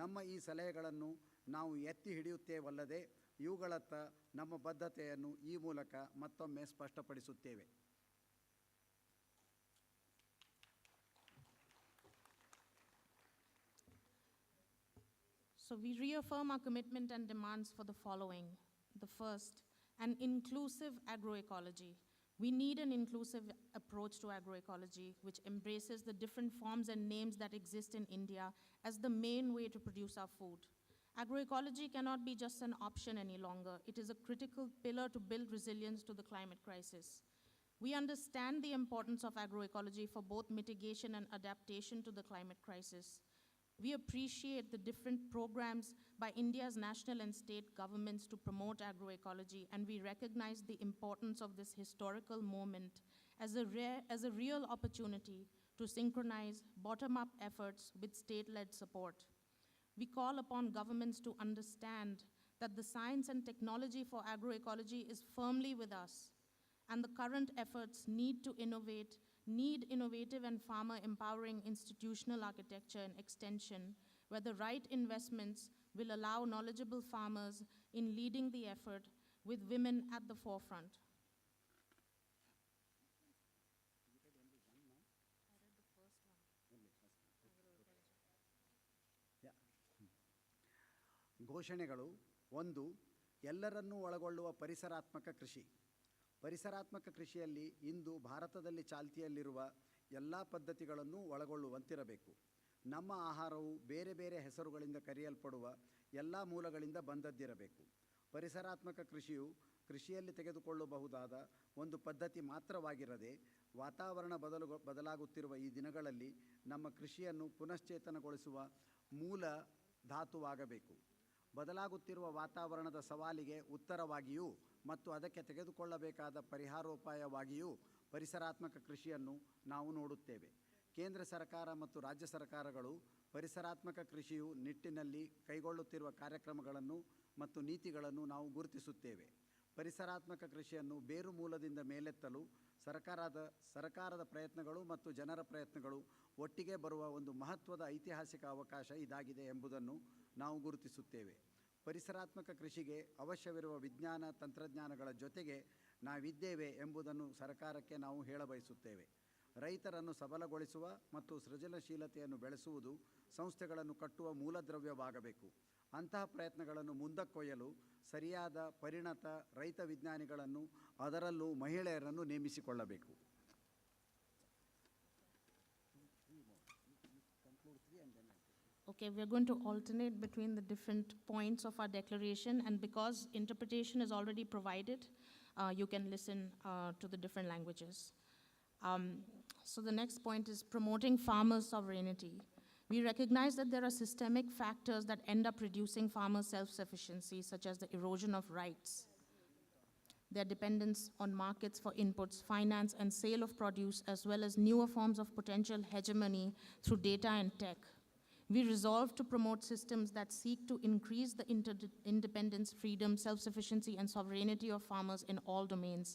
ನಮ್ಮ ಈ ಸಲಹೆಗಳನ್ನು ನಾವು ಎತ್ತಿ ಹಿಡಿಯುತ್ತೇವಲ್ಲದೆ ಇವುಗಳತ್ತ ನಮ್ಮ ಬದ್ಧತೆಯನ್ನು ಈ ಮೂಲಕ ಮತ್ತೊಮ್ಮೆ ಸ್ಪಷ್ಟಪಡಿಸುತ್ತೇವೆ. So we reaffirm our commitment and demands for the following. The first, an inclusive agroecology. We need an inclusive approach to agroecology, which embraces the different forms and names that exist in India as the main way to produce our food. Agroecology cannot be just an option any longer. It is a critical pillar to build resilience to the climate crisis. We understand the importance of agroecology for both mitigation and adaptation to the climate crisis. We appreciate the different programs by India's national and state governments to promote agroecology, and we recognize the importance of this historical moment as a real opportunity to synchronize bottom-up efforts with state-led support. We call upon governments to understand that the science and technology for agroecology is firmly with us, and the current efforts need innovative and farmer-empowering institutional architecture and extension, where the right investments will allow knowledgeable farmers in leading the effort with women at the forefront. ಘೋಷಣೆಗಳು. 1. ಎಲ್ಲರನ್ನೂ ಒಳಗೊಳ್ಳುವ ಪರಿಸರಾತ್ಮಕ ಕೃಷಿ. ಪರಿಸರಾತ್ಮಕ ಕೃಷಿಯಲ್ಲಿ ಇಂದು ಭಾರತದಲ್ಲಿ ಚಾಲ್ತಿಯಲ್ಲಿರುವ ಎಲ್ಲ ಪದ್ಧತಿಗಳನ್ನು ಒಳಗೊಳ್ಳುವಂತಿರಬೇಕು. ನಮ್ಮ ಆಹಾರವು ಬೇರೆ ಬೇರೆ ಹೆಸರುಗಳಿಂದ ಕರೆಯಲ್ಪಡುವ ಎಲ್ಲ ಮೂಲಗಳಿಂದ ಬಂದದ್ದಿರಬೇಕು. ಪರಿಸರಾತ್ಮಕ ಕೃಷಿಯು ಕೃಷಿಯಲ್ಲಿ ತೆಗೆದುಕೊಳ್ಳಬಹುದಾದ ಒಂದು ಪದ್ಧತಿ ಮಾತ್ರವಾಗಿರದೆ, ವಾತಾವರಣ ಬದಲಾಗುತ್ತಿರುವ ಈ ದಿನಗಳಲ್ಲಿ ನಮ್ಮ ಕೃಷಿಯನ್ನು ಪುನಶ್ಚೇತನಗೊಳಿಸುವ ಮೂಲ ಧಾತುವಾಗಬೇಕು. ಬದಲಾಗುತ್ತಿರುವ ವಾತಾವರಣದ ಸವಾಲಿಗೆ ಉತ್ತರವಾಗಿಯೂ ಮತ್ತು ಅದಕ್ಕೆ ತೆಗೆದುಕೊಳ್ಳಬೇಕಾದ ಪರಿಹಾರೋಪಾಯವಾಗಿಯೂ ಪರಿಸರಾತ್ಮಕ ಕೃಷಿಯನ್ನು ನಾವು ನೋಡುತ್ತೇವೆ. ಕೇಂದ್ರ ಸರ್ಕಾರ ಮತ್ತು ರಾಜ್ಯ ಸರ್ಕಾರಗಳು ಪರಿಸರಾತ್ಮಕ ಕೃಷಿಯು ನಿಟ್ಟಿನಲ್ಲಿ ಕೈಗೊಳ್ಳುತ್ತಿರುವ ಕಾರ್ಯಕ್ರಮಗಳನ್ನು ಮತ್ತು ನೀತಿಗಳನ್ನು ನಾವು ಗುರುತಿಸುತ್ತೇವೆ. ಪರಿಸರಾತ್ಮಕ ಕೃಷಿಯನ್ನು ಬೇರು ಮೂಲದಿಂದ ಮೇಲೆತ್ತಲು ಸರ್ಕಾರದ ಪ್ರಯತ್ನಗಳು ಮತ್ತು ಜನರ ಪ್ರಯತ್ನಗಳು ಒಟ್ಟಿಗೆ ಬರುವ ಒಂದು ಮಹತ್ವದ ಐತಿಹಾಸಿಕ ಅವಕಾಶ ಇದಾಗಿದೆ ಎಂಬುದನ್ನು ನಾವು ಗುರುತಿಸುತ್ತೇವೆ. ಪರಿಸರಾತ್ಮಕ ಕೃಷಿಗೆ ಅವಶ್ಯವಿರುವ ವಿಜ್ಞಾನ ತಂತ್ರಜ್ಞಾನಗಳ ಜೊತೆಗೆ ನಾವಿದ್ದೇವೆ ಎಂಬುದನ್ನು ಸರ್ಕಾರಕ್ಕೆ ನಾವು ಹೇಳಬಯಸುತ್ತೇವೆ. ರೈತರನ್ನು ಸಬಲಗೊಳಿಸುವ ಮತ್ತು ಸೃಜನಶೀಲತೆಯನ್ನು ಬೆಳೆಸುವುದು ಸಂಸ್ಥೆಗಳನ್ನು ಕಟ್ಟುವ ಮೂಲದ್ರವ್ಯವಾಗಬೇಕು. ಅಂತಹ ಪ್ರಯತ್ನಗಳನ್ನು ಮುಂದಕ್ಕೊಯ್ಯಲು ಸರಿಯಾದ ಪರಿಣತ ರೈತ ವಿಜ್ಞಾನಿಗಳನ್ನು, ಅದರಲ್ಲೂ ಮಹಿಳೆಯರನ್ನು ನೇಮಿಸಿಕೊಳ್ಳಬೇಕು. Okay, we're going to alternate between the different points of our declaration, and because interpretation is already provided, you can listen to the different languages. So the next point is promoting farmer sovereignty. We recognize that there are systemic factors that end up reducing farmer self-sufficiency, such as the erosion of rights, their dependence on markets for inputs, finance, and sale of produce, as well as newer forms of potential hegemony through data and tech. We resolve to promote systems that seek to increase the independence, freedom, self-sufficiency, and sovereignty of farmers in all domains.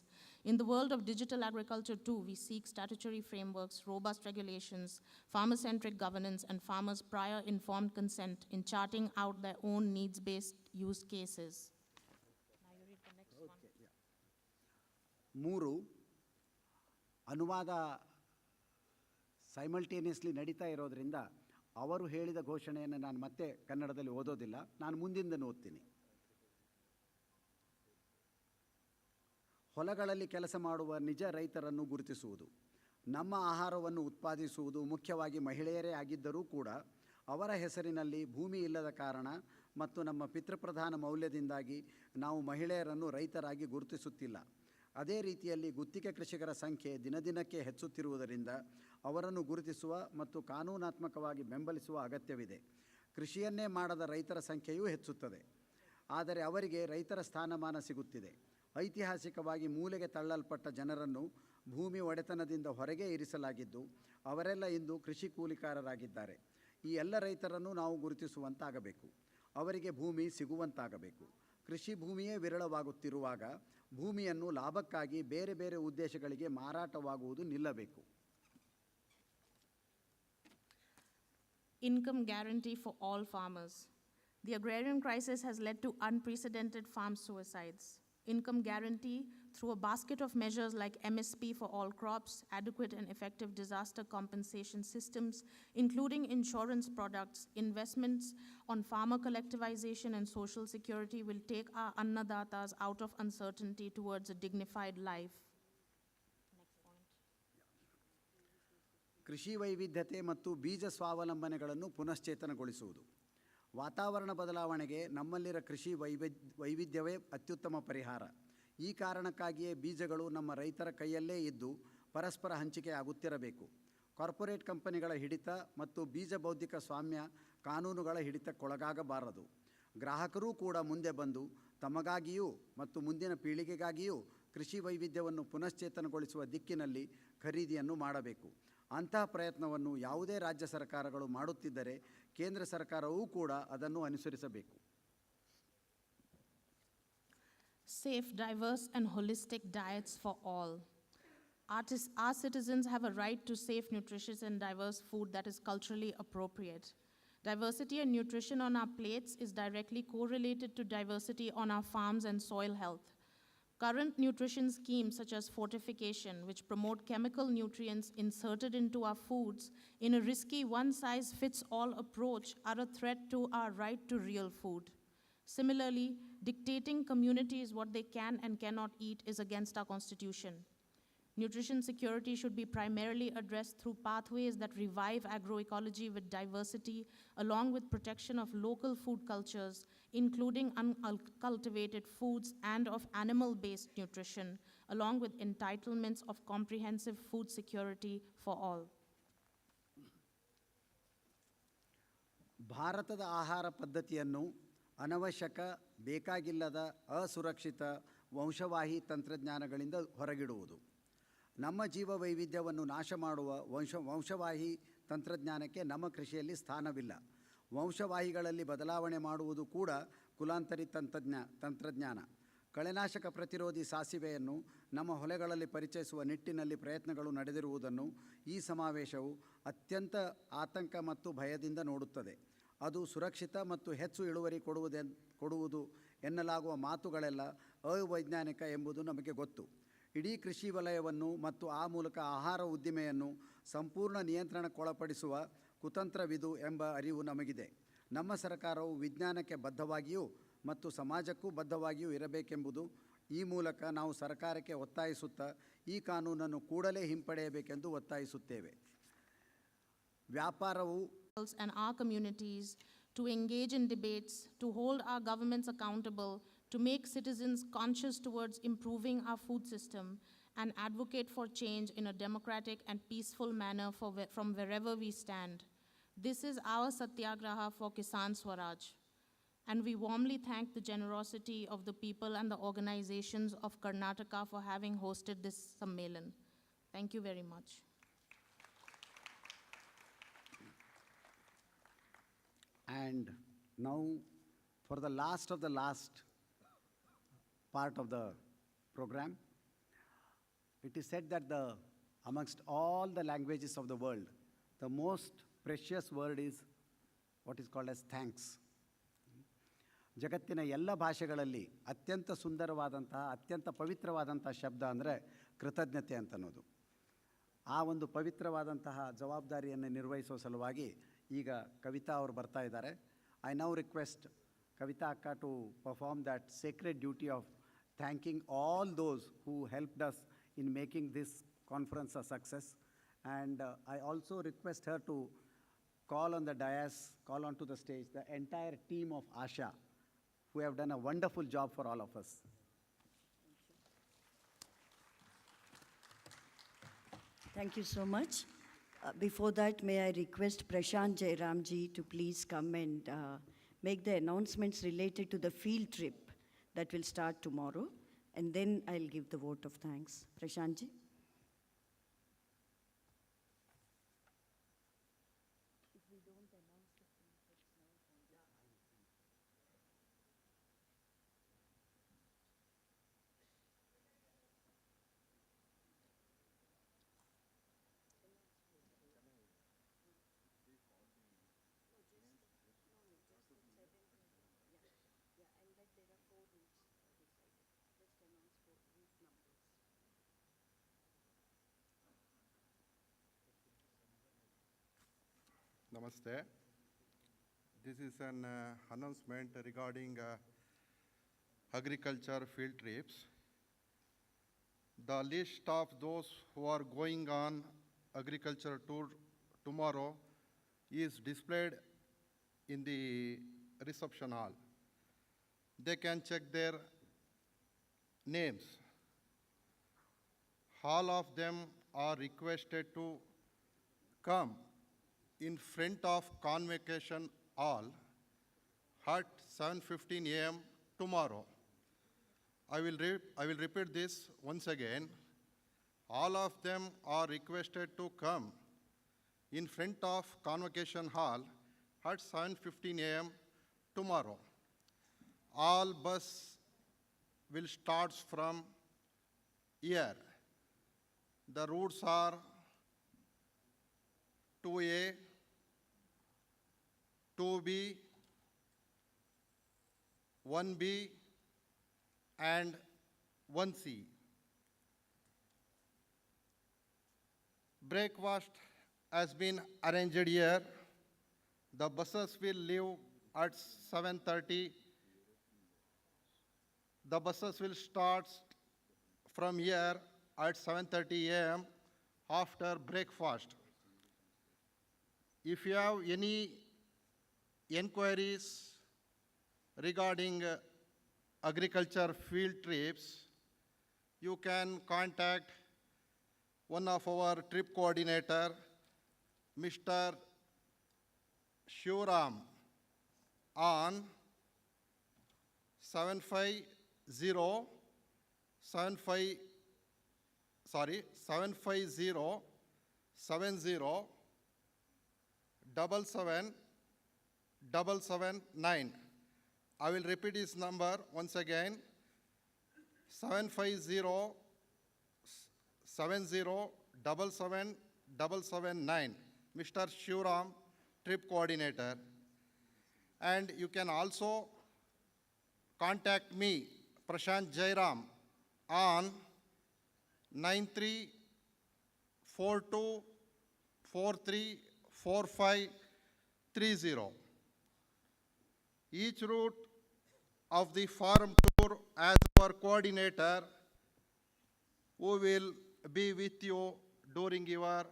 In the world of digital agriculture too, we seek statutory frameworks, robust regulations, farmer-centric governance, and farmers' prior informed consent in charting out their own needs-based use cases. Now you read the next one. ಮೂರು ಅನುವಾದ simultaneously ನಡೀತಾ ಇರೋದ್ರಿಂದ ಅವರು ಹೇಳಿದ ಘೋಷಣೆಯನ್ನು ನಾನು ಮತ್ತೆ ಕನ್ನಡದಲ್ಲಿ ಓದೋದಿಲ್ಲ, ನಾನು ಮುಂದಿಂದನೂ ಓದ್ತೀನಿ. ಹೊಲಗಳಲ್ಲಿ ಕೆಲಸ ಮಾಡುವ ನಿಜ ರೈತರನ್ನು ಗುರುತಿಸುವುದು. ನಮ್ಮ ಆಹಾರವನ್ನು ಉತ್ಪಾದಿಸುವುದು ಮುಖ್ಯವಾಗಿ ಮಹಿಳೆಯರೇ ಆಗಿದ್ದರೂ ಕೂಡ ಅವರ ಹೆಸರಿನಲ್ಲಿ ಭೂಮಿ ಇಲ್ಲದ ಕಾರಣ ಮತ್ತು ನಮ್ಮ ಪಿತೃಪ್ರಧಾನ ಮೌಲ್ಯದಿಂದಾಗಿ ನಾವು ಮಹಿಳೆಯರನ್ನು ರೈತರಾಗಿ ಗುರುತಿಸುತ್ತಿಲ್ಲ. ಅದೇ ರೀತಿಯಲ್ಲಿ ಗುತ್ತಿಗೆ ಕೃಷಿಕರ ಸಂಖ್ಯೆ ದಿನದಿನಕ್ಕೆ ಹೆಚ್ಚುತ್ತಿರುವುದರಿಂದ ಅವರನ್ನು ಗುರುತಿಸುವ ಮತ್ತು ಕಾನೂನಾತ್ಮಕವಾಗಿ ಬೆಂಬಲಿಸುವ ಅಗತ್ಯವಿದೆ. ಕೃಷಿಯನ್ನೇ ಮಾಡದ ರೈತರ ಸಂಖ್ಯೆಯೂ ಹೆಚ್ಚುತ್ತದೆ, ಆದರೆ ಅವರಿಗೆ ರೈತರ ಸ್ಥಾನಮಾನ ಸಿಗುತ್ತಿದೆ. ಐತಿಹಾಸಿಕವಾಗಿ ಮೂಲೆಗೆ ತಳ್ಳಲ್ಪಟ್ಟ ಜನರನ್ನು ಭೂಮಿ ಒಡೆತನದಿಂದ ಹೊರಗೆ ಇರಿಸಲಾಗಿದ್ದು ಅವರೆಲ್ಲ ಇಂದು ಕೃಷಿ ಕೂಲಿಕಾರರಾಗಿದ್ದಾರೆ. ಈ ಎಲ್ಲ ರೈತರನ್ನು ನಾವು ಗುರುತಿಸುವಂತಾಗಬೇಕು, ಅವರಿಗೆ ಭೂಮಿ ಸಿಗುವಂತಾಗಬೇಕು. ಕೃಷಿ ಭೂಮಿಯೇ ವಿರಳವಾಗುತ್ತಿರುವಾಗ ಭೂಮಿಯನ್ನು ಲಾಭಕ್ಕಾಗಿ ಬೇರೆ ಬೇರೆ ಉದ್ದೇಶಗಳಿಗೆ ಮಾರಾಟವಾಗುವುದು ನಿಲ್ಲಬೇಕು. Income guarantee for all farmers. The agrarian crisis has led to unprecedented farm suicides. Income guarantee through a basket of measures like MSP for all crops, adequate and effective disaster compensation systems, including insurance products, investments on farmer collectivization and social security will take our annadatas out of uncertainty towards a dignified life. ಕೃಷಿ ವೈವಿಧ್ಯತೆ ಮತ್ತು ಬೀಜ ಸ್ವಾವಲಂಬನೆಗಳನ್ನು ಪುನಶ್ಚೇತನಗೊಳಿಸುವುದು. ವಾತಾವರಣ ಬದಲಾವಣೆಗೆ ನಮ್ಮಲ್ಲಿರೋ ಕೃಷಿ ವೈವಿಧ್ಯವೇ ಅತ್ಯುತ್ತಮ ಪರಿಹಾರ. ಈ ಕಾರಣಕ್ಕಾಗಿಯೇ ಬೀಜಗಳು ನಮ್ಮ ರೈತರ ಕೈಯಲ್ಲೇ ಇದ್ದು ಪರಸ್ಪರ ಹಂಚಿಕೆ ಆಗುತ್ತಿರಬೇಕು. ಕಾರ್ಪೊರೇಟ್ ಕಂಪನಿಗಳ ಹಿಡಿತ ಮತ್ತು ಬೀಜ ಬೌದ್ಧಿಕ ಸ್ವಾಮ್ಯ ಕಾನೂನುಗಳ ಹಿಡಿತಕ್ಕೊಳಗಾಗಬಾರದು. ಗ್ರಾಹಕರೂ ಕೂಡ ಮುಂದೆ ಬಂದು ತಮಗಾಗಿಯೂ ಮತ್ತು ಮುಂದಿನ ಪೀಳಿಗೆಗಾಗಿಯೂ ಕೃಷಿ ವೈವಿಧ್ಯವನ್ನು ಪುನಶ್ಚೇತನಗೊಳಿಸುವ ದಿಕ್ಕಿನಲ್ಲಿ ಖರೀದಿಯನ್ನು ಮಾಡಬೇಕು. ಅಂತಹ ಪ್ರಯತ್ನವನ್ನು ಯಾವುದೇ ರಾಜ್ಯ ಸರ್ಕಾರಗಳು ಮಾಡುತ್ತಿದ್ದರೆ ಕೇಂದ್ರ ಸರ್ಕಾರವೂ ಕೂಡ ಅದನ್ನು ಅನುಸರಿಸಬೇಕು. Safe, diverse, and holistic diets for all. Our citizens have a right to safe, nutritious, and diverse food that is culturally appropriate. Diversity and nutrition on our plates is directly correlated to diversity on our farms and soil health. Current nutrition schemes such as fortification, which promote chemical nutrients inserted into our foods in a risky one-size-fits-all approach, are a threat to our right to real food. Similarly, dictating communities what they can and cannot eat is against our Constitution. Nutrition security should be primarily addressed through pathways that revive agroecology with diversity, along with protection of local food cultures, including uncultivated foods and of animal-based nutrition, along with entitlements of comprehensive food security for all. ಭಾರತದ ಆಹಾರ ಪದ್ಧತಿಯನ್ನು ಅನವಶ್ಯಕ, ಬೇಕಾಗಿಲ್ಲದ, ಅಸುರಕ್ಷಿತ ವಂಶವಾಹಿ ತಂತ್ರಜ್ಞಾನಗಳಿಂದ ಹೊರಗಿಡುವುದು. ನಮ್ಮ ಜೀವ ವೈವಿಧ್ಯವನ್ನು ನಾಶ ಮಾಡುವ ವಂಶವಾಹಿ ತಂತ್ರಜ್ಞಾನಕ್ಕೆ ನಮ್ಮ ಕೃಷಿಯಲ್ಲಿ ಸ್ಥಾನವಿಲ್ಲ. ವಂಶವಾಹಿಗಳಲ್ಲಿ ಬದಲಾವಣೆ ಮಾಡುವುದು ಕೂಡ ಕುಲಾಂತರಿ ತಂತ್ರಜ್ಞಾನ. ಕಳೆನಾಶಕ ಪ್ರತಿರೋಧಿ ಸಾಸಿವೆಯನ್ನು ನಮ್ಮ ಹೊಲಗಳಲ್ಲಿ ಪರಿಚಯಿಸುವ ನಿಟ್ಟಿನಲ್ಲಿ ಪ್ರಯತ್ನಗಳು ನಡೆದಿರುವುದನ್ನು ಈ ಸಮಾವೇಶವು ಅತ್ಯಂತ ಆತಂಕ ಮತ್ತು ಭಯದಿಂದ ನೋಡುತ್ತದೆ. ಅದು ಸುರಕ್ಷಿತ ಮತ್ತು ಹೆಚ್ಚು ಇಳುವರಿ ಕೊಡುವುದು ಎನ್ನಲಾಗುವ ಮಾತುಗಳೆಲ್ಲ ಅವೈಜ್ಞಾನಿಕ ಎಂಬುದು ನಮಗೆ ಗೊತ್ತು. ಇಡೀ ಕೃಷಿ ವಲಯವನ್ನು ಮತ್ತು ಆ ಮೂಲಕ ಆಹಾರ ಉದ್ದಿಮೆಯನ್ನು ಸಂಪೂರ್ಣ ನಿಯಂತ್ರಣಕ್ಕೊಳಪಡಿಸುವ ಕುತಂತ್ರವಿದು ಎಂಬ ಅರಿವು ನಮಗಿದೆ. ನಮ್ಮ ಸರ್ಕಾರವು ವಿಜ್ಞಾನಕ್ಕೆ ಬದ್ಧವಾಗಿಯೂ ಮತ್ತು ಸಮಾಜಕ್ಕೂ ಬದ್ಧವಾಗಿಯೂ ಇರಬೇಕೆಂಬುದು ಈ ಮೂಲಕ ನಾವು ಸರ್ಕಾರಕ್ಕೆ ಒತ್ತಾಯಿಸುತ್ತಾ ಈ ಕಾನೂನನ್ನು ಕೂಡಲೇ ಹಿಂಪಡೆಯಬೇಕೆಂದು ಒತ್ತಾಯಿಸುತ್ತೇವೆ. ವ್ಯಾಪಾರವು and our communities to engage in debates, to hold our governments accountable, to make citizens conscious towards improving our food system, and advocate for change in a democratic and peaceful manner from wherever we stand. This is our Satyagraha for Kisan Swaraj. And we warmly thank the generosity of the people and the organizations of Karnataka for having hosted this Sammelan. Thank you very much. And now, for the last of the last part of the program, it is said that amongst all the languages of the world, the most precious word is what is called as thanks. ಜಗತ್ತಿನ ಎಲ್ಲ ಭಾಷೆಗಳಲ್ಲಿ ಅತ್ಯಂತ ಸುಂದರವಾದಂತಹ ಅತ್ಯಂತ ಪವಿತ್ರವಾದಂತಹ ಶಬ್ದ ಅಂದರೆ ಕೃತಜ್ಞತೆ ಅಂತನ್ನೋದು. ಆ ಒಂದು ಪವಿತ್ರವಾದಂತಹ ಜವಾಬ್ದಾರಿಯನ್ನು ನಿರ್ವಹಿಸುವ ಸಲುವಾಗಿ ಈಗ ಕವಿತಾ ಅವರು ಬರ್ತಾ ಇದ್ದಾರೆ. ಐ ನೌ ರಿಕ್ವೆಸ್ಟ್ ಕವಿತಾ ಅಕ್ಕ to perform that sacred duty of thanking all those who helped us in making this conference a success. And I also request her to call on the dais, call onto the stage the entire team of ASHA who have done a wonderful job for all of us. Thank you so much. Before that, may I request Prashant Jairamji to please come and make the announcements related to the field trip that will start tomorrow, and then I'll give the vote of thanks. Prashantji. Namaste. This is an announcement regarding agriculture field trips. The list of those who are going on agriculture tour tomorrow is displayed in the reception hall. They can check their names. All of them are requested to come in front of Convocation Hall at 7:15 a.m. tomorrow. I will repeat this once again. All of them are requested to come in front of Convocation Hall at 7:15 a.m. tomorrow. All bus will start from here. The routes are 2A, 2B, 1B, and 1C. Breakfast has been arranged here. The buses will leave at 7:30. The buses will start from here at 7:30 a.m. after breakfast. If you have any inquiries regarding agriculture field trips, you can contact one of our trip coordinator, Mr. Shivram, on 750 750 70 779. I will repeat his number once again. 750 70 779. Mr. Shivram, trip coordinator. And you can also contact me, Prashant Jairam, on 9342434530. Each route of the farm tour as our coordinator, who will be with you during your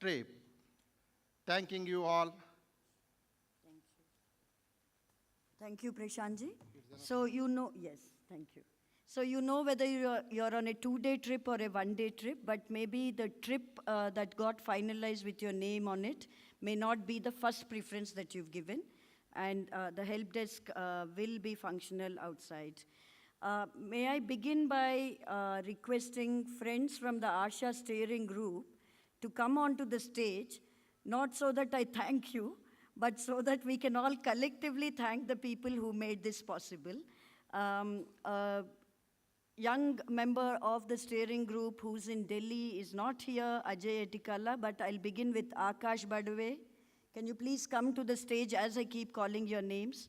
trip. Thanking you all. Thank you, Prashantji. So yes, thank you. So you know whether you're on a 2-day trip or a 1-day trip, but maybe the trip that got finalized with your name on it may not be the first preference that you've given, and the help desk will be functional outside. May I begin by requesting friends from the ASHA steering group to come onto the stage, not so that I thank you, but so that we can all collectively thank the people who made this possible. A young member of the steering group who's in Delhi is not here, Ajay Etikala, but I'll begin with Akash Badwe. Can you please come to the stage as I keep calling your names?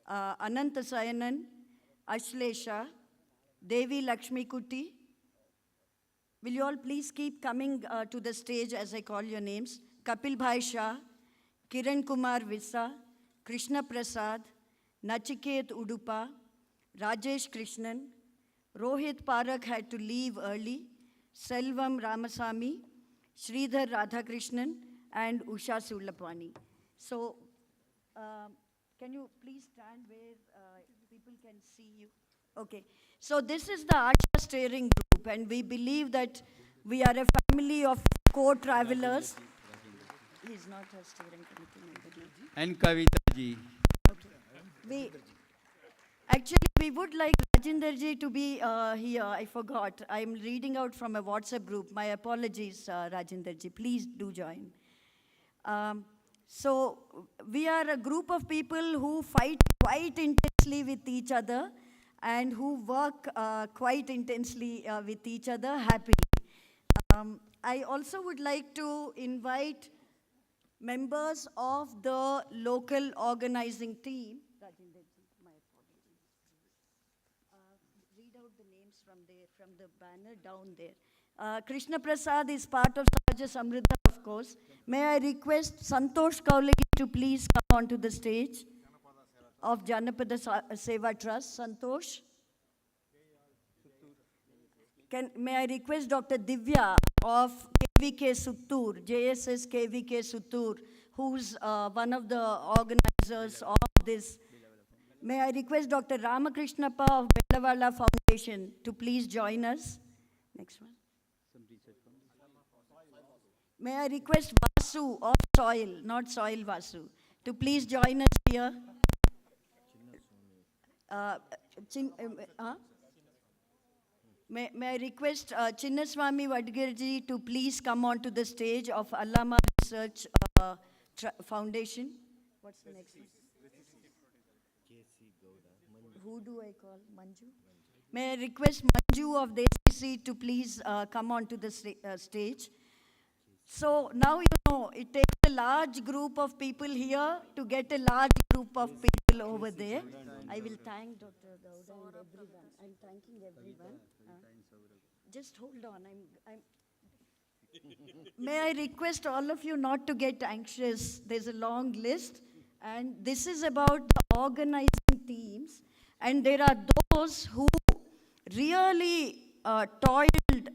Ananta Sayanan, Ashlesha, Devi Lakshmi Kuti. Will you all please keep coming to the stage as I call your names? Kapil Bhai Shah, Kiran Kumar Vissa, Krishna Prasad, Nachiket Udupa, Rajesh Krishnan, Rohit Parak had to leave early, Selvam Ramasamy, Sridhar Radhakrishnan, and Usha Sulapani. So, can you please stand where people can see you? Okay. So this is the ASHA steering group, and we believe that we are a family of co-travelers. He's not a steering committee member. And Kavita ji. Okay. Actually, we would like Rajinder ji to be here. I forgot. I'm reading out from a WhatsApp group. My apologies, Rajinder ji. Please do join. So we are a group of people who fight quite intensely with each other and who work quite intensely with each other happily. I also would like to invite members of the local organizing team. Rajinder ji, my apologies. Read out the names from the banner down there. Krishna Prasad is part of Sahaja Samriddha, of course. May I request Santosh Kaulagi to please come onto the stage of Janapada Seva Trust. Santosh. May I request Dr. Divya of KVK Suttur, JSS KVK Suttur, who's one of the organizers of this. May I request Dr. Ramakrishnappa of Belawala Foundation to please join us. Next one. May I request Vasu of Soil, not Soil Vasu, to please join us here. May I request Chinnaswamy Vadgirji to please come onto the stage of Allama Research Foundation. What's the next one? Who do I call? Manju? May I request Manju of the ACC to please come onto the stage. So now you know it takes a large group of people here to get a large group of people over there. I will thank Dr. Gowda and everyone. I'm thanking everyone. Just hold on. May I request all of you not to get anxious. There's a long list, and this is about the organizing teams. And there are those who really toiled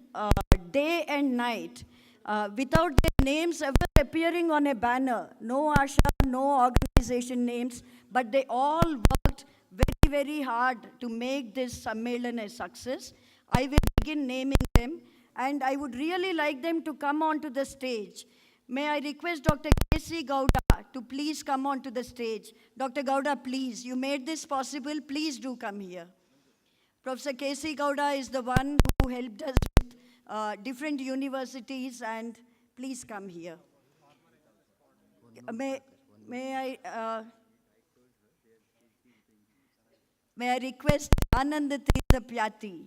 day and night without their names ever appearing on a banner. No ASHA, no organization names, but they all worked very, very hard to make this Sammelan a success. I will begin naming them, and I would really like them to come onto the stage. May I request Dr. K.C. Gowda to please come onto the stage. Dr. Gowda, please, you made this possible. Please do come here. Professor K.C. Gowda is the one who helped us with different universities, and please come here. May I request Anand Pyati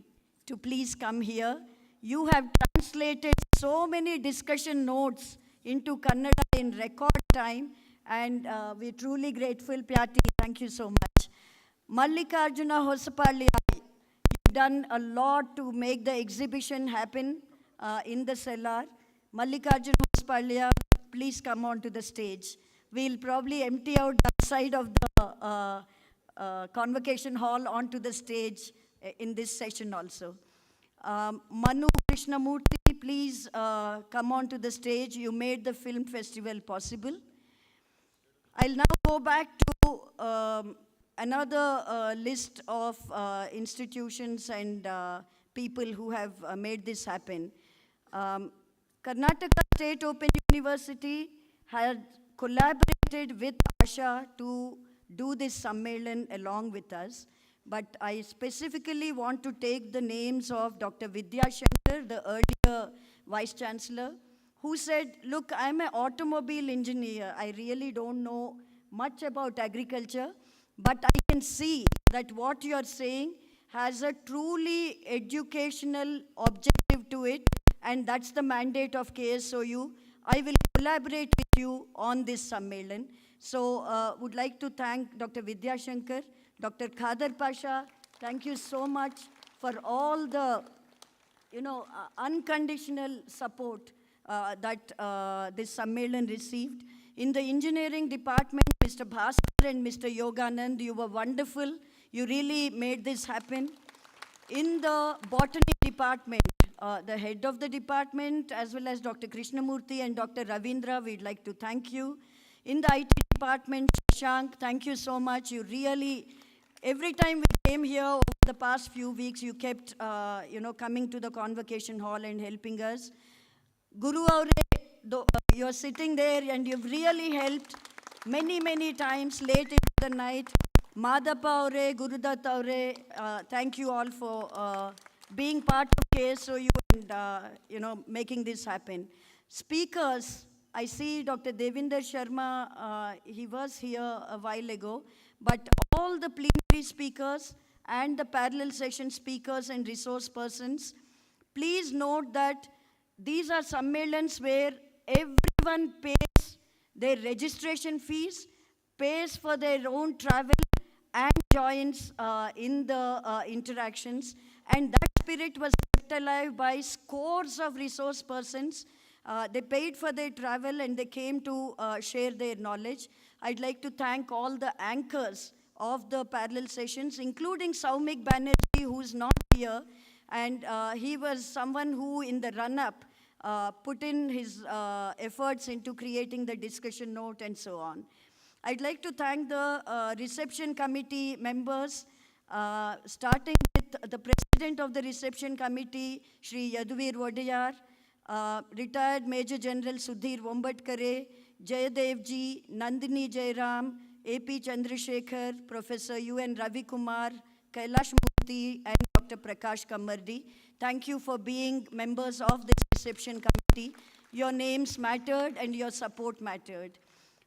to please come here. You have translated so many discussion notes into Kannada in record time, and we're truly grateful, Pyati. Thank you so much. Mallikarjuna Hosapalli, you've done a lot to make the exhibition happen in the cellar. Mallikarjuna Hosapalli, please come on to the stage. We'll probably empty out that side of the convocation hall onto the stage in this session also. Manu Krishnamurthy, please come on to the stage. You made the film festival possible. I'll now go back to another list of institutions and people who have made this happen. Karnataka State Open University had collaborated with ASHA to do this Sammelan along with us. But I specifically want to take the names of Dr. Vidya Shankar, the earlier Vice Chancellor, who said, look, I'm an automobile engineer. I really don't know much about agriculture, but I can see that what you're saying has a truly educational objective to it, and that's the mandate of KSOU. I will collaborate with you on this Sammelan. So would like to thank Dr. Vidya Shankar, Dr. Khadar Pasha. Thank you so much for all the, unconditional support that this Sammelan received. In the engineering department, Mr. Bhaskar and Mr. Yoganand, you were wonderful. You really made this happen. In the botany department, the head of the department, as well as Dr. Krishnamurthy and Dr. Ravindra, we'd like to thank you. In the IT department, Shashank, thank you so much. You really, every time we came here over the past few weeks, you kept, coming to the convocation hall and helping us. Guru Aure, you're sitting there and you've really helped many, many times late into the night. Madhapa Aure, Gurudat Aure, thank you all for being part of KSOU and, making this happen. Speakers, I see Dr. Devinder Sharma, he was here a while ago, but all the plenary speakers and the parallel session speakers and resource persons, please note that these are Sammelans where everyone pays their registration fees, pays for their own travel, and joins in the interactions. And that spirit was kept alive by scores of resource persons. They paid for their travel and they came to share their knowledge. I'd like to thank all the anchors of the parallel sessions, including Saumik Banerjee, who's not here. And he was someone who, in the run-up, put in his efforts into creating the discussion note and so on. I'd like to thank the reception committee members, starting with the president of the reception committee, Shri Yaduvir Vodayar, retired Major General Sudhir Vombatkare, Jayadev ji, Nandini Jairam, A.P. Chandrasekhar, Professor U.N. Ravi Kumar, Kailash Murthy, and Dr. Prakash Kamardi. Thank you for being members of this reception committee. Your names mattered and your support mattered.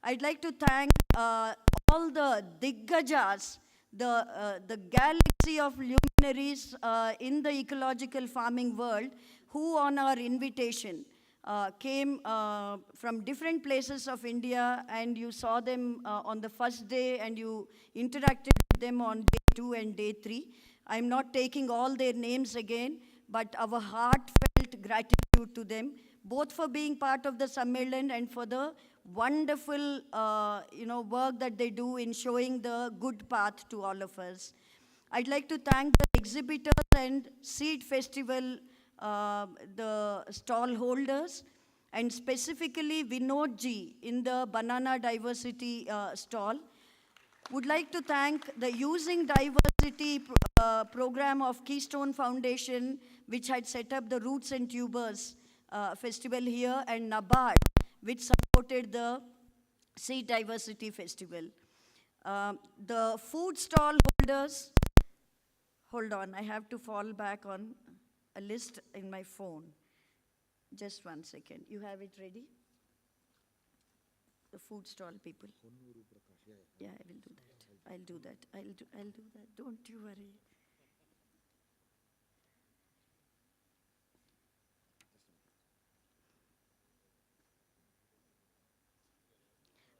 I'd like to thank all the Diggajas, the galaxy of luminaries in the ecological farming world, who on our invitation came from different places of India, and you saw them on the first day and you interacted with them on day 2 and day 3. I'm not taking all their names again, but our heartfelt gratitude to them, both for being part of the Sammelan and for the wonderful work that they do in showing the good path to all of us. I'd like to thank the exhibitors and Seed Festival, the stall holders, and specifically Vinod ji in the Banana Diversity stall. Would like to thank the Using Diversity program of Keystone Foundation, which had set up the Roots and Tubers festival here, and NABARD, which supported the Seed Diversity Festival. The food stall holders, Hold on, I have to fall back on a list in my phone. Just 1 second. You have it ready? The food stall people. Yeah, I will do that. I'll do that. I'll do that. Don't you worry.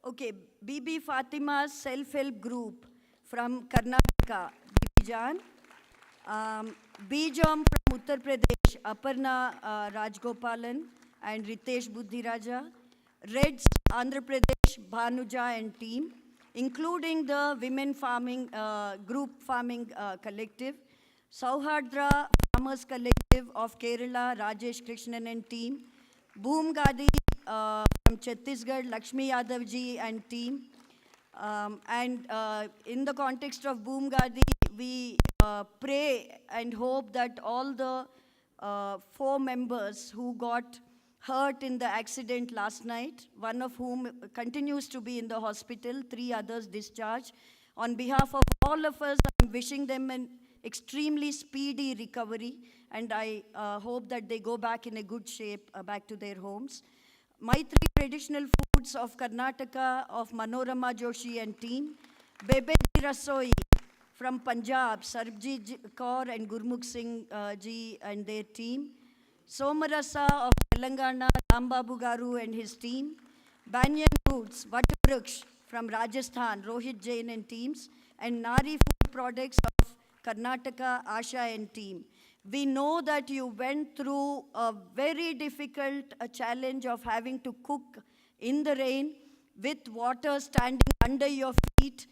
Okay, Bibi Fatima's self-help group from Karnataka, Bijan. Bijam from Uttar Pradesh, Aparna Rajgopalan and Ritesh Buddhiraja. Reds, Andhra Pradesh, Bhanuja and team, including the Women Farming Group Farming Collective. Sauhardra Farmers Collective of Kerala, Rajesh Krishnan and team. Boom Gadi from Chhattisgarh, Lakshmi Yadavji and team. In the context of Boom Gadi, we pray and hope that all the 4 members who got hurt in the accident last night, one of whom continues to be in the hospital, 3 others discharged. On behalf of all of us, I'm wishing them an extremely speedy recovery, and I hope that they go back in a good shape back to their homes. Maitri Traditional Foods of Karnataka of Manorama Joshi and team. Bebeji Rasoi from Punjab, Sarbjit Kaur and Gurmukh Singh ji and their team. Somarasa of Telangana, Rambabu Garu and his team. Banyan Roots, Vatvruks from Rajasthan, Rohit Jain and teams. And Nari Food Products of Karnataka, ASHA and team. We know that you went through a very difficult challenge of having to cook in the rain with water standing under your feet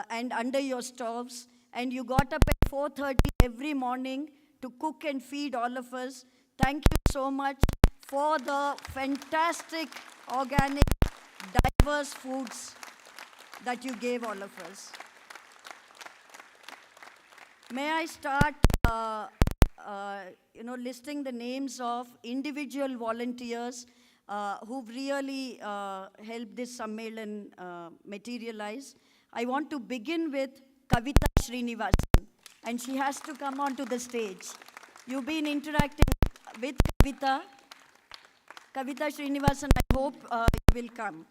and under your stoves. And you got up at 4:30 every morning to cook and feed all of us. Thank you so much for the fantastic, organic, diverse foods that you gave all of us. May I start listing the names of individual volunteers who've really helped this Sammelan materialize. I want to begin with Kavita Srinivasan, and she has to come onto the stage. You've been interacting with Kavita. Kavita Srinivasan, I hope you will come.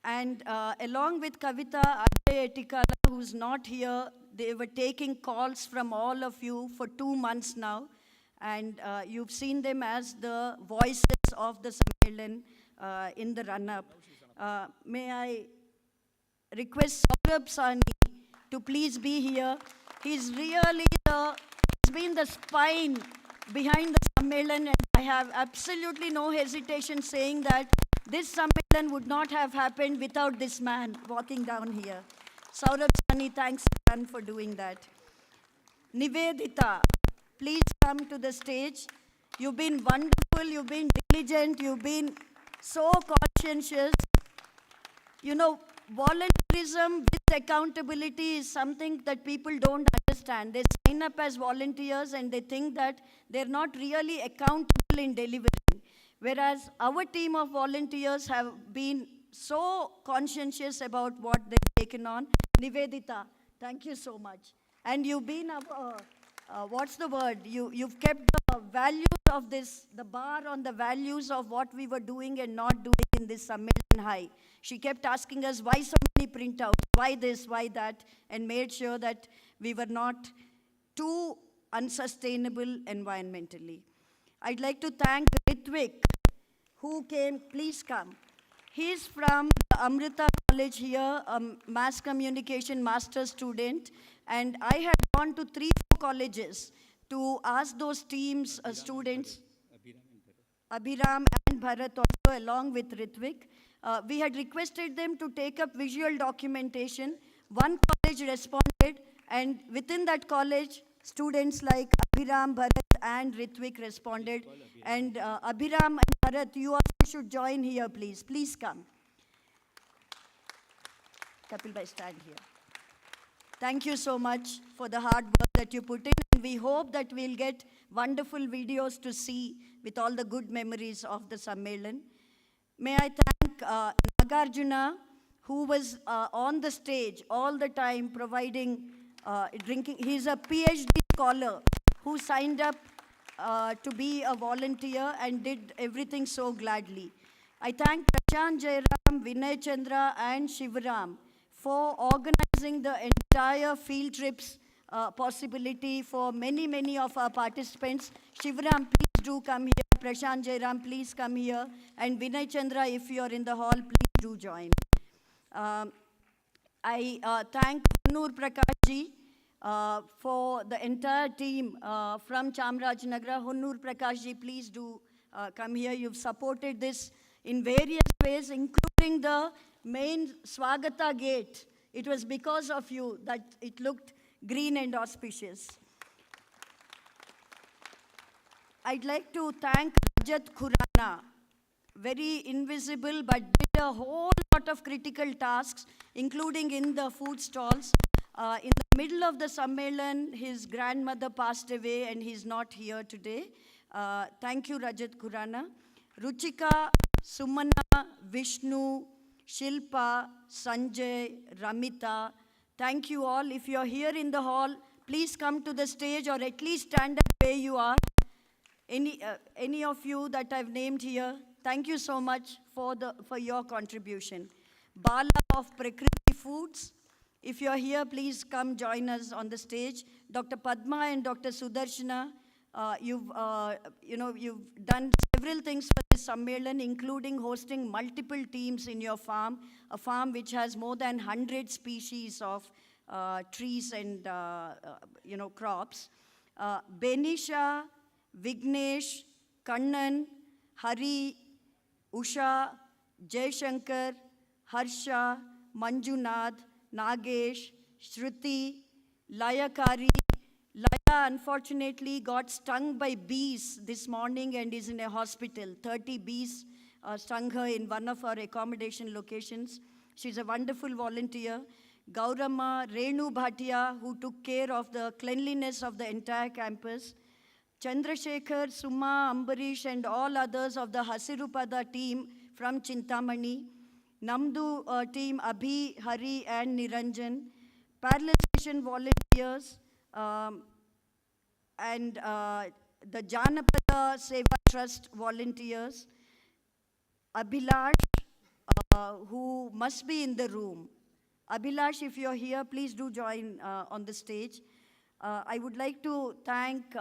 And along with Kavita, Ajay Etikala, who's not here, they were taking calls from all of you for 2 months now. And you've seen them as the voices of the Sammelan in the run-up. May I request Saurabh Sani to please be here. He's really he's been the spine behind the Sammelan, and I have absolutely no hesitation saying that this Sammelan would not have happened without this man walking down here. Saurabh Sani, thanks again for doing that. Nivedita, please come to the stage. You've been wonderful, you've been diligent, you've been so conscientious. You know, volunteerism with accountability is something that people don't understand. They sign up as volunteers and they think that they're not really accountable in delivering. Whereas our team of volunteers have been so conscientious about what they've taken on. Nivedita, thank you so much. And you've been what's the word? You've kept the values of this, the bar on the values of what we were doing and not doing in this Sammelan high. She kept asking us, why so many printouts? Why this, why that? And made sure that we were not too unsustainable environmentally. I'd like to thank Ritvik, who came, please come. He's from Amrita College here, a mass communication master's student. And I had gone to 3-4 colleges to ask those teams, students, Abhiram and Bharat also, along with Ritvik. We had requested them to take up visual documentation. One college responded, and within that college, students like Abhiram, Bharat, and Ritvik responded. And Abhiram and Bharat, you also should join here, please. Please come. Kapil bhai, stand here. Thank you so much for the hard work that you put in, and we hope that we'll get wonderful videos to see with all the good memories of the Sammelan. May I thank Nagarjuna, who was on the stage all the time providing drinking. He's a PhD scholar who signed up to be a volunteer and did everything so gladly. I thank Prashant Jairam, Vinay Chandra, and Shivaram for organizing the entire field trips possibility for many, many of our participants. Shivaram, please do come here. Prashant Jairam, please come here. And Vinay Chandra, if you're in the hall, please do join. I thank Noor Prakashji for the entire team from Chamarajanagar. Honnur Prakashji, please do come here. You've supported this in various ways, including the main Swagata gate. It was because of you that it looked green and auspicious. I'd like to thank Rajat Khurana, very invisible but did a whole lot of critical tasks, including in the food stalls. In the middle of the Sammelan, his grandmother passed away and he's not here today. Thank you, Rajat Khurana. Ruchika, Sumana, Vishnu, Shilpa, Sanjay, Ramita, thank you all. If you're here in the hall, please come to the stage or at least stand up where you are. Any of you that I've named here, thank you so much for your contribution. Bala of Prakriti Foods, if you're here, please come join us on the stage. Dr. Padma and Dr. Sudarshana, you've done several things for this Sammelan, including hosting multiple teams in your farm, a farm which has more than 100 species of trees and crops. Benisha, Vignesh, Kannan, Hari, Usha, Jayshankar, Harsha, Manjunath, Nagesh, Shruti, Layakari. Laya unfortunately got stung by bees this morning and is in a hospital. 30 bees stung her in one of our accommodation locations. She's a wonderful volunteer. Gaurama, Renu Bhatia, who took care of the cleanliness of the entire campus. Chandrasekhar, Suma, Ambarish, and all others of the Hasirupada team from Chintamani. Namdu team, Abhi, Hari, and Niranjan. Parallel station volunteers, and the Janapada Seva Trust volunteers. Abhilash, who must be in the room. Abhilash, if you're here, please do join on the stage. I would like to thank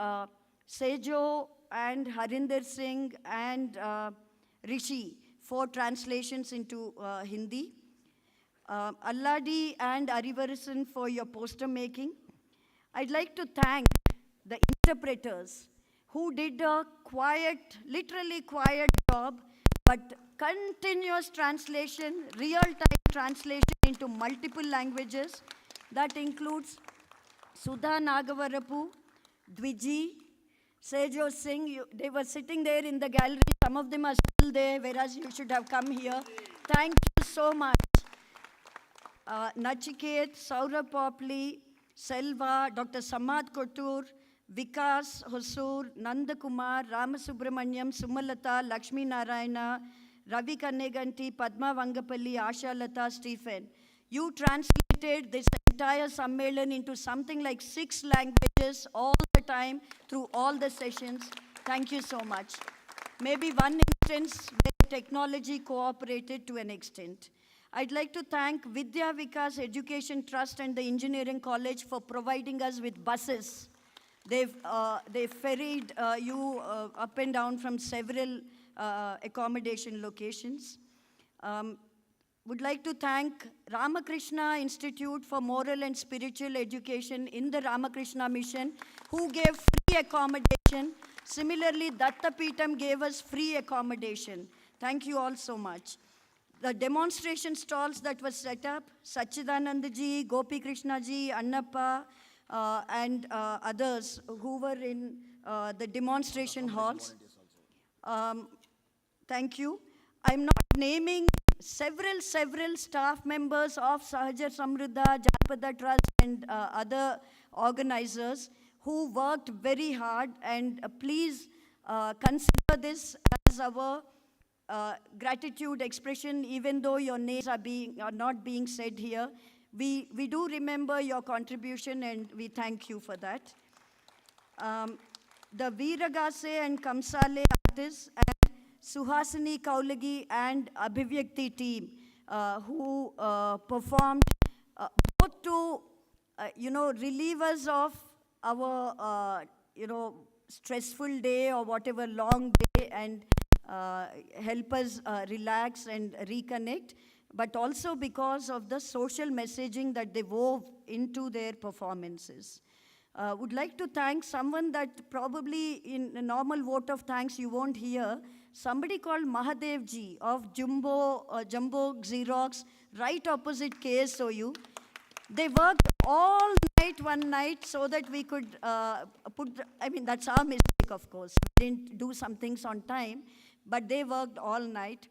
Sejo and Harinder Singh and Rishi for translations into Hindi. Alladi and Arivarasan for your poster making. I'd like to thank the interpreters who did a quiet, literally quiet job, but continuous translation, real-time translation into multiple languages. That includes Sudha Nagavarapu, Dwiji, Sejo Singh. They were sitting there in the gallery. Some of them are still there, whereas you should have come here. Thank you so much. Nachiket, Saurabh Popley, Selva, Dr. Samad Kotur, Vikas Hosur, Nandakumar, Ramasubramanyam, Sumalata, Lakshmi Narayana, Ravi Kanneganti, Padma Vangapalli, Asha Lata, Stephen. You translated this entire Sammelan into something like 6 languages all the time through all the sessions. Thank you so much. Maybe one instance where technology cooperated to an extent. I'd like to thank Vidya Vikas Education Trust and the Engineering College for providing us with buses. They've ferried you up and down from several accommodation locations. Would like to thank Ramakrishna Institute for Moral and Spiritual Education in the Ramakrishna Mission, who gave free accommodation. Similarly, Datta Peetham gave us free accommodation. Thank you all so much. The demonstration stalls that were set up, Sachidanandaji, Gopi Krishnaji, Annappa, and others who were in the demonstration halls. Thank you. I'm not naming several staff members of Sahaja Samruddha, Janapada Trust, and other organizers who worked very hard, and please consider this as our gratitude expression, even though your names are not being said here. We do remember your contribution and we thank you for that. The Veeragase and Kamsale artists and Suhasini Kaulagi and Abhivyakti team who performed both to, relieve us of our, stressful day or whatever long day and help us relax and reconnect, but also because of the social messaging that they wove into their performances. Would like to thank someone that probably in a normal vote of thanks you won't hear, somebody called Mahadev ji of Jumbo Xerox, right opposite KSOU. They worked all night one night so that we could that's our mistake, of course. We didn't do some things on time, but they worked all night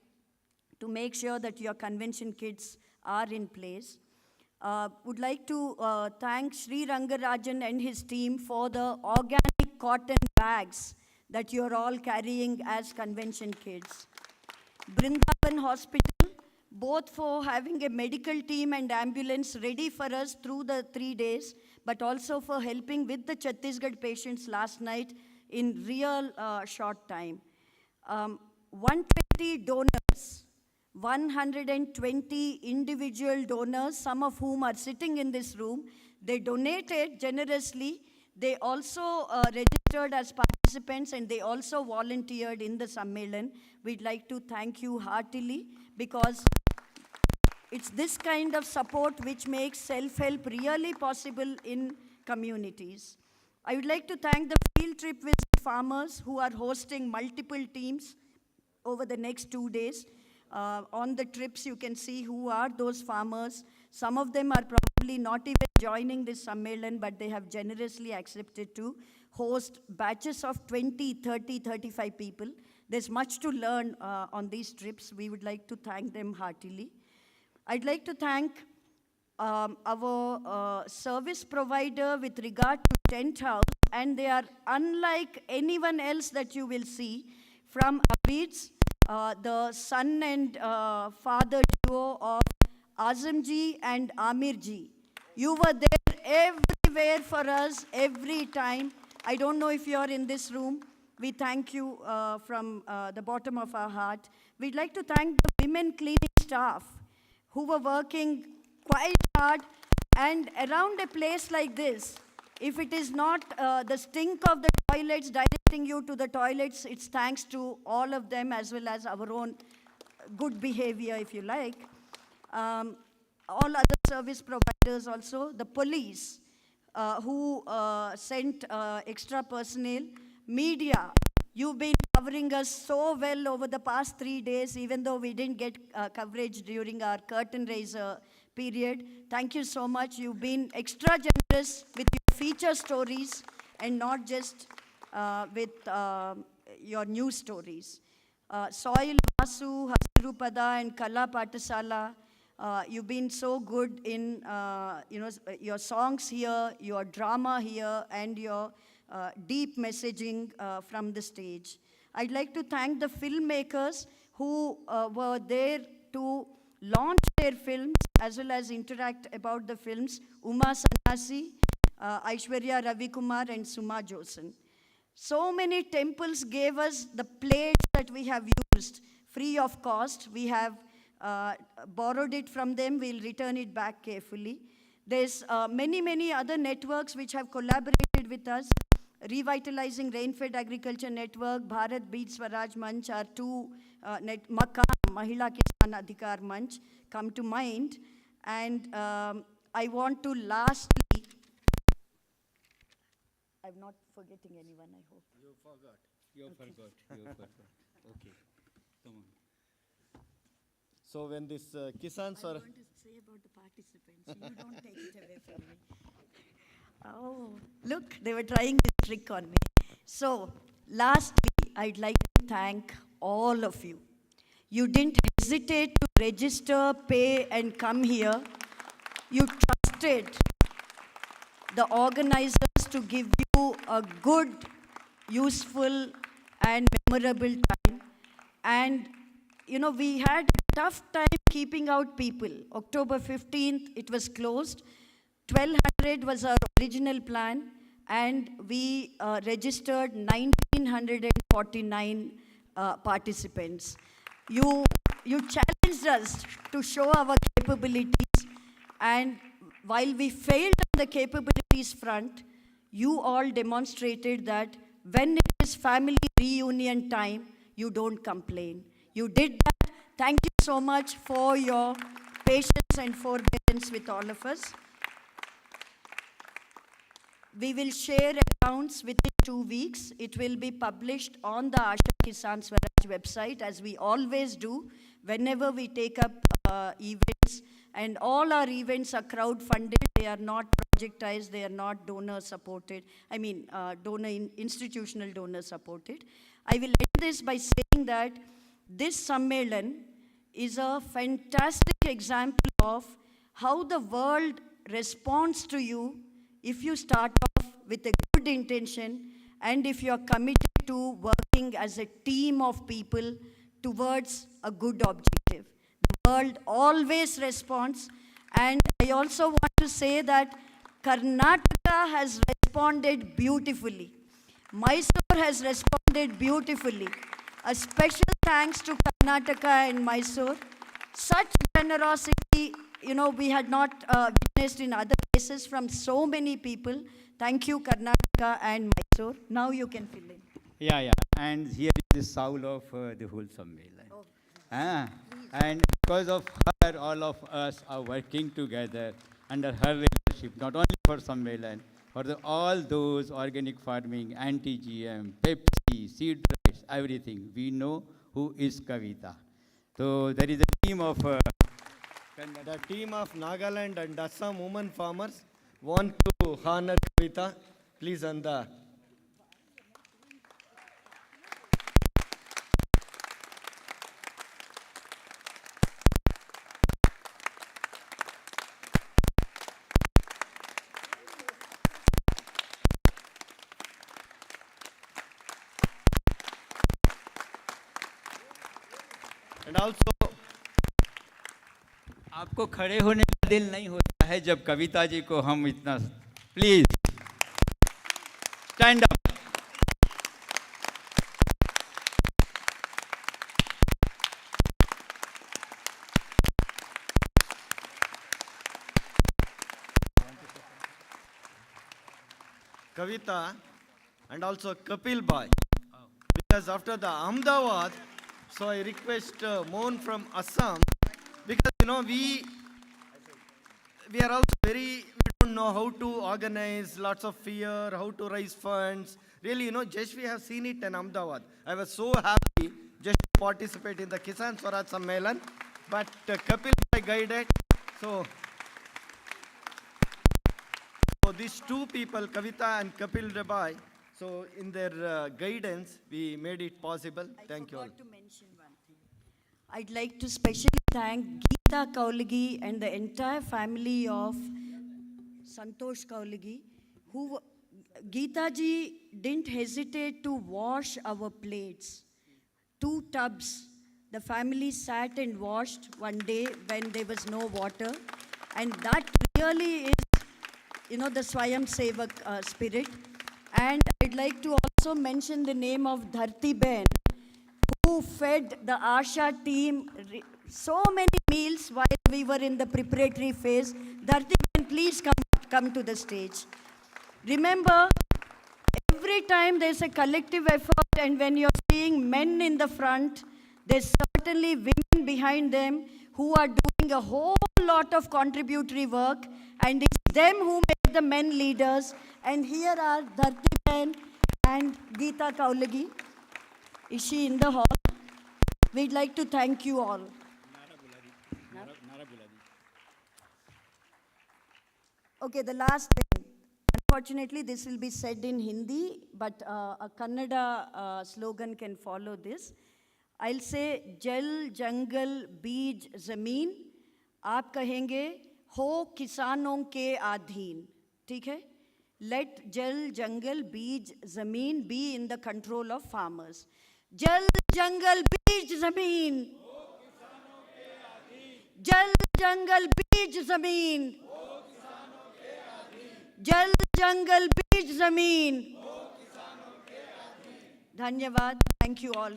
to make sure that your convention kits are in place. Would like to thank Sri Rangarajan and his team for the organic cotton bags that you're all carrying as convention kids. Brindavan Hospital, both for having a medical team and ambulance ready for us through the 3 days, but also for helping with the Chhattisgarh patients last night in real short time. 120 donors, 120 individual donors, some of whom are sitting in this room. They donated generously. They also registered as participants and they also volunteered in the Sammelan. We'd like to thank you heartily because it's this kind of support which makes self-help really possible in communities. I would like to thank the field trip visit farmers who are hosting multiple teams over the next 2 days. On the trips, you can see who are those farmers. Some of them are probably not even joining this Sammelan, but they have generously accepted to host batches of 20, 30, 35 people. There's much to learn on these trips. We would like to thank them heartily. I'd like to thank our service provider with regard to tent house, and they are unlike anyone else that you will see. From Abid's, the son and father duo of Azamji and Amirji. You were there everywhere for us, every time. I don't know if you're in this room. We thank you from the bottom of our heart. We'd like to thank the women cleaning staff who were working quite hard, and around a place like this, if it is not the stink of the toilets directing you to the toilets, it's thanks to all of them as well as our own good behavior, if you like. All other service providers also, the police who sent extra personnel, media. You've been covering us so well over the past 3 days, even though we didn't get coverage during our curtain raiser period. Thank you so much. You've been extra generous with your feature stories and not just with your news stories. Soil Vasu, Hasirupada and Kala Patasala, you've been so good in your songs here, your drama here, and your deep messaging from the stage. I'd like to thank the filmmakers who were there to launch their films as well as interact about the films. Uma Sanasi, Aishwarya Ravikumar and Suma Josen. So many temples gave us the plates that we have used free of cost. We have borrowed it from them. We'll return it back carefully. There's many other networks which have collaborated with us. Revitalizing Rain-Fed Agriculture Network, Bharat Beat Swaraj Manch are two Mahila Kisan Adhikar Manch come to mind. And I want to lastly, I'm not forgetting anyone, I hope. You forgot. You forgot. You forgot. Okay. Come on. So when this Kisan Swaraj... I want to say about the participants. You don't take it away from me. Oh, look, they were trying this trick on me. So, lastly, I'd like to thank all of you. You didn't hesitate to register, pay, and come here. You trusted the organizers to give you a good, useful, and memorable time. And, we had a tough time keeping out people. October 15th, it was closed. 1200 was our original plan, and we registered 1949 participants. You challenged us to show our capabilities, and while we failed on the capabilities front, you all demonstrated that when it is family reunion time, you don't complain. You did that. Thank you so much for your patience and forbearance with all of us. We will share accounts within 2 weeks. It will be published on the ASHA Kisan Swaraj website, as we always do whenever we take up events. And all our events are crowd-funded. They are not projectized. They are not donor-supported. I mean, institutional donor-supported. I will end this by saying that this Sammelan is a fantastic example of how the world responds to you if you start off with a good intention and if you are committed to working as a team of people towards a good objective. The world always responds, and I also want to say that Karnataka has responded beautifully. Mysuru has responded beautifully. A special thanks to Karnataka and Mysuru. Such generosity, we had not witnessed in other places from so many people. Thank you, Karnataka and Mysuru. Now you can fill in. Yeah. And here is the soul of the whole Sammelan. Oh, and because of her, all of us are working together under her leadership, not only for Sammelan, for all those organic farming, anti-GM, Pepsi, seed rights, everything. We know who is Kavita. So there is a team of... The team of Nagaland and Assam women farmers want to honor Kavita. Please, on the... And also, आपको खड़े होने का दिल नहीं होता है जब कविता जी को हम इतना... please stand up. Kavita and also Kapil Bhai. Because after the Ahmedabad, so I request Mohan from Assam, because we are also we don't know how to organize, lots of fear, how to raise funds. Really, just we have seen it in Ahmedabad. I was so happy just to participate in the Kisan Swaraj Sammelan, but Kapil Bhai guided. So these two people, Kavita and Kapil Bhai, so in their guidance, we made it possible. Thank you all. I forgot to mention one thing. I'd like to specially thank Geeta Kaulagi and the entire family of Santosh Kaulagi, who Geeta ji didn't hesitate to wash our plates. 2 tubs. The family sat and washed one day when there was no water. And that really is, the Swayam Sevak spirit. And I'd like to also mention the name of Dharti Ben, who fed the ASHA team so many meals while we were in the preparatory phase. Dharti Ben, please come to the stage. Remember, every time there's a collective effort, and when you're seeing men in the front, there's certainly women behind them who are doing a whole lot of contributory work, and it's them who make the men leaders. And here are Dharti Ben and Geeta Kaulagi. Is she in the hall? We'd like to thank you all. Okay, the last thing. Unfortunately, this will be said in Hindi, but a Kannada slogan can follow this. I'll say, Jal, Jangal, Beej, Zameen. आप कहेंगे, हो किसानों के अधीन. ठीक है? Let Jal, Jangal, Beej, Zameen be in the control of farmers. Jal, Jangal, Beej, Zameen. जल जंगल बीज जमीन, जल जंगल बीज जमीन। धन्यवाद। Thank you all.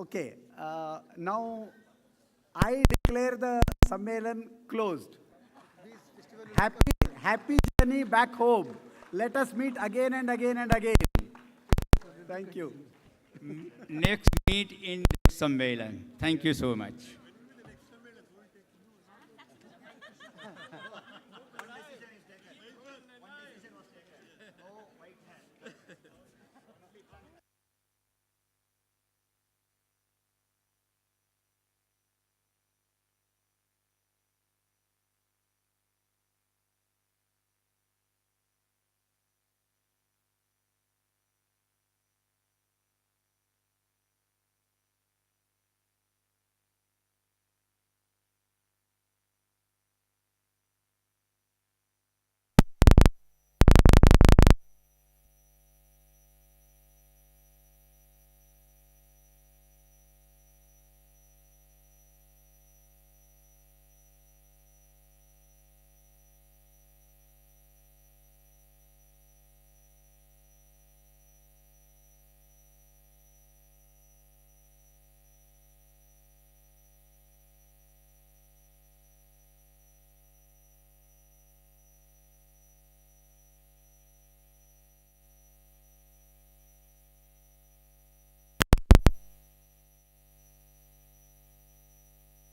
Okay, now I declare the Sammelan closed. Happy journey back home. Let us meet again and again and again. Thank you. Next meet in Sammelan. Thank you so much.